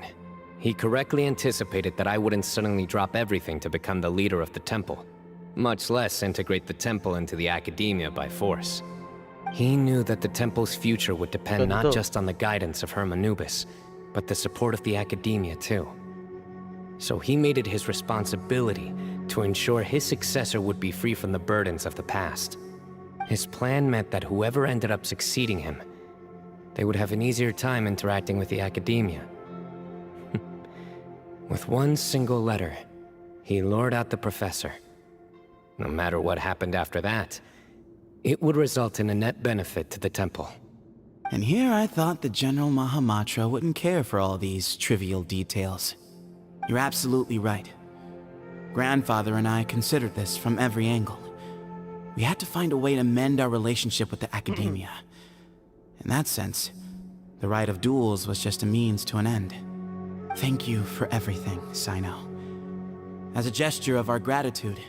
he correctly anticipated that I wouldn't suddenly drop everything to become the leader of the Temple, much less integrate the Temple into the Academia by force. He knew that the Temple's future would depend not just on the guidance of Hermanubis, but the support of the Academia too. So he made it his responsibility to ensure his successor would be free from the burdens of the past. His plan meant that whoever ended up succeeding him, they would have an easier time interacting with the Academia. With one single letter, he lured out the professor. No matter what happened after that, it would result in a net benefit to the Temple. And here I thought the General Mahamatra wouldn't care for all these trivial details. You're absolutely right. Grandfather and I considered this from every angle. We had to find a way to mend our relationship with the Academia. In that sense, the right of duels was just a means to an end. Thank you for everything, Sino. As a gesture of our gratitude,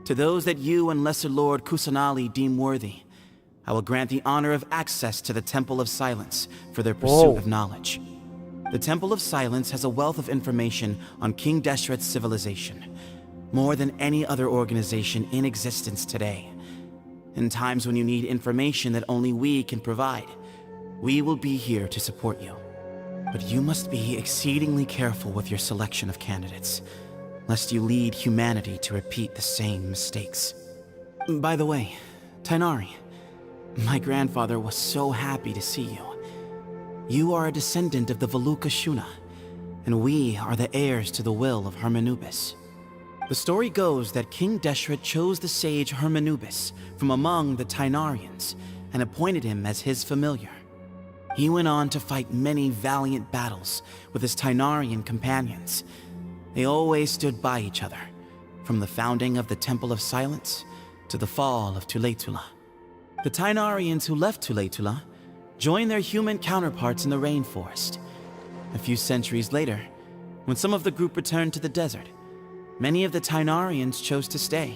to those that you and Lesser Lord Kusanali deem worthy, I will grant the honor of access to the Temple of Silence for their pursuit of knowledge. The Temple of Silence has a wealth of information on King Deshret's civilization, more than any other organization in existence today. In times when you need information that only we can provide, we will be here to support you. But you must be exceedingly careful with your selection of candidates, lest you lead humanity to repeat the same mistakes. By the way, Tainari, my grandfather was so happy to see you. You are a descendant of the Veluca Shuna, and we are the heirs to the will of Hermanubis. The story goes that King Deshret chose the sage Hermanubis from among the Tainarians and appointed him as his familiar. He went on to fight many valiant battles with his Tainarian companions. They always stood by each other, from the founding of the Temple of Silence to the fall of Tuletula. The Tainarians who left Tuletula joined their human counterparts in the rainforest. A few centuries later, when some of the group returned to the desert, many of the Tainarians chose to stay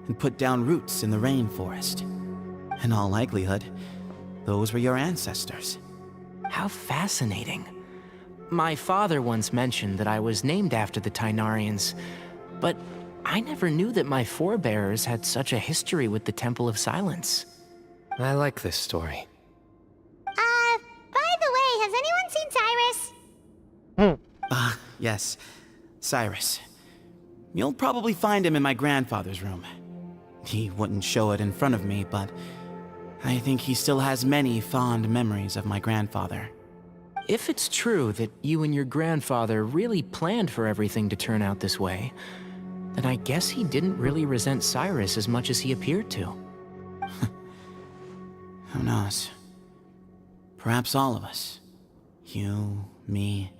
and put down roots in the rainforest. In all likelihood, those were your ancestors. How fascinating. My father once mentioned that I was named after the Tainarians, but I never knew that my forebears had such a history with the Temple of Silence. I like this story. By the way, has anyone seen Cyrus? Yes, Cyrus. You'll probably find him in my grandfather's room. He wouldn't show it in front of me, but I think he still has many fond memories of my grandfather. If it's true that you and your grandfather really planned for everything to turn out this way, then I guess he didn't really resent Cyrus as much as he appeared to. Who knows? Perhaps all of us. You, me,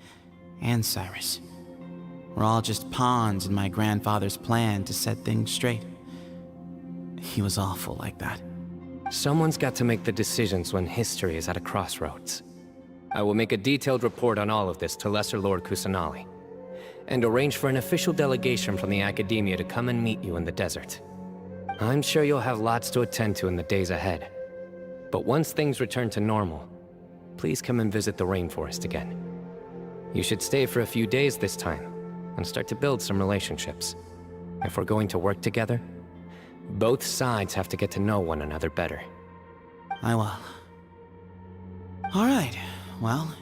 and Cyrus. We're all just pawns in my grandfather's plan to set things straight. He was awful like that. Someone's got to make the decisions when history is at a crossroads. I will make a detailed report on all of this to Lesser Lord Kusanali, and arrange for an official delegation from the Academia to come and meet you in the desert. I'm sure you'll have lots to attend to in the days ahead. But once things return to normal, please come and visit the rainforest again. You should stay for a few days this time, and start to build some relationships. If we're going to work together, both sides have to get to know one another better. I will. All right, well,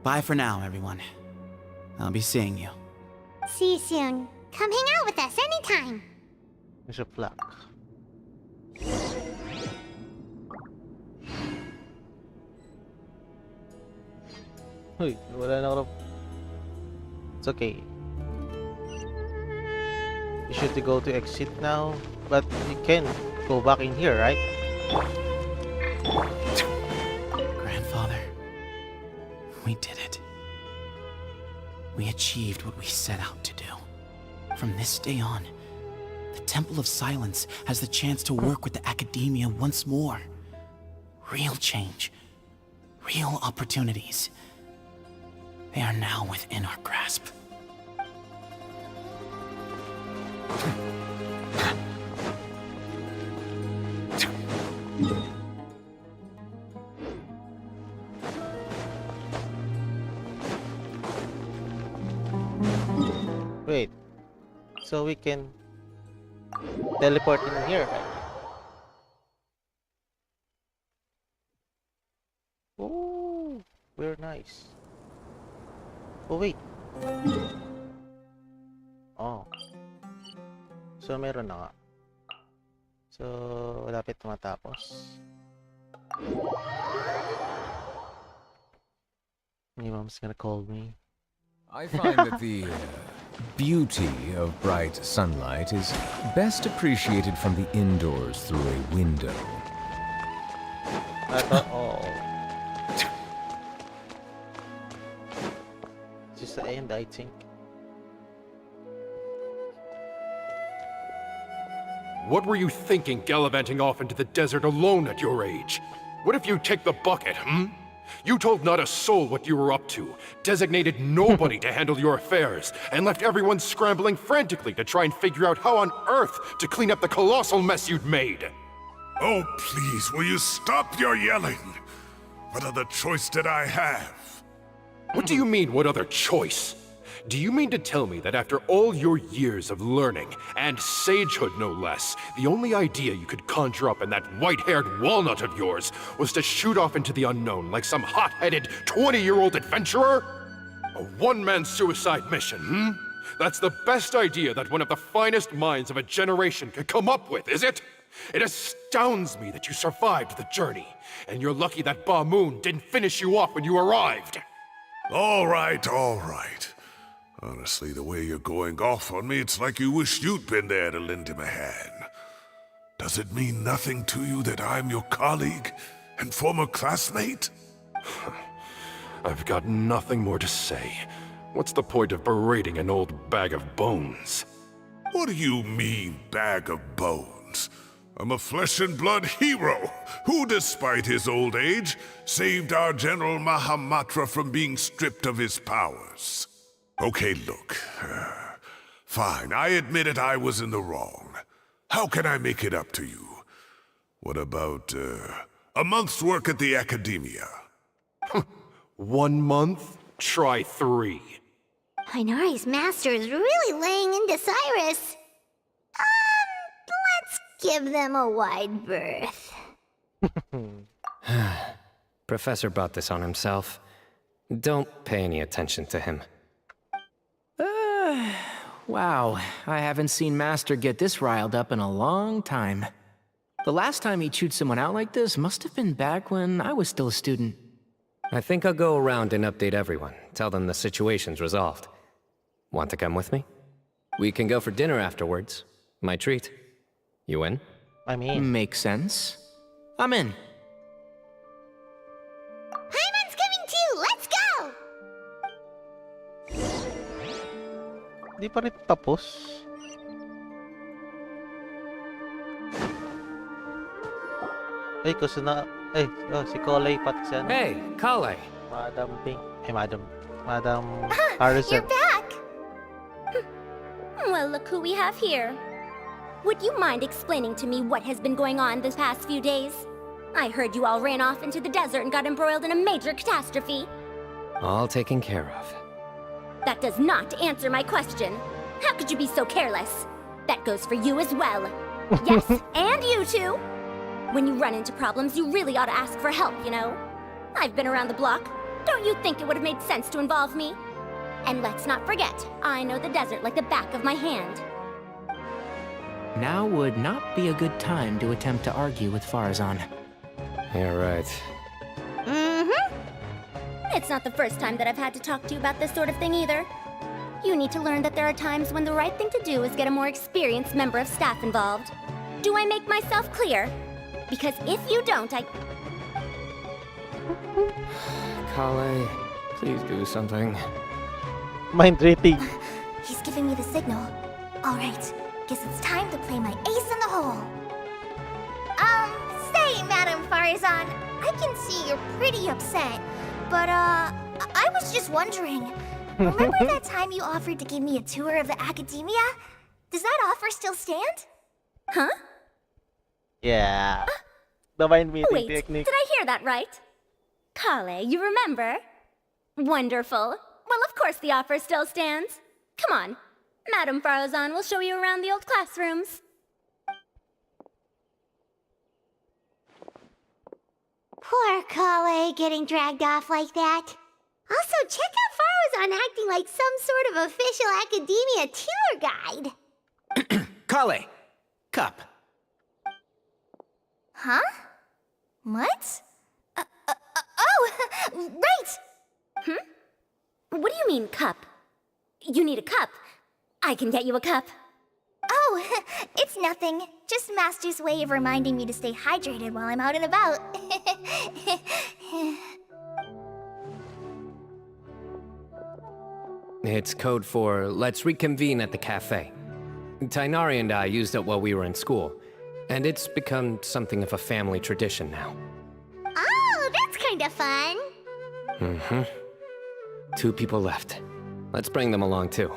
bye for now, everyone. I'll be seeing you. See you soon. Come hang out with us anytime. There's a plaque. Uy, wala na ako. It's okay. You should go to exit now, but you can go back in here, right? Grandfather, we did it. We achieved what we set out to do. From this day on, the Temple of Silence has the chance to work with the Academia once more. Real change. Real opportunities. They are now within our grasp. Wait. So we can teleport in here. Oh, very nice. Oh, wait. Oh. So, meron na nga. So, malapit matapos. My mom's gonna call me. I find that the beauty of bright sunlight is best appreciated from the indoors through a window. I thought, oh. Just the end, I think. What were you thinking gallivanting off into the desert alone at your age? What if you take the bucket, You told not a soul what you were up to, designated nobody to handle your affairs, and left everyone scrambling frantically to try and figure out how on earth to clean up the colossal mess you'd made. Oh, please, will you stop your yelling? What other choice did I have? What do you mean, what other choice? Do you mean to tell me that after all your years of learning, and sagehood no less, the only idea you could conjure up in that white-haired walnut of yours was to shoot off into the unknown like some hot-headed 20-year-old adventurer? A one-man suicide mission, That's the best idea that one of the finest minds of a generation could come up with, is it? It astounds me that you survived the journey, and you're lucky that Ba Moon didn't finish you off when you arrived. All right, all right. Honestly, the way you're going off on me, it's like you wish you'd been there to lend him a hand. Does it mean nothing to you that I'm your colleague and former classmate? I've got nothing more to say. What's the point of berating an old bag of bones? What do you mean, bag of bones? I'm a flesh-and-blood hero who, despite his old age, saved our General Mahamatra from being stripped of his powers. Okay, look. Fine, I admit it, I was in the wrong. How can I make it up to you? What about, a month's work at the Academia? 1 month? Try 3. Inari's master is really laying into Cyrus. Let's give them a wide berth. Professor brought this on himself. Don't pay any attention to him. Wow, I haven't seen Master get this riled up in a long time. The last time he chewed someone out like this must have been back when I was still a student. I think I'll go around and update everyone. Tell them the situation's resolved. Want to come with me? We can go for dinner afterwards. My treat. You in? I'm in. Makes sense. I'm in. Paimon's coming too! Let's go! Di pa rin tapos. Ay, kasi na... Ay, oh, si Coley pati siya. Hey, Coley! Madam Pink. Ay, Madam Harrison. You're back! Well, look who we have here. Would you mind explaining to me what has been going on this past few days? I heard you all ran off into the desert and got embroiled in a major catastrophe. All taken care of. That does not answer my question. How could you be so careless? That goes for you as well. Yes, and you too. When you run into problems, you really ought to ask for help, you know? I've been around the block. Don't you think it would have made sense to involve me? And let's not forget, I know the desert like the back of my hand. Now would not be a good time to attempt to argue with Farazan. You're right. Mm-hmm. It's not the first time that I've had to talk to you about this sort of thing either. You need to learn that there are times when the right thing to do is get a more experienced member of staff involved. Do I make myself clear? Because if you don't, Kale, please do something. Mind reading. He's giving me the signal. Alright, guess it's time to play my ace in the hole. Say, Madame Farazan, I can see you're pretty upset, but, I was just wondering, remember that time you offered to give me a tour of the academia? Does that offer still stand? Huh? Yeah. The mind meeting Wait, technique. did I hear that right? Kale, you remember? Wonderful. Well, of course the offer still stands. Come on. Madame Farazan will show you around the old classrooms. Poor Kale getting dragged off like that. Also, check out Farazan acting like some sort of official academia tour guide. Kale! Cup. Huh? What? Oh, right! What do you mean, cup? You need a cup. I can get you a cup. Oh, it's nothing. Just Master's way of reminding me to stay hydrated while I'm out and about. It's code for let's reconvene at the cafe. Tainari and I used it while we were in school, and it's become something of a family tradition now. Oh, that's kind of fun. Mm-hmm. 2 people left. Let's bring them along too.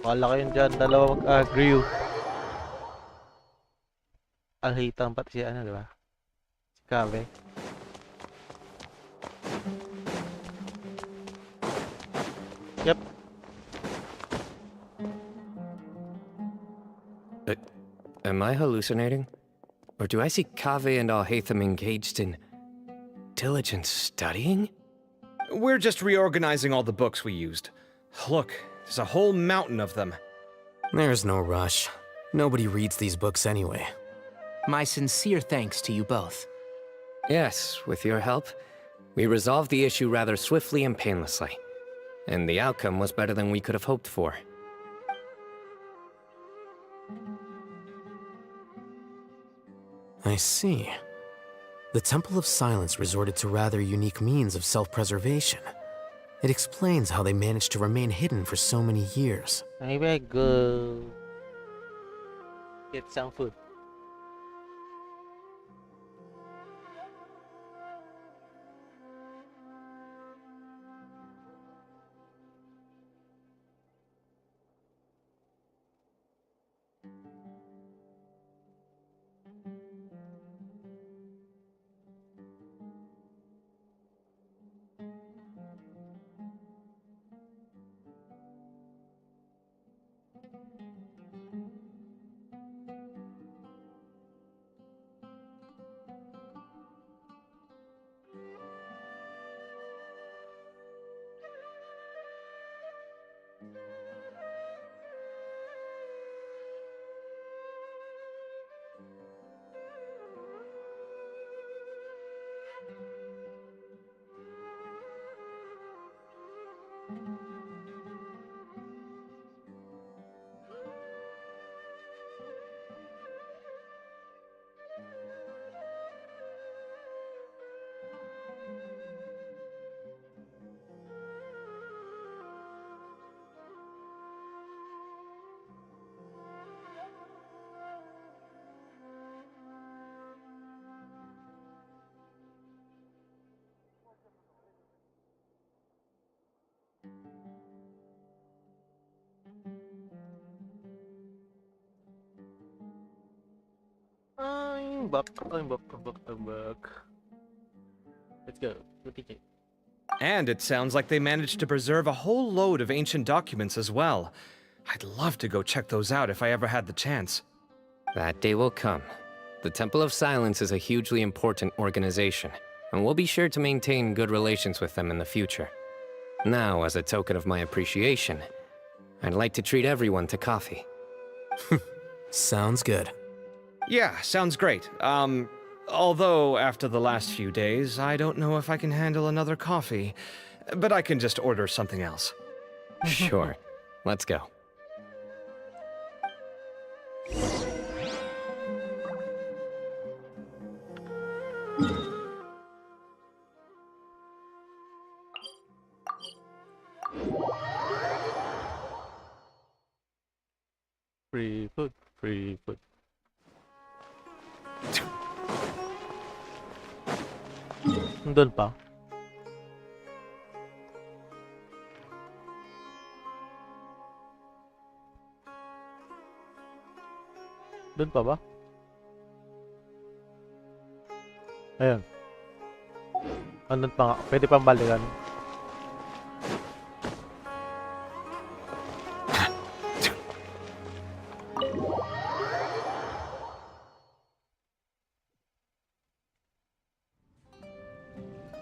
Wala kayong dyan, dalawa mag-agree. Alhitan pati si ano, di ba? Si Kave. Yep. Am I hallucinating? Or do I see Kave and Alhaitham engaged in diligent studying? We're just reorganizing all the books we used. Look, there's a whole mountain of them. There's no rush. Nobody reads these books anyway. My sincere thanks to you both. Yes, with your help, we resolved the issue rather swiftly and painlessly. And the outcome was better than we could have hoped for. I see. The Temple of Silence resorted to rather unique means of self-preservation. It explains how they managed to remain hidden for so many years. Maybe I go get some food. I'm back. Let's go. Go teach it. And it sounds like they managed to preserve a whole load of ancient documents as well. I'd love to go check those out if I ever had the chance. That day will come. The Temple of Silence is a hugely important organization, and we'll be sure to maintain good relations with them in the future. Now, as a token of my appreciation, I'd like to treat everyone to coffee. Sounds good. Yeah, sounds great. Although after the last few days, I don't know if I can handle another coffee. But I can just order something else. Sure. Let's go. Free food, free food. Doon pa. Doon pa ba? Ayun. Andun pa nga. Pwede pang balikan.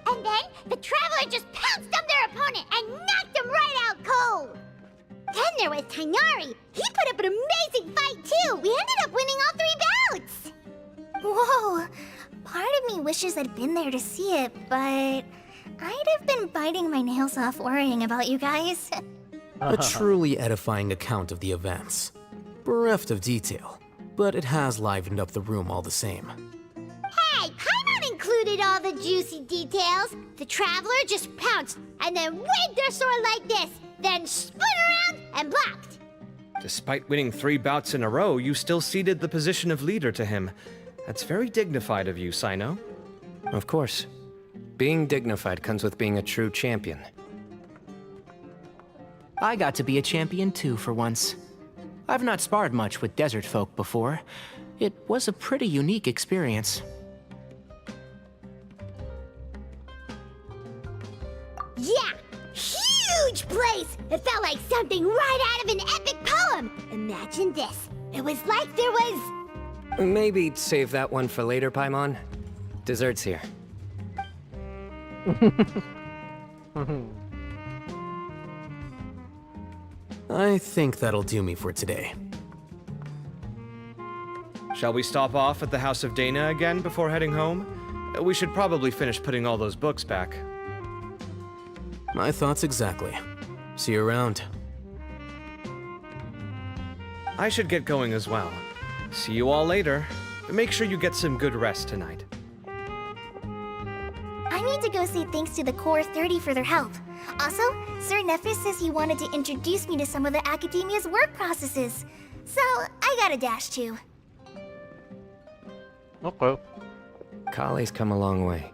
And then, the Traveler just pounced on their opponent and knocked him right out cold! Then there was Tainari. He put up an amazing fight, too! We ended up winning all 3 bouts! Whoa! Part of me wishes I'd been there to see it, but I'd have been biting my nails off worrying about you guys. A truly edifying account of the events. Bereft of detail, but it has livened up the room all the same. Hey, Paimon included all the juicy details. The Traveler just pounced and then waved their sword like this, then spun around and blocked. Despite winning 3 bouts in a row, you still ceded the position of leader to him. That's very dignified of you, Sino. Of course. Being dignified comes with being a true champion. I got to be a champion too for once. I've not sparred much with desert folk before. It was a pretty unique experience. Yeah! Huge place! It felt like something right out of an epic poem! Imagine this. It was like there was... Maybe save that one for later, Paimon. Dessert's here. I think that'll do me for today. Shall we stop off at the House of Dana again before heading home? We should probably finish putting all those books back. My thoughts exactly. See you around. I should get going as well. See you all later. Make sure you get some good rest tonight. I need to go say thanks to the Core 30 for their help. Also, Sir Nephis says he wanted to introduce me to some of the Academia's work processes. So, I gotta dash too. Okay. Kale's come a long way.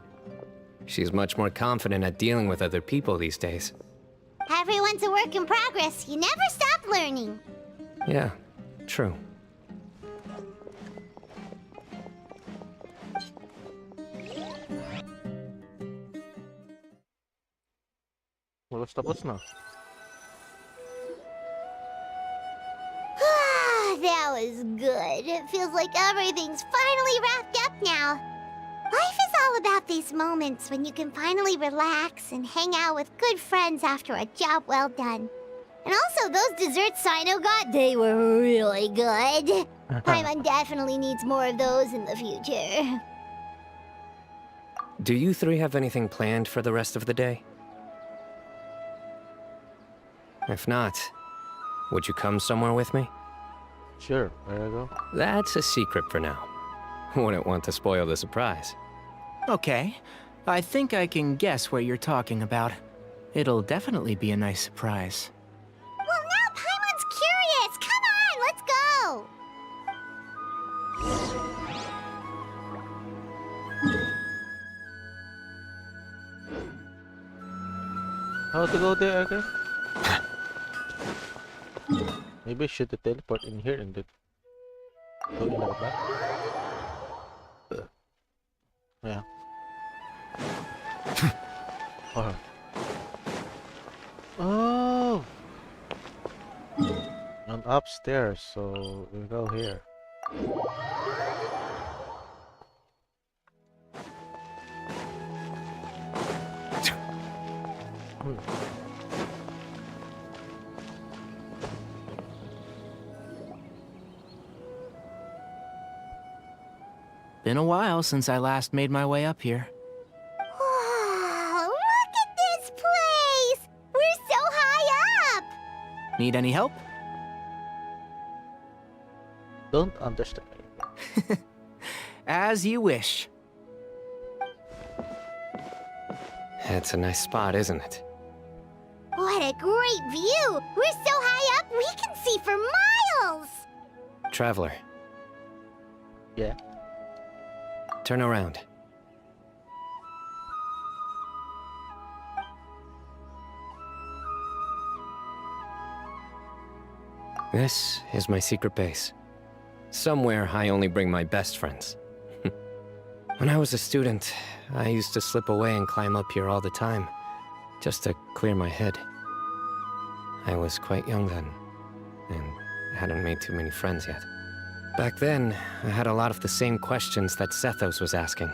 She's much more confident at dealing with other people these days. Everyone's a work in progress. You never stop learning. Yeah, true. Tapos na. That was good. It feels like everything's finally wrapped up now. Life is all about these moments when you can finally relax and hang out with good friends after a job well done. And also, those desserts Sino got, they were really good. Paimon definitely needs more of those in the future. Do you 3 have anything planned for the rest of the day? If not, would you come somewhere with me? Sure, there you go. That's a secret for now. Wouldn't want to spoil the surprise. Okay. I think I can guess what you're talking about. It'll definitely be a nice surprise. Well, now Paimon's curious. Come on, let's go. How to go there again? Maybe I should teleport in here and then go in the back. Yeah. Oh. Oh. I'm upstairs, so we go here. been a while since I last made my way up here. Wow, look at this place! We're so high up! Need any help? Don't understand. As you wish. It's a nice spot, isn't it? What a great view! We're so high up, we can see for miles! Traveler, Yeah. turn around. This is my secret base. Somewhere I only bring my best friends. When I was a student, I used to slip away and climb up here all the time, just to clear my head. I was quite young then, and hadn't made too many friends yet. Back then, I had a lot of the same questions that Sethos was asking.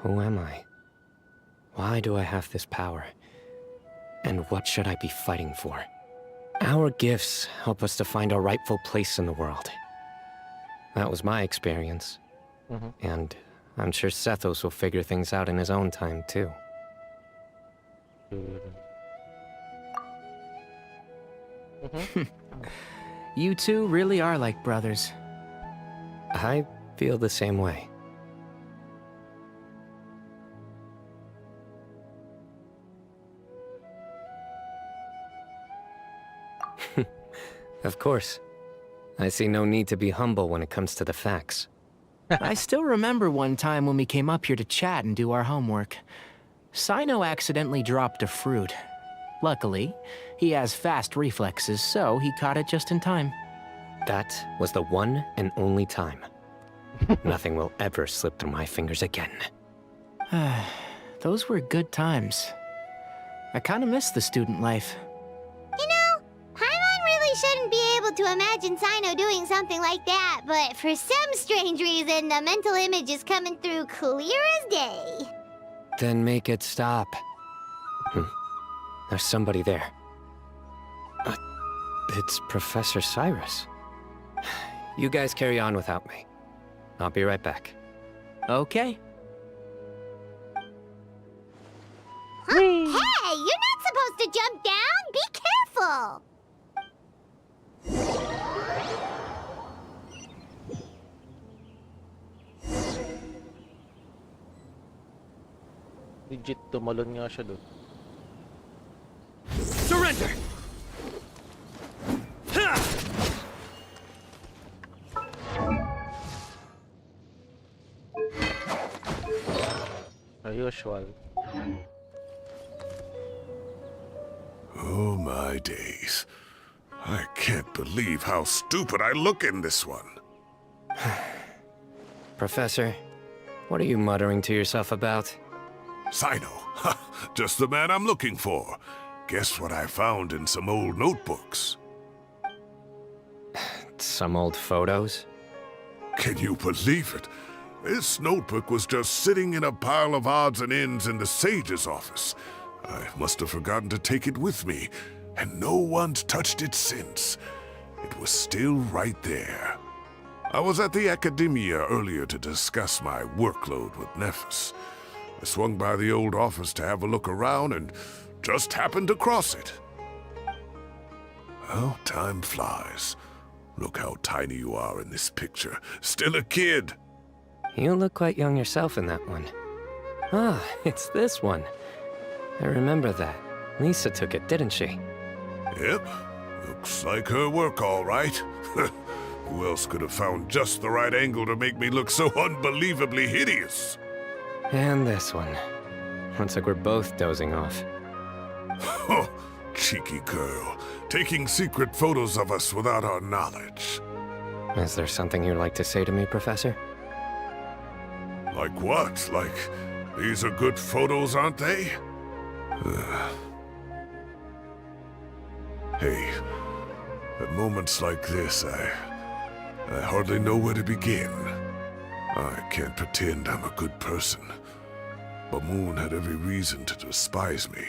Who am I? Why do I have this power? And what should I be fighting for? Our gifts help us to find our rightful place in the world. That was my experience. And I'm sure Sethos will figure things out in his own time, too. You two really are like brothers. I feel the same way. Of course. I see no need to be humble when it comes to the facts. I still remember one time when we came up here to chat and do our homework. Sino accidentally dropped a fruit. Luckily, he has fast reflexes, so he caught it just in time. That was the one and only time. Nothing will ever slip through my fingers again. Those were good times. I kinda miss the student life. You know, Paimon really shouldn't be able to imagine Sino doing something like that, but for some strange reason, the mental image is coming through clear as day. Then make it stop. There's somebody there. It's Professor Cyrus. You guys carry on without me. I'll be right back. Okay. Huh? Hey, you're not supposed to jump down! Be careful! Legit, tumalon nga siya doon. Surrender! Usual. Oh my days. I can't believe how stupid I look in this one. Professor, what are you muttering to yourself about? Sino. Just the man I'm looking for. Guess what I found in some old notebooks? Some old photos? Can you believe it? This notebook was just sitting in a pile of odds and ends in the sage's office. I must have forgotten to take it with me, and no one's touched it since. It was still right there. I was at the Academia earlier to discuss my workload with Nephis. I swung by the old office to have a look around and just happened to cross it. Well, time flies. Look how tiny you are in this picture. Still a kid. You look quite young yourself in that one. Ah, it's this one. I remember that. Lisa took it, didn't she? Yep. Looks like her work, all right. Who else could have found just the right angle to make me look so unbelievably hideous? And this one. Looks like we're both dozing off. Oh, cheeky girl. Taking secret photos of us without our knowledge. Is there something you'd like to say to me, Professor? Like what? Like, these are good photos, aren't they? Hey, at moments like this, I hardly know where to begin. I can't pretend I'm a good person. Bamoon had every reason to despise me.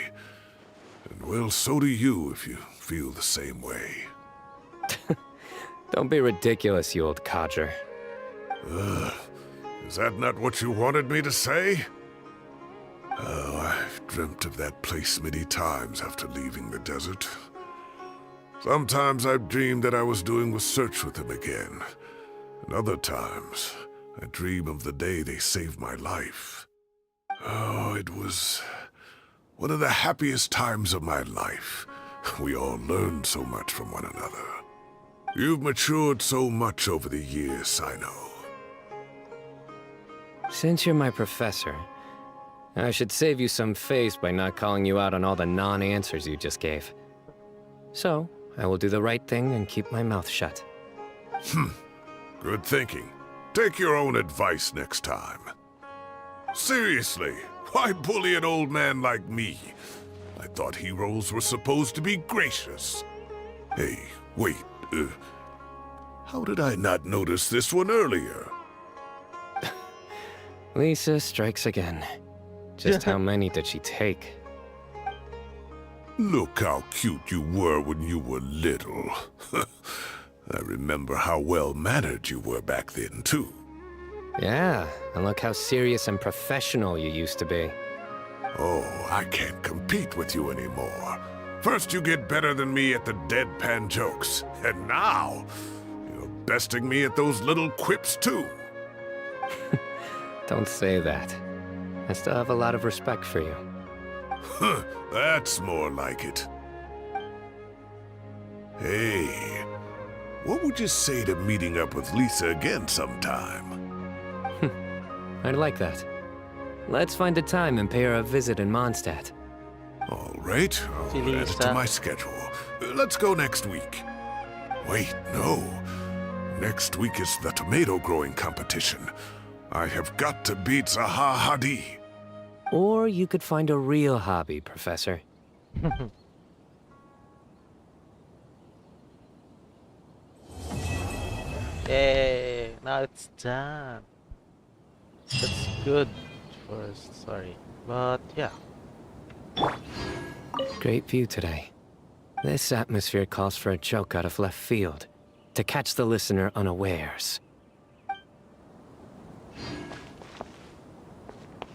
And well, so do you if you feel the same way. Don't be ridiculous, you old codger. Is that not what you wanted me to say? Oh, I've dreamt of that place many times after leaving the desert. Sometimes I've dreamed that I was doing a search with them again. And other times, I dream of the day they saved my life. Oh, it was one of the happiest times of my life. We all learned so much from one another. You've matured so much over the years, I know. Since you're my professor, I should save you some face by not calling you out on all the non-answers you just gave. So, I will do the right thing and keep my mouth shut. Good thinking. Take your own advice next time. Seriously, why bully an old man like me? I thought heroes were supposed to be gracious. Hey, wait, how did I not notice this one earlier? Lisa strikes again. Just how many did she take? Look how cute you were when you were little. I remember how well-mannered you were back then, too. Yeah, and look how serious and professional you used to be. Oh, I can't compete with you anymore. First you get better than me at the deadpan jokes, and now you're besting me at those little quips, too. Don't say that. I still have a lot of respect for you. Huh, that's more like it. Hey, what would you say to meeting up with Lisa again sometime? I'd like that. Let's find a time and pay her a visit in Mondstadt. All right, I'll add it to my schedule. Let's go next week. Wait, no. Next week is the tomato growing competition. I have got to beat Zaha Hadi. Or you could find a real hobby, Professor. Yay! Now it's done. That's good for a story. But yeah. Great view today. This atmosphere calls for a joke out of left field, to catch the listener unawares.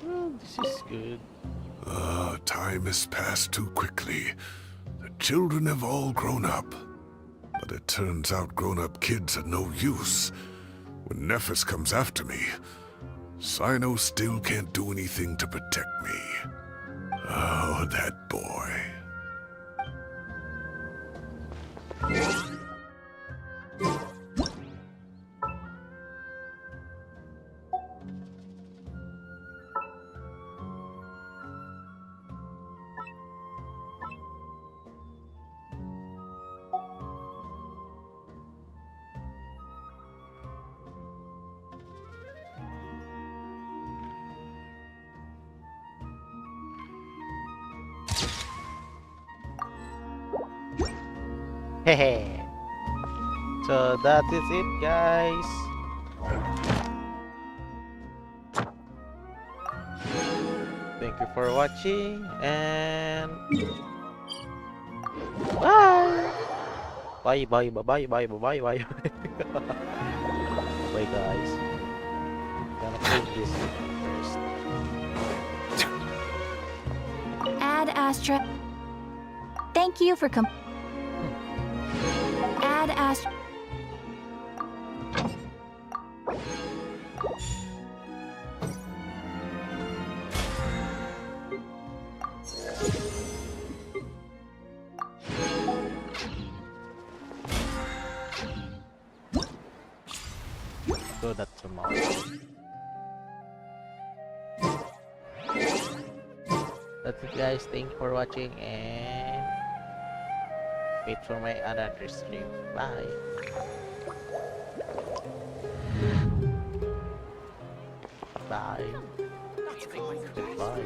Well, this is good. Time has passed too quickly. The children have all grown up. But it turns out grown-up kids are no use. When Nephis comes after me, Cyno still can't do anything to protect me. Oh, that boy. Hehe. So that is it, guys. Thank you for watching and bye. Bye bye bye bye bye bye bye. Bye guys. Gonna close this first. Ad Astra. Thank you for Ad Astra. Do that tomorrow. That's it, guys. Thanks for watching and wait for my another stream. Bye. Bye. Goodbye.